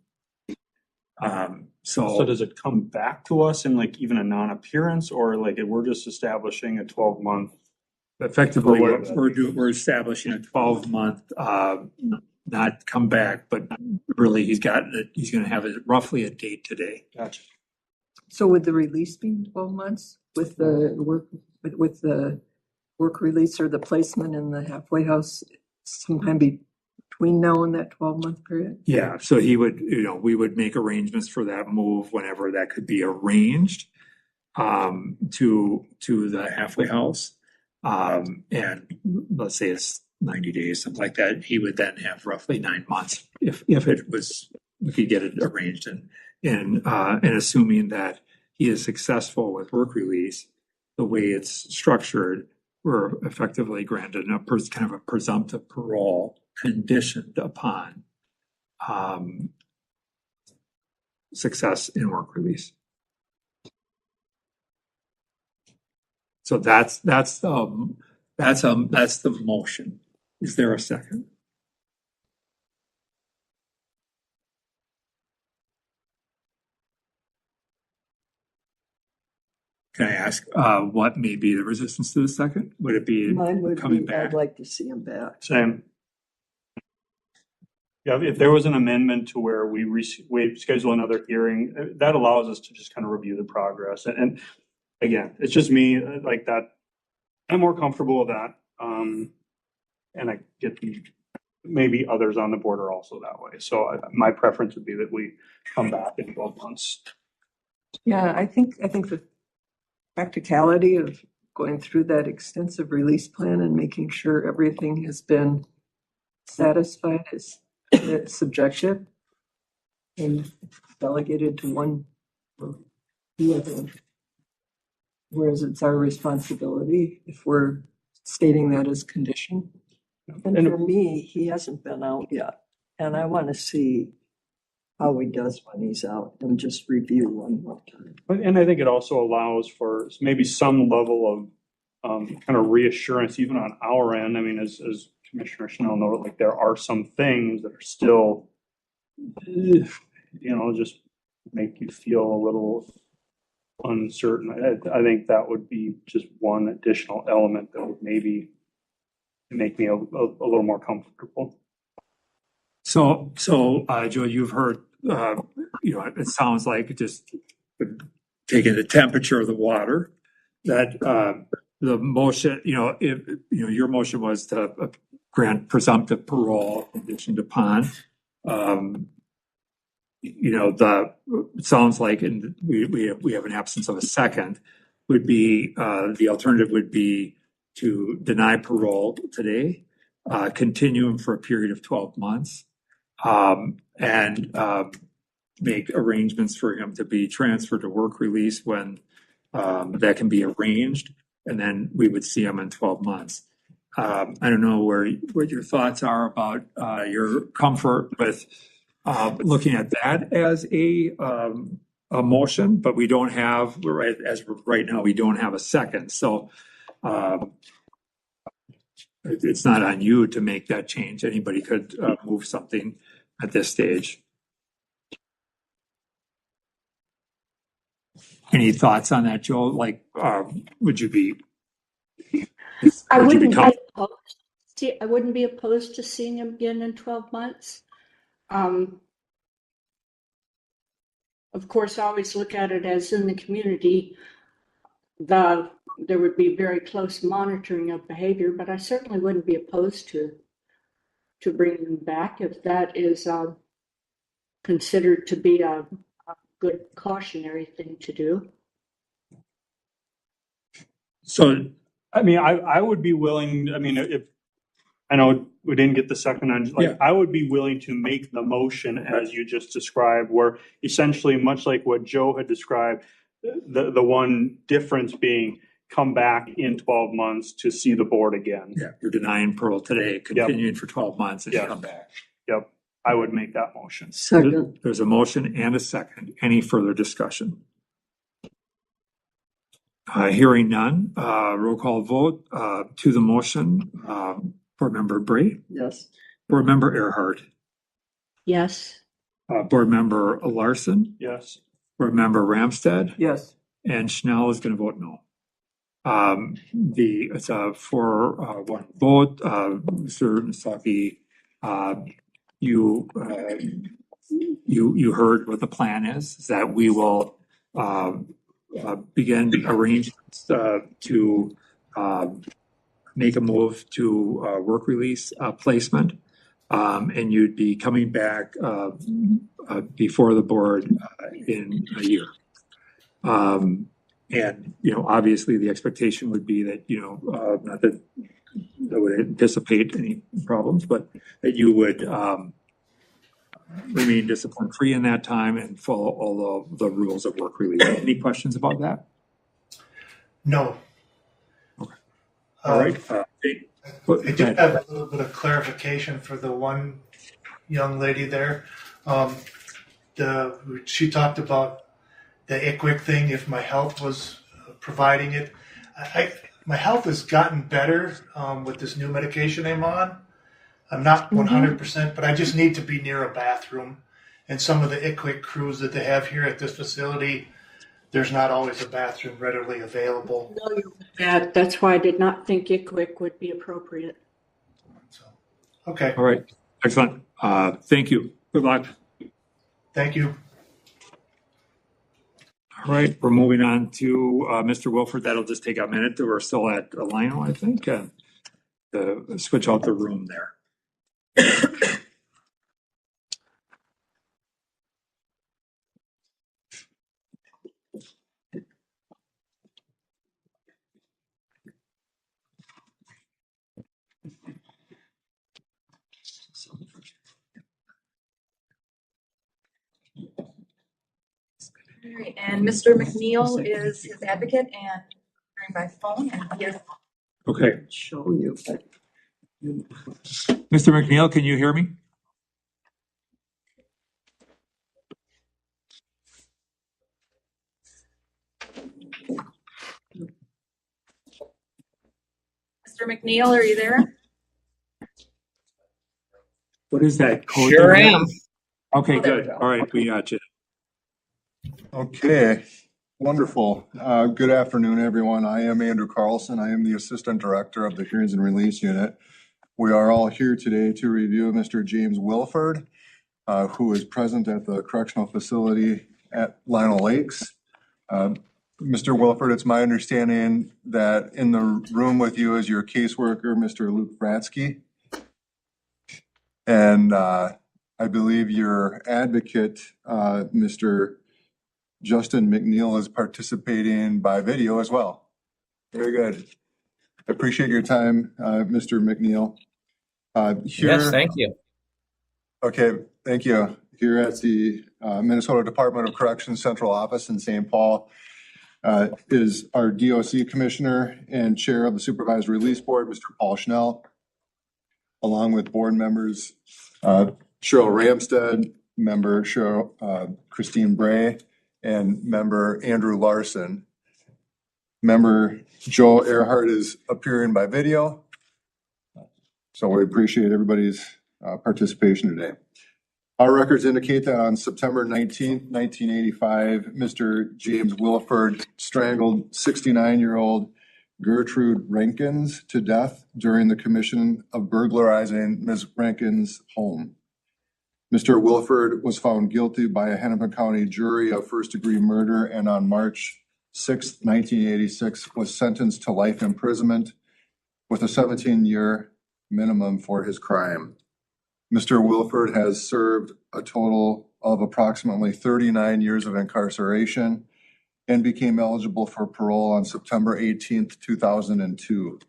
So does it come back to us in like even a non-appearance, or like we're just establishing a 12-month Effectively, we're establishing a 12-month, not come back, but really he's going to have roughly a date today. Gotcha. So would the release be 12 months with the work release or the placement in the halfway house sometime between now and that 12-month period? Yeah, so he would, we would make arrangements for that move whenever that could be arranged to the halfway house. And let's say it's 90 days, something like that. He would then have roughly 9 months if we could get it arranged, and assuming that he is successful with work release, the way it's structured, we're effectively granted kind of a presumptive parole conditioned upon success in work release. So that's the motion. Is there a second? Can I ask what may be the resistance to the second? Would it be Mine would coming be, back? I'd like to see him back. Same. Yeah, if there was an amendment to where we schedule another hearing, that allows us to just kind of review the progress. And again, it's just me like that. I'm more comfortable with that. And I get maybe others on the board are also that way. So my preference would be that we come back in 12 months. Yeah, I think the practicality of going through that extensive release plan and making sure everything has been satisfied is subjective and delegated to one or the other. Whereas it's our responsibility if we're stating that as condition. And for me, he hasn't been out yet. And I want to see how he does when he's out and just review one more time. And I think it also allows for maybe some level of kind of reassurance, even on our end. I mean, as Commissioner Schnell noted, like there are some things that are still, just make you feel a little uncertain. I think that would be just one additional element that would maybe make me a little more comfortable. So, Joe, you've heard, it sounds like just taking the temperature of the water, that the motion, your motion was to grant presumptive parole conditioned upon. It sounds like, and we have an absence of a second, would be the alternative would be to deny parole today, continue him for a period of 12 months, and make arrangements for him to be transferred to work release when that can be arranged, and then we would see him in 12 months. I don't know what your thoughts are about your comfort with looking at that as a motion, but we don't have, right now, we don't have a second. So it's not on you to make that change. Anybody could move something at this stage. Any thoughts on that, Joel? Like, would you be? I wouldn't be opposed to seeing him again in 12 months. Of course, I always look at it as in the community, there would be very close monitoring of behavior, but I certainly wouldn't be opposed to bringing him back if that is considered to be a good cautionary thing to do. So, I mean, I would be willing, I mean, if, I know we didn't get the second on, I would be willing to make the motion as you just described, where essentially, much like what Joe had described, the one difference being come back in 12 months to see the board again. Yeah, you're denying parole today, continuing for 12 months and come back. Yep, I would make that motion. Second. There's a motion and a second. Any further discussion? Hearing none, roll call vote to the motion. Board Member Bray? Yes. Board Member Earhart? Yes. Board Member Larson? Yes. Board Member Ramstead? Yes. And Schnell is going to vote no. It's a 4-1 vote. Mr. Misaki, you heard what the plan is that we will begin arrangements to make a move to work release placement, and you'd be coming back before the board in a year. And, obviously the expectation would be that, not that I would anticipate any problems, but that you would remain discipline-free in that time and follow all the rules of work release. Any questions about that? No. Okay. All right. I did have a little bit of clarification for the one young lady there. She talked about the ICWIC thing, if my health was providing it. My health has gotten better with this new medication I'm on. I'm not 100%, but I just need to be near a bathroom. And some of the ICWIC crews that they have here at this facility, there's not always a bathroom readily available. That's why I did not think ICWIC would be appropriate. So, okay. All right. Excellent. Thank you. Good luck. Thank you. All right, we're moving on to Mr. Wilford. That'll just take a minute. We're still at Lionel, I think. Switch out the room there. All right, and Mr. McNeil is his advocate and by phone, and he is. Okay. Show you. Mr. McNeil, can you hear me? Mr. McNeil, are you there? What is that code? Sure am. Okay, good. All right, we got you. Okay, wonderful. Good afternoon, everyone. I am Andrew Carlson. I am the Assistant Director of the Hearings and Release Unit. We are all here today to review Mr. James Wilford, who is present at the correctional facility at Lionel Lakes. Mr. Wilford, it's my understanding that in the room with you is your caseworker, Mr. Luke Fratsky. And I believe your advocate, Mr. Justin McNeil, is participating by video as well. Very good. I appreciate your time, Mr. McNeil. Yes, thank you. Okay, thank you. Here at the Minnesota Department of Corrections Central Office in St. Paul is our DOC Commissioner and Chair of the Supervised Release Board, Mr. Paul Schnell, along with board members Cheryl Ramstead, member Cheryl, Christine Bray, and member Andrew Larson. Member Joe Earhart is appearing by video. So we appreciate everybody's participation today. Our records indicate that on September 19th, 1985, Mr. James Wilford strangled 69-year-old Gertrude Rankins to death during the commission of burglarizing Ms. Rankins' home. Mr. Wilford was found guilty by a Hennepin County jury of first-degree murder and on March 6, 1986 was sentenced to life imprisonment with a 17-year minimum for his crime. Mr. Wilford has served a total of approximately 39 years of incarceration and became eligible for parole on September 18th, 2002.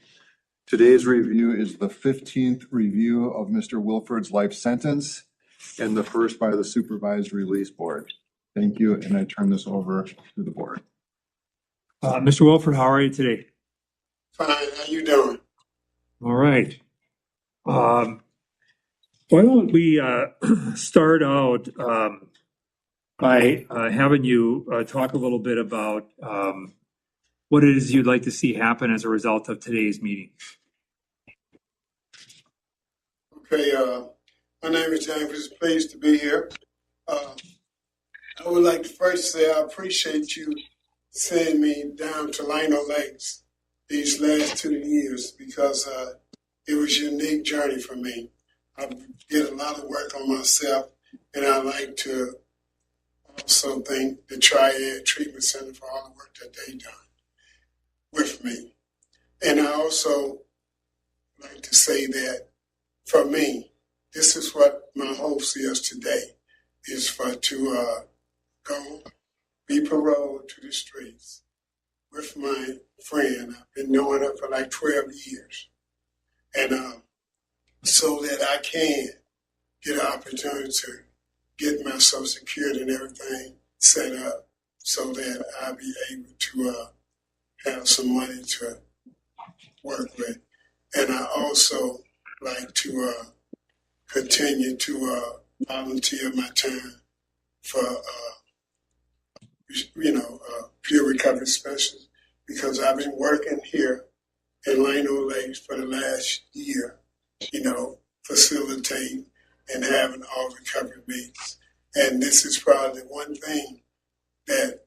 Today's review is the 15th review of Mr. Wilford's life sentence and the first by the Supervised Release Board. Thank you, and I turn this over to the board. Mr. Wilford, how are you today? Fine, how you doing? All right. Why don't we start out by having you talk a little bit about what it is you'd like to see happen as a result of today's meeting. Okay, my name is James. It's pleased to be here. I would like to first say I appreciate you sending me down to Lionel Lakes these last 2 years because it was a unique journey for me. I did a lot of work on myself, and I like to also thank the Triad Treatment Center for all the work that they done with me. And I also like to say that for me, this is what my hopes is today, is for to go be paroled to the streets with my friend. I've been knowing her for like 12 years. And so that I can get an opportunity to get my Social Security and everything set up so that I'll be able to have some money to work with. And I also like to continue to volunteer my time for, peer recovery specialist, because I've been working here in Lino Lakes for the last year, facilitating and having all recovery meetings. And this is probably one thing that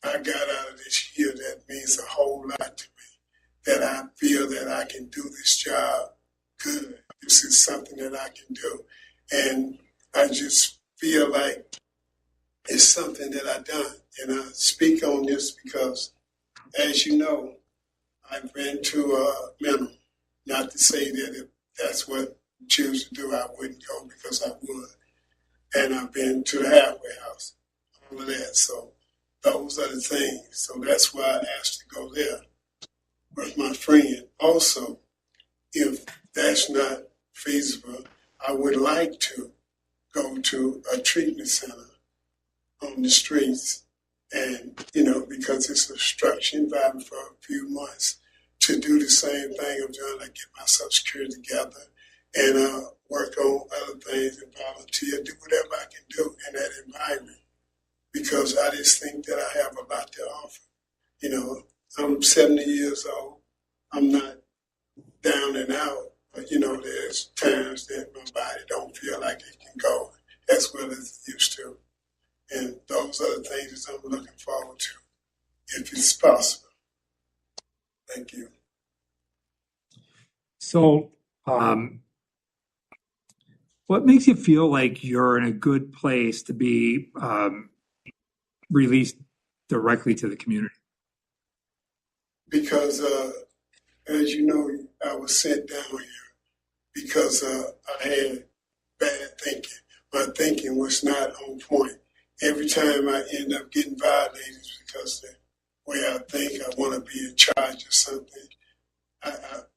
I got out of this year that means a whole lot to me, that I feel that I can do this job good. This is something that I can do. And I just feel like it's something that I've done. And I speak on this because, as you know, I've been to mental. Not to say that if that's what I choose to do, I wouldn't go, because I would. And I've been to the halfway house, all of that. So those are the things. So that's why I asked to go there with my friend. Also, if that's not feasible, I would like to go to a treatment center on the streets, and because it's a structured environment for a few months, to do the same thing I'm doing, like get my Social Security together and work on other things and volunteer, do whatever I can do in that environment, because I just think that I have a lot to offer. I'm 70 years old. I'm not down and out, but there's times that my body don't feel like it can go as well as it used to. And those are the things that I'm looking forward to, if it's possible. Thank you. So, what makes you feel like you're in a good place to be released directly to the community? Because, as you know, I was sent down here because I had bad thinking. My thinking was not on point. Every time I end up getting violated, it's because the way I think, I want to be in charge of something.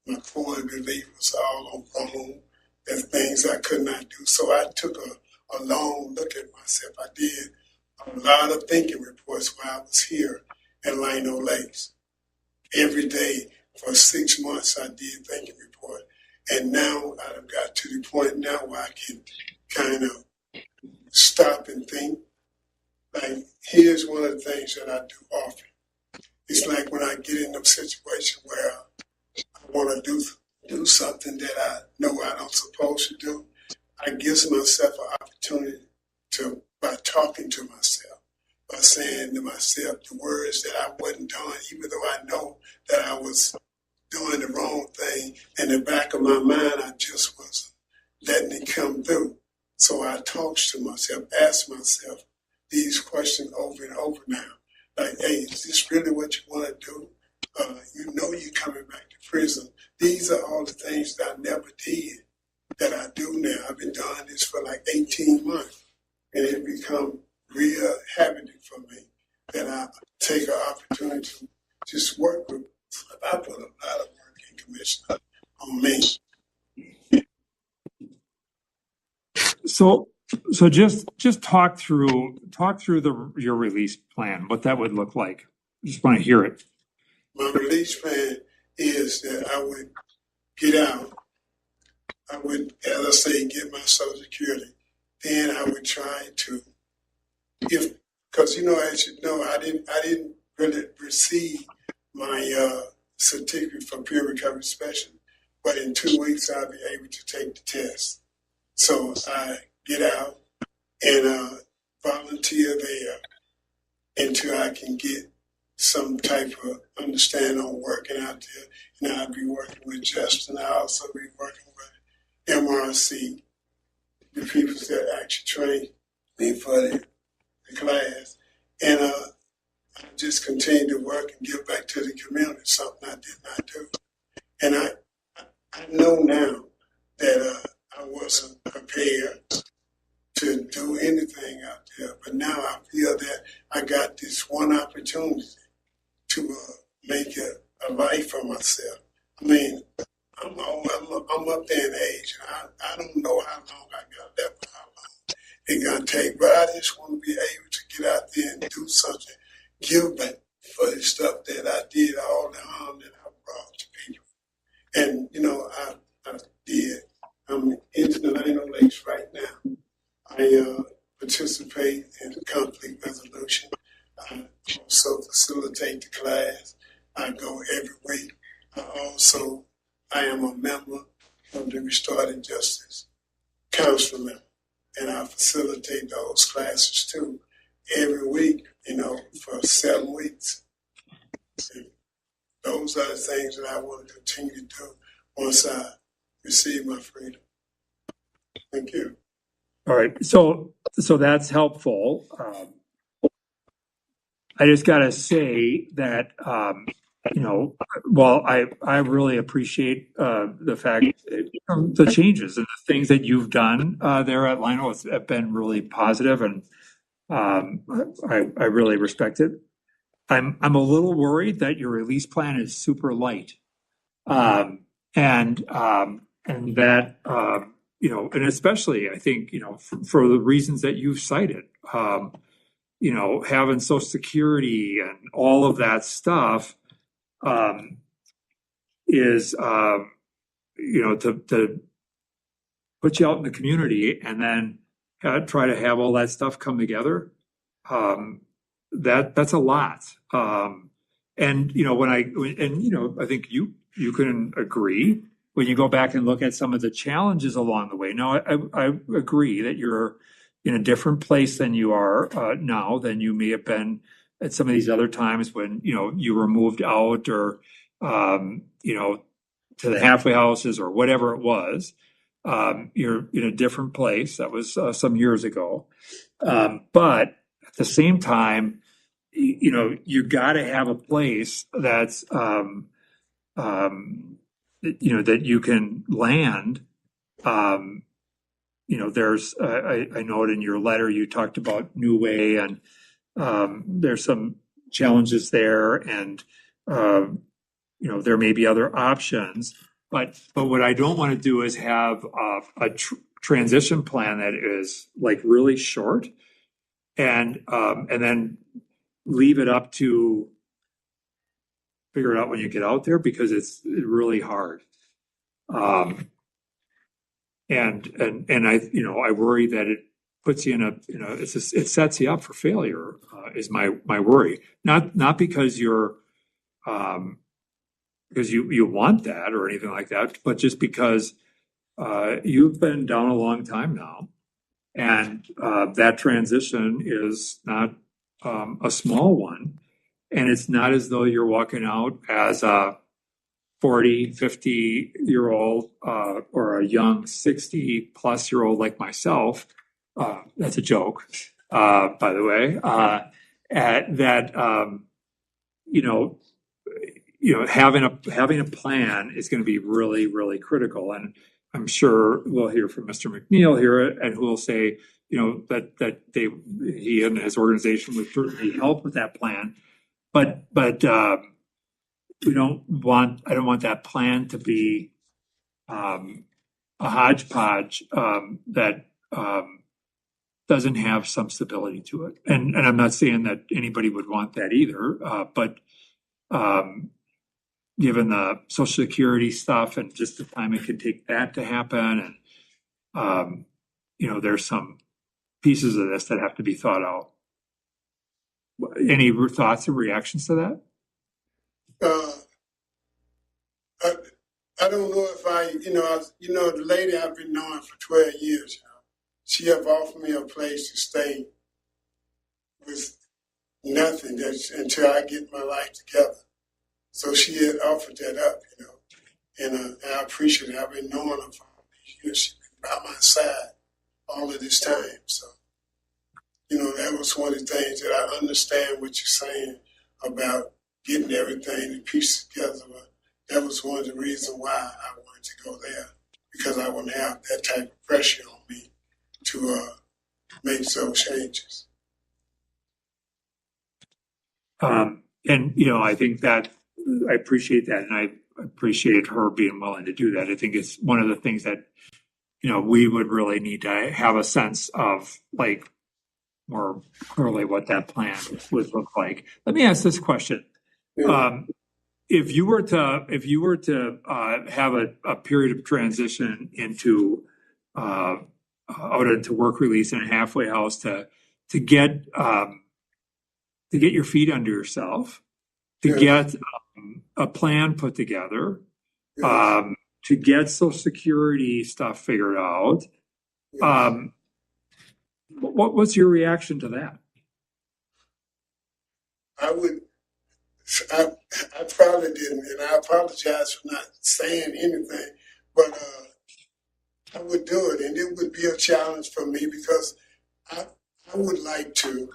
My core belief was all on wrong. There's things I could not do. So I took a long look at myself. I did a lot of thinking reports while I was here in Lino Lakes. Every day for 6 months, I did thinking report. And now I've got to the point now where I can kind of stop and think. Like, here's one of the things that I do often. It's like when I get in a situation where I want to do something that I know I don't supposed to do, I give myself an opportunity to, by talking to myself, by saying to myself the words that I wasn't doing, even though I know that I was doing the wrong thing. In the back of my mind, I just wasn't letting it come through. So I talk to myself, ask myself these questions over and over now. Like, hey, is this really what you want to do? You're coming back to prison. These are all the things that I never did that I do now. I've been doing this for like 18 months, and it become real habit for me that I take an opportunity to just work with. I put a lot of work in commission on me. So just talk through your release plan, what that would look like. I just want to hear it. My release plan is that I would get out. I would, as I say, get my Social Security. Then I would try to, because as you know, I didn't really receive my certificate for peer recovery specialist, but in 2 weeks I'll be able to take the test. So I get out and volunteer there until I can get some type of understanding on working out there. You know, I'd be working with Justin. I also be working with MRC, the people that actually train me for the class. And I just continue to work and give back to the community, something I did not do. And I know now that I wasn't prepared to do anything out there, but now I feel that I got this one opportunity to make a life for myself. I mean, I'm up there in age. I don't know how long I got that, but how long it's going to take. But I just want to be able to get out there and do something, give back for the stuff that I did, all the harm that I brought to people. And, you know, I did. I'm into the Lino Lakes right now. I participate in conflict resolution. I also facilitate the class. I go every week. I am a member of the Restorative Justice Council member, and I facilitate those classes too every week, you know, for 7 weeks. And those are the things that I want to continue to do once I receive my freedom. Thank you. All right, so that's helpful. I just got to say that, you know, well, I really appreciate the fact that, the changes and the things that you've done there at Lino have been really positive, and I really respect it. I'm a little worried that your release plan is super light, and that you know, and especially I think, you know, for the reasons that you've cited. You know, having Social Security and all of that stuff is, you know, to put you out in the community and then try to have all that stuff come together. That's a lot. And, you know, you know, I think you can agree when you go back and look at some of the challenges along the way. Now, I agree that you're in a different place than you are now than you may have been at some of these other times when, you know, you were moved out or, you know, to the halfway houses or whatever it was. You're in a different place. That was some years ago. But at the same time, you know, you got to have a place that's, you know, that you can land. You know, there's, I noted in your letter, you talked about New Way, and there's some challenges there, and, you know, there may be other options, but what I don't want to do is have a transition plan that is like really short and then leave it up to figure it out when you get out there, because it's really hard. And I, you know, I worry that it puts you in a, you know, it sets you up for failure, is my worry. Not because you're, because you want that or anything like that, but just because you've been down a long time now, and that transition is not a small one, and it's not as though you're walking out as a 40, 50-year-old or a young 60-plus-year-old like myself. That's a joke, by the way. That you know, having a plan is going to be really, really critical. And I'm sure we'll hear from Mr. McNeil here, and who will say, you know, that he and his organization would certainly help with that plan, but. I don't want that plan to be a hodgepodge that doesn't have some stability to it. And I'm not saying that anybody would want that either, but given the Social Security stuff and just the time it could take that to happen, and you know, there's some pieces of this that have to be thought out. Any thoughts or reactions to that? I don't know if the lady I've been knowing for 12 years, she have offered me a place to stay with nothing until I get my life together. So she had offered that up, and I appreciate it. I've been knowing her for all these years. She's been by my side all of this time. So, that was one of the things that I understand what you're saying about getting everything in pieces together. But that was one of the reasons why I wanted to go there, because I wouldn't have that type of pressure on me to make those changes. I think that I appreciate that, and I appreciate her being willing to do that. I think it's one of the things that, we would really need to have a sense of, like, more clearly what that plan would look like. Let me ask this question. Yeah. If you were to have a period of transition into out into work release in a halfway house to get your feet under yourself, to get a plan put together, to get Social Security stuff figured out. What was your reaction to that? I probably didn't, and I apologize for not saying anything, but I would do it, and it would be a challenge for me because I would like to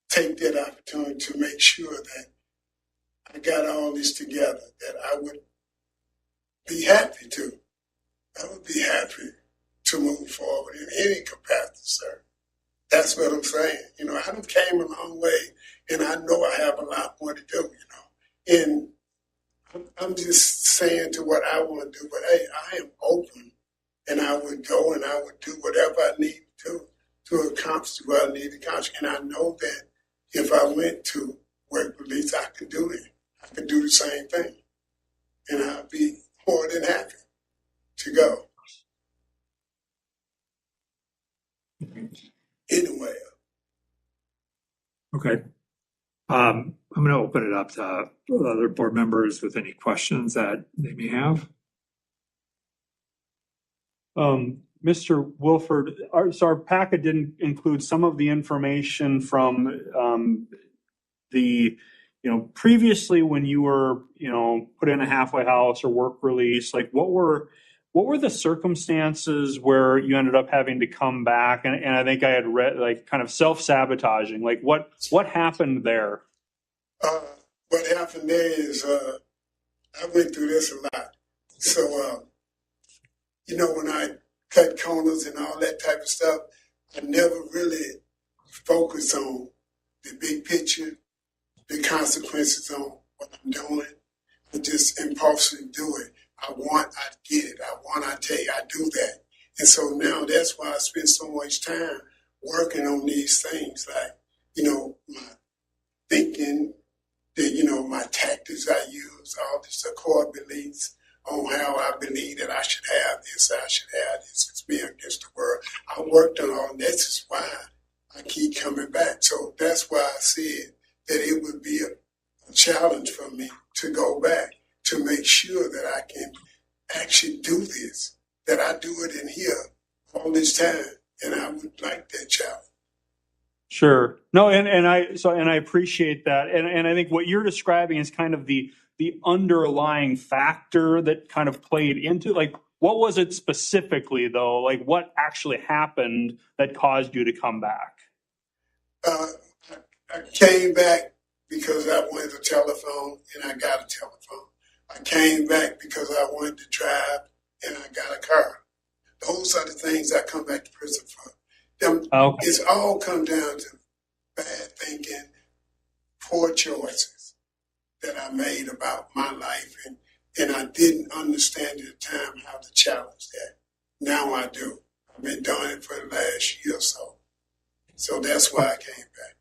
take that opportunity to make sure that I got all this together, that I would be happy to. I would be happy to move forward in any capacity, sir. That's what I'm saying. I done came a long way, and I know I have a lot more to do, And I'm just saying to what I want to do, but hey, I am open, and I would go and I would do whatever I need to accomplish what I need to accomplish. And I know that if I went to work release, I could do it. I could do the same thing, and I'd be more than happy to go. Anyway. Okay. I'm going to open it up to other board members with any questions that they may have. Mr. Wilford, our packet didn't include some of the information from previously when you were, put in a halfway house or work release, like what were the circumstances where you ended up having to come back? And I think I had read, like, kind of self-sabotaging, like what happened there? What happened there is I went through this a lot. So, when I cut corners and all that type of stuff, I never really focused on the big picture, the consequences on what I'm doing. I just impulsively do it. I get it. I take, I do that. And so now that's why I spend so much time working on these things, like, my thinking, my tactics I use, all these core beliefs on how I believe that I should have this, it's being against the world. I worked on all this is why I keep coming back. So that's why I said that it would be a challenge for me to go back to make sure that I can actually do this, that I do it in here all this time, and I would like that challenge. Sure. No, and I appreciate that. And I think what you're describing is kind of the underlying factor that kind of played into, like, what was it specifically though? Like, what actually happened that caused you to come back? I came back because I wanted a telephone and I got a telephone. I came back because I wanted to drive and I got a car. Those are the things I come back to prison for. It's all come down to bad thinking, poor choices that I made about my life, and I didn't understand at the time how to challenge that. Now I do. I've been doing it for the last year or so. So that's why I came back.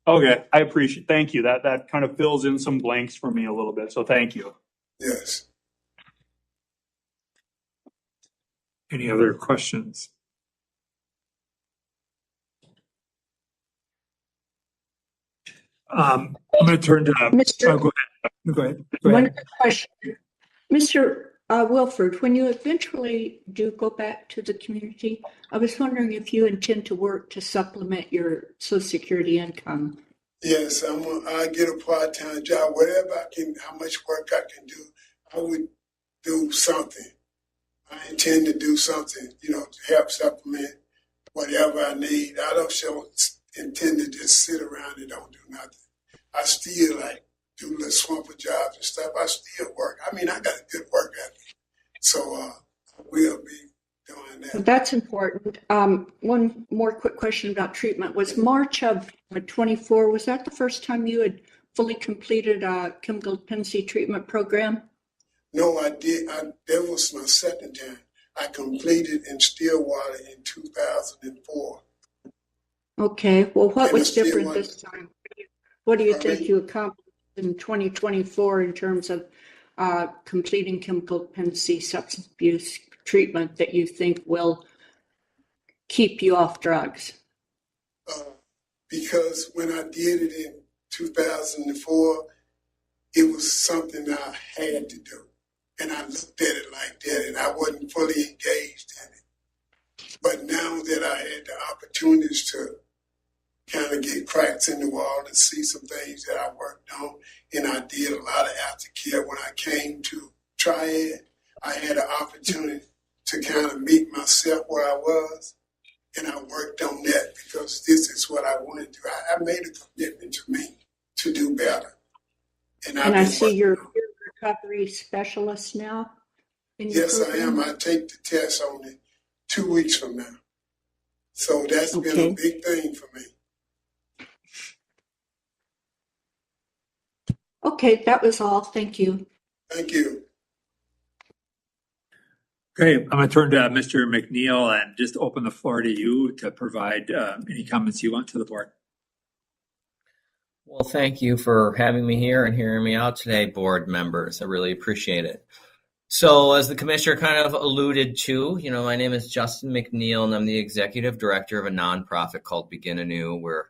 Okay, I appreciate. Thank you. That kind of fills in some blanks for me a little bit. So thank you. Yes. Any other questions? I'm going to turn to Mr. Go ahead. One question. Mr. Wilford, when you eventually do go back to the community, I was wondering if you intend to work to supplement your Social Security income. Yes, I get a part-time job, whatever I can, how much work I can do, I would do something. I intend to do something, to help supplement whatever I need. I don't intend to just sit around and don't do nothing. I still do little swamper jobs and stuff. I still work. I got a good work ethic. So I will be doing that. That's important. One more quick question about treatment. Was March of 24, was that the first time you had fully completed a chemical dependency treatment program? No, I did. That was my second time. I completed in Stillwater in 2004. Okay. Well, what was different this time? What do you think you accomplished in 2024 in terms of completing chemical dependency substance abuse treatment that you think will keep you off drugs? Because when I did it in 2004, it was something I had to do. And I looked at it like that, and I wasn't fully engaged in it. But now that I had the opportunities to kind of get cracks in the wall and see some things that I worked on, and I did a lot of aftercare when I came to Triad, I had an opportunity to kind of meet myself where I was, and I worked on that because this is what I want to do. I made a commitment to me to do better. And I see you're a peer recovery specialist now? Yes, I am. I take the test on it 2 weeks from now. So that's been a big thing for me. Okay, that was all. Thank you. Thank you. Great. I'm going to turn to Mr. McNeil and just open the floor to you to provide any comments you want to the board. Well, thank you for having me here and hearing me out today, board members. I really appreciate it. So as the commissioner kind of alluded to, my name is Justin McNeil, and I'm the executive director of a nonprofit called Begin Anew, where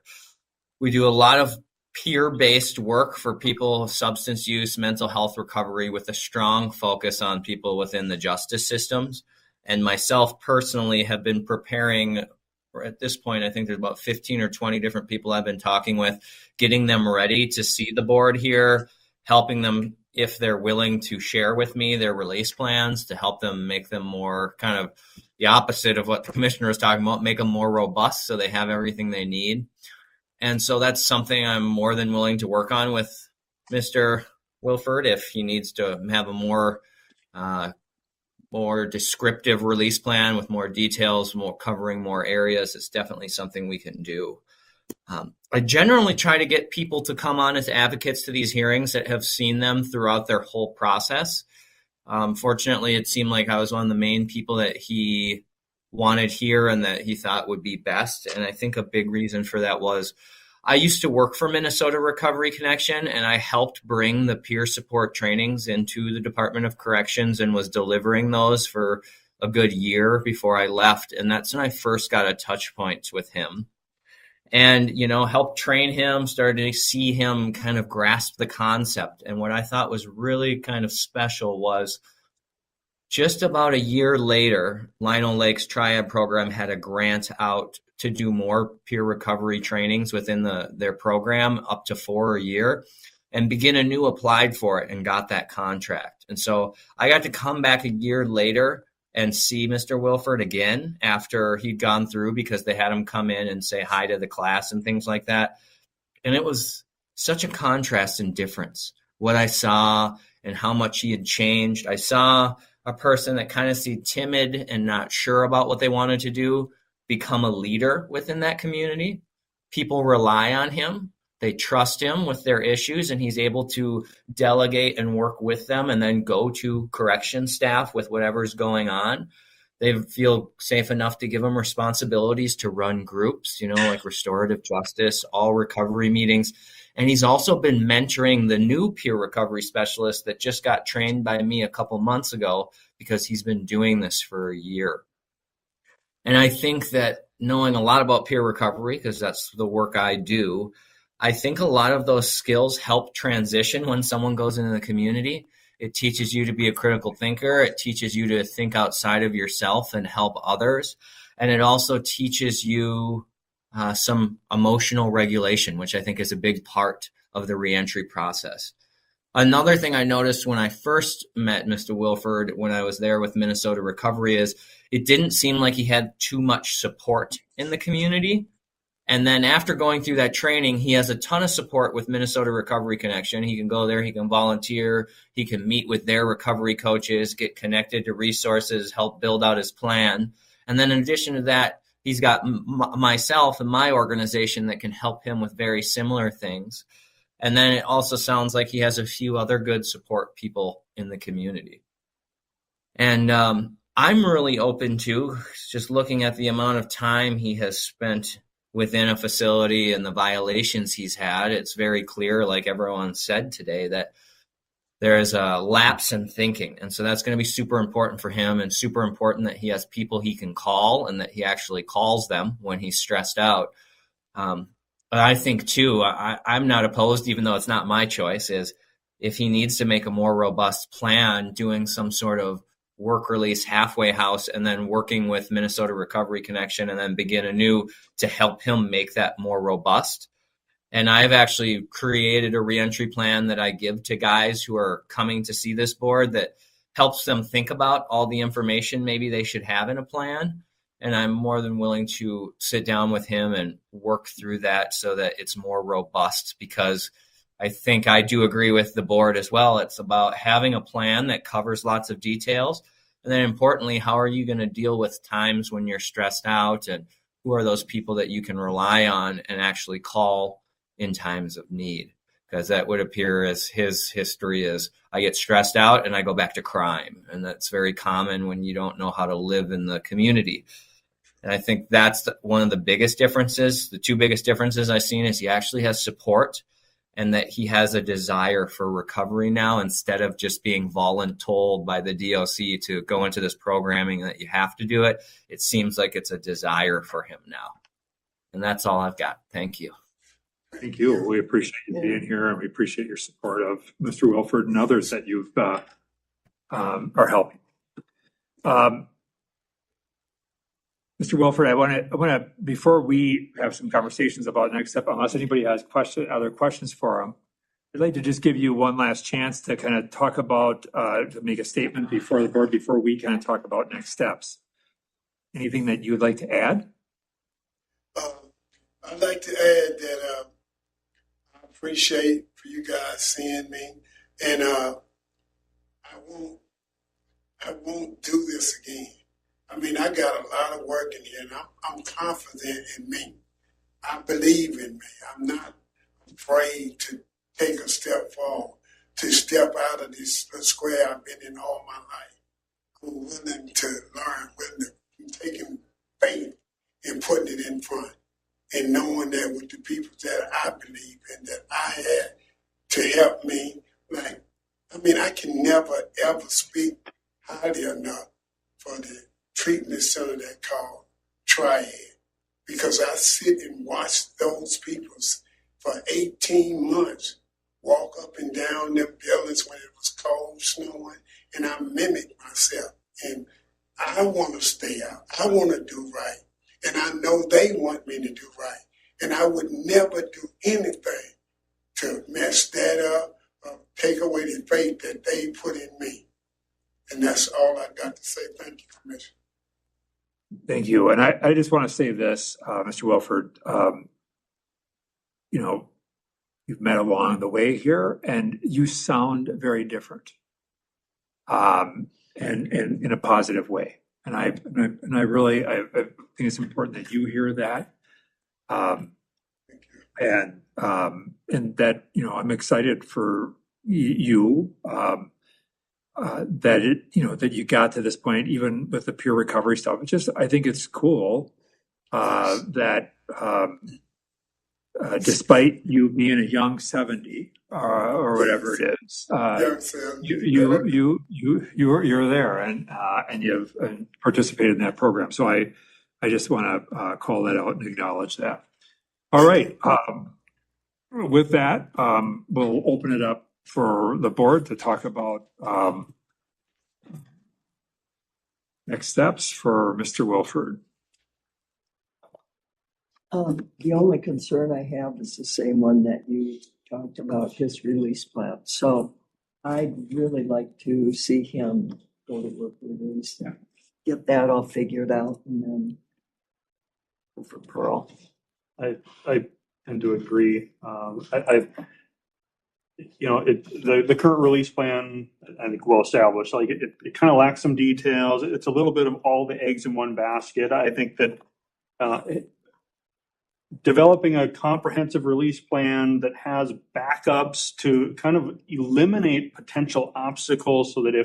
we do a lot of peer-based work for people with substance use, mental health recovery, with a strong focus on people within the justice systems. And myself personally have been preparing, or at this point, I think there's about 15 or 20 different people I've been talking with, getting them ready to see the board here, helping them, if they're willing to share with me their release plans, to help them make them more kind of the opposite of what the commissioner was talking about, make them more robust so they have everything they need. And so that's something I'm more than willing to work on with Mr. Wilford. If he needs to have a more descriptive release plan with more details, more covering more areas, it's definitely something we can do. I generally try to get people to come on as advocates to these hearings that have seen them throughout their whole process. Fortunately, it seemed like I was one of the main people that he wanted here and that he thought would be best. And I think a big reason for that was I used to work for Minnesota Recovery Connection, and I helped bring the peer support trainings into the Department of Corrections and was delivering those for a good year before I left. And that's when I first got a touch point with him and, helped train him, started to see him kind of grasp the concept. And what I thought was really kind of special was just about a year later, Lionel Lake's Triad program had a grant out to do more peer recovery trainings within their program, up to 4 a year, and Begin Anew applied for it and got that contract. And so I got to come back a year later and see Mr. Wilford again after he'd gone through, because they had him come in and say hi to the class and things like that. And it was such a contrast and difference, what I saw and how much he had changed. I saw a person that kind of seemed timid and not sure about what they wanted to do become a leader within that community. People rely on him. They trust him with their issues, and he's able to delegate and work with them and then go to correction staff with whatever's going on. They feel safe enough to give him responsibilities to run groups, like restorative justice, all recovery meetings. And he's also been mentoring the new peer recovery specialist that just got trained by me a couple months ago, because he's been doing this for a year. And I think that knowing a lot about peer recovery, because that's the work I do, I think a lot of those skills help transition when someone goes into the community. It teaches you to be a critical thinker. It teaches you to think outside of yourself and help others. And it also teaches you some emotional regulation, which I think is a big part of the reentry process. Another thing I noticed when I first met Mr. Wilford, when I was there with Minnesota Recovery, is it didn't seem like he had too much support in the community. And then after going through that training, he has a ton of support with Minnesota Recovery Connection. He can go there, he can volunteer, he can meet with their recovery coaches, get connected to resources, help build out his plan. And then in addition to that, he's got myself and my organization that can help him with very similar things. And then it also sounds like he has a few other good support people in the community. And I'm really open to just looking at the amount of time he has spent within a facility and the violations he's had. It's very clear, like everyone said today, that there is a lapse in thinking. And so that's going to be super important for him, and super important that he has people he can call and that he actually calls them when he's stressed out. But I think, too, I'm not opposed, even though it's not my choice, is if he needs to make a more robust plan, doing some sort of work release halfway house and then working with Minnesota Recovery Connection and then begin anew to help him make that more robust. And I've actually created a reentry plan that I give to guys who are coming to see this board that helps them think about all the information maybe they should have in a plan. And I'm more than willing to sit down with him and work through that so that it's more robust, because I think I do agree with the board as well. It's about having a plan that covers lots of details. And then importantly, how are you going to deal with times when you're stressed out, and who are those people that you can rely on and actually call in times of need? Because that would appear as his history is, I get stressed out and I go back to crime. And that's very common when you don't know how to live in the community. And I think that's one of the biggest differences. The two biggest differences I've seen is he actually has support, and that he has a desire for recovery now, instead of just being voluntold by the DOC to go into this programming that you have to do it. It seems like it's a desire for him now. And that's all I've got. Thank you. Thank you. We appreciate you being here, and we appreciate your support of Mr. Wilford and others that you've are helping. Mr. Wilford, I want to, before we have some conversations about next step, unless anybody has other questions for him, I'd like to just give you one last chance to kind of talk about, to make a statement before the board, before we kind of talk about next steps. Anything that you would like to add? I'd like to add that I appreciate for you guys seeing me, and I won't do this again. I mean, I got a lot of work in here, and I'm confident in me. I believe in me. I'm not afraid to take a step forward, to step out of this square I've been in all my life. Willing to learn, willing to taking faith and putting it in front, and knowing that with the people that I believe in, that I had to help me. Like, I mean, I can never ever speak highly enough for the treatment center that called Triad, because I sit and watch those people for 18 months walk up and down them buildings when it was cold, snowing, and I mimic myself. And I want to stay out. I want to do right. And I know they want me to do right. And I would never do anything to mess that up or take away the faith that they put in me. And that's all I got to say. Thank you, Commissioner. Thank you. And I just want to say this, Mr. Wilford, you know, you've met along the way here, and you sound very different, and in a positive way. And I really think it's important that you hear that, and that, you know, I'm excited for you. That it, you know, that you got to this point, even with the peer recovery stuff. It's just, I think it's cool that despite you being a young 70 or whatever it is, you're there and you've participated in that program. So I just want to call that out and acknowledge that. All right. With that, we'll open it up for the board to talk about next steps for Mr. Wilford. The only concern I have is the same one that you talked about, his release plan. So I'd really like to see him go to work release, get that all figured out, and then go for Pearl. I tend to agree. The current release plan, I think, well established. Like it kind of lacks some details. It's a little bit of all the eggs in one basket. I think that developing a comprehensive release plan that has backups to kind of eliminate potential obstacles, so that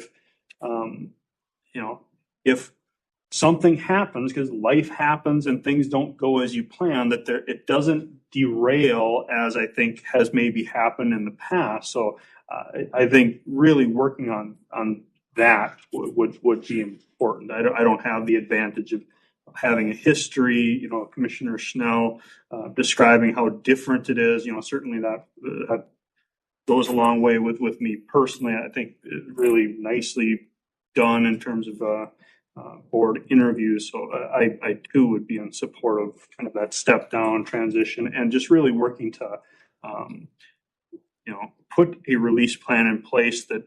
if something happens, because life happens and things don't go as you plan, that it doesn't derail as I think has maybe happened in the past. So I think really working on that would be important. I don't have the advantage of having a history, Commissioner Schnell describing how different it is. Certainly that goes a long way with me personally. I think really nicely done in terms of board interviews. So I too would be in support of kind of that step down transition and just really working to, put a release plan in place that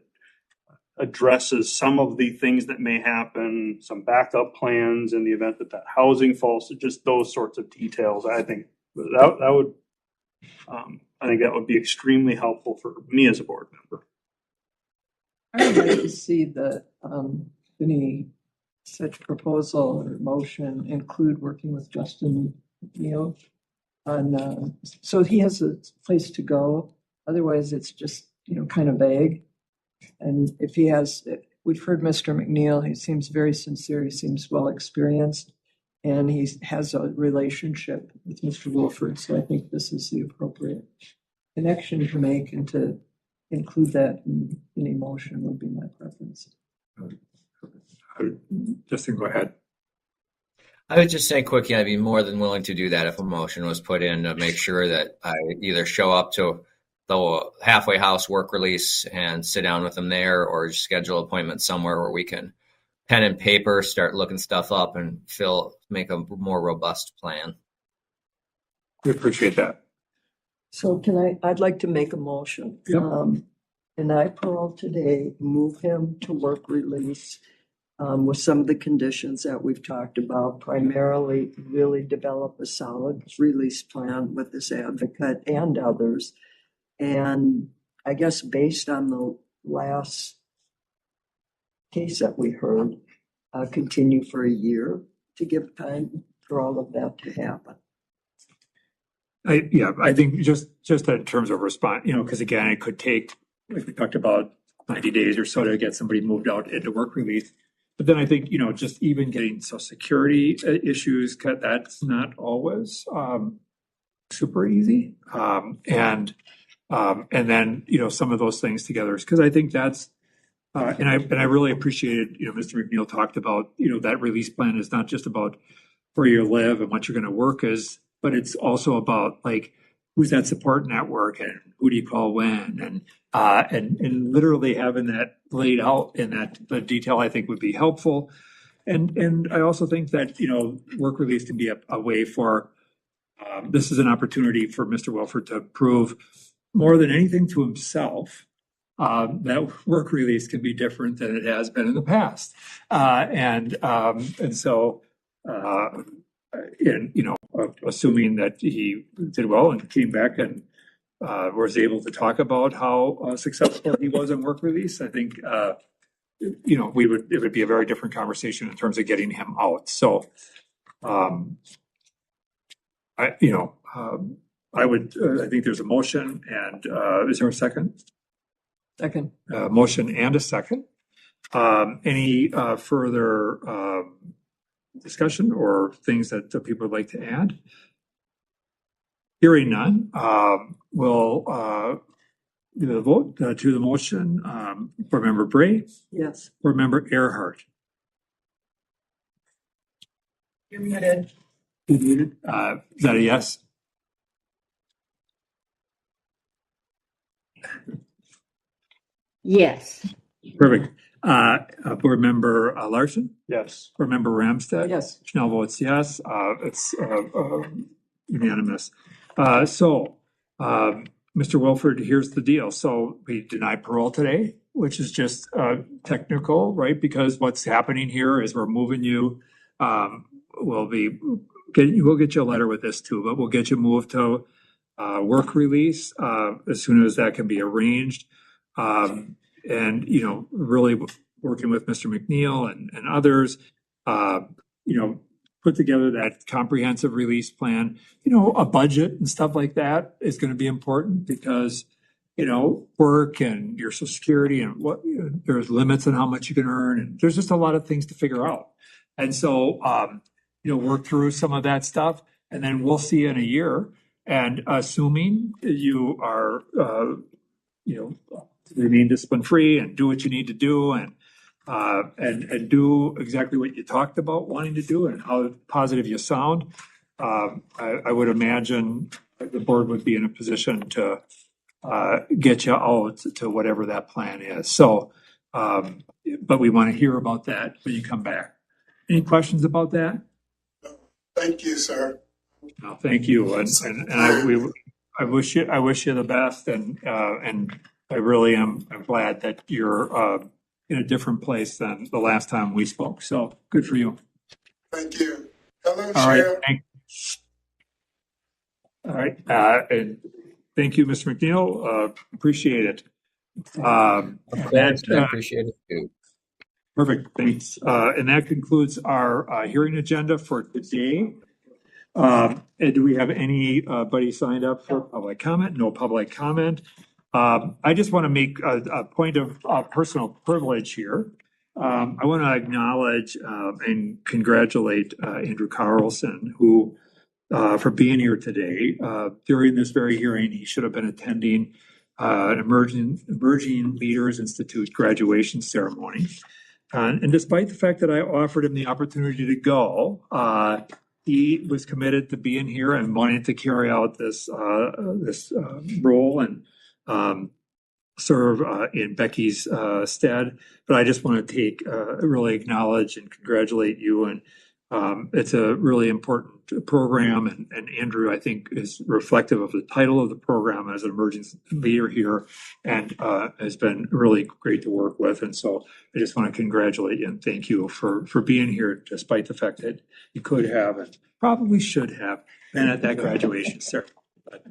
addresses some of the things that may happen, some backup plans in the event that housing falls, just those sorts of details. I think that would be extremely helpful for me as a board member. I would like to see that any such proposal or motion include working with Justin McNeil on, so he has a place to go. Otherwise, it's just, kind of vague. And if he has, we've heard Mr. McNeil, he seems very sincere, he seems well experienced, and he has a relationship with Mr. Wilford. So I think this is the appropriate connection to make, and to include that in any motion would be my preference. Justin, go ahead. I would just say quickly, I'd be more than willing to do that if a motion was put in to make sure that I either show up to the halfway house work release and sit down with them there, or just schedule an appointment somewhere where we can pen and paper, start looking stuff up and make a more robust plan. We appreciate that. So I'd like to make a motion. Yep. And I, Pearl, today move him to work release with some of the conditions that we've talked about, primarily really develop a solid release plan with this advocate and others. And I guess based on the last case that we heard, continue for a year to give time for all of that to happen. I think just in terms of response, because again, it could take, like we talked about, 90 days or so to get somebody moved out into work release. But then I think, just even getting Social Security issues, that's not always super easy. And then, some of those things together, because I think that's, and I really appreciated, Mr. McNeil talked about, that release plan is not just about where you live and what you're going to work as, but it's also about like, who's that support network and who do you call when, and literally having that laid out in the detail, I think would be helpful. And I also think that, work release can be a way for, this is an opportunity for Mr. Wilford to prove more than anything to himself, that work release can be different than it has been in the past. And so, assuming that he did well and came back and was able to talk about how successful he was in work release, I think, it would be a very different conversation in terms of getting him out. So, I think there's a motion, and is there a second? Second. Motion and a second. Any further discussion or things that people would like to add? Hearing none, we'll do the vote to the motion. Board Member Bray? Yes. Board Member Earhart? You're muted. You're muted. Is that a yes? Yes. Perfect. Board Member Larson? Yes. Board Member Ramstead? Yes. Schnell votes yes. It's unanimous. Mr. Wilford, here's the deal. So we deny parole today, which is just technical, right? Because what's happening here is we're moving you. We'll get you a letter with this too, but we'll get you moved to work release as soon as that can be arranged. And, really working with Mr. McNeil and others, put together that comprehensive release plan. A budget and stuff like that is going to be important because, work and your Social Security and there's limits on how much you can earn. And there's just a lot of things to figure out. And so, work through some of that stuff and then we'll see you in a year. And assuming you are, remain discipline free and do what you need to do and do exactly what you talked about wanting to do and how positive you sound, I would imagine the board would be in a position to get you out to whatever that plan is. So, but we want to hear about that when you come back. Any questions about that? Thank you, sir. No, thank you. I wish you the best and I really am. I'm glad that you're in a different place than the last time we spoke. So good for you. Thank you. Hello, All right. Sheriff. All right. And thank you, Mr. McNeil. Appreciate it. Of course, I appreciate it too. Perfect. Thanks. And that concludes our hearing agenda for today. And do we have anybody signed up for public comment? No public comment. I just want to make a point of personal privilege here. I want to acknowledge and congratulate Andrew Carlson, who for being here today. During this very hearing, he should have been attending an Emerging Leaders Institute graduation ceremony. And despite the fact that I offered him the opportunity to go, he was committed to being here and wanted to carry out this role and serve in Becky's stead. But I just want to really acknowledge and congratulate you. And it's a really important program. And Andrew, I think, is reflective of the title of the program as an emerging leader here and has been really great to work with. And so I just want to congratulate you and thank you for being here, despite the fact that you could have and probably should have been at that graduation ceremony. Thank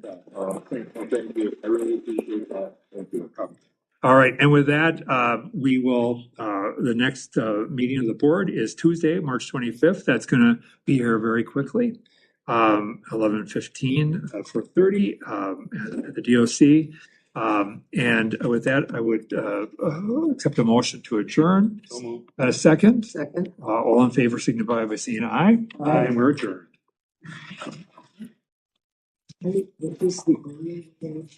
you. I really appreciate that. Thank you. All right. And with that, we will, the next meeting of the board is Tuesday, March 25th. That's going to be here very quickly. 11:15 for 30 at the DOC. And with that, I would accept a motion to adjourn. A second. Second. All in favor signify by saying aye. Aye. And we're adjourned. What is the only thing?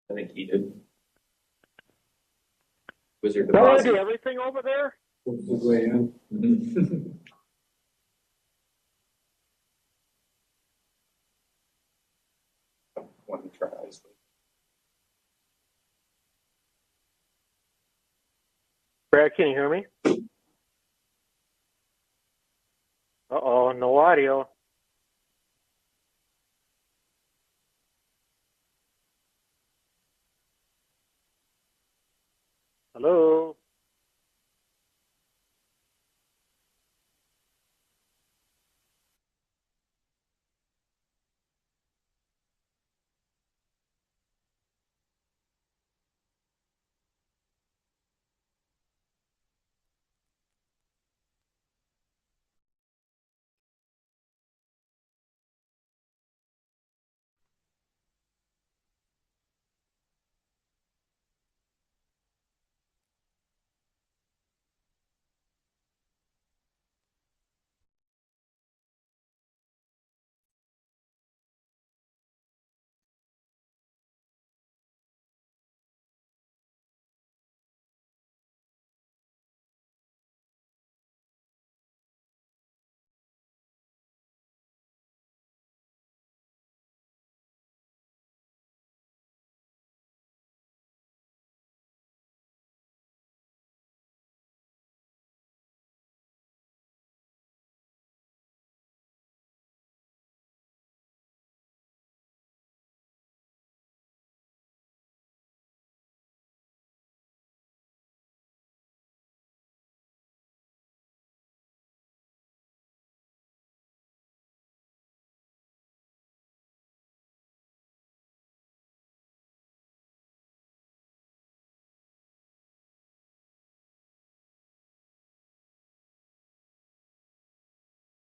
I think he did. Was your Don't I deposit? do everything over there? Way in. One tries. Brad, can you hear me? Uh-oh, no audio. Hello?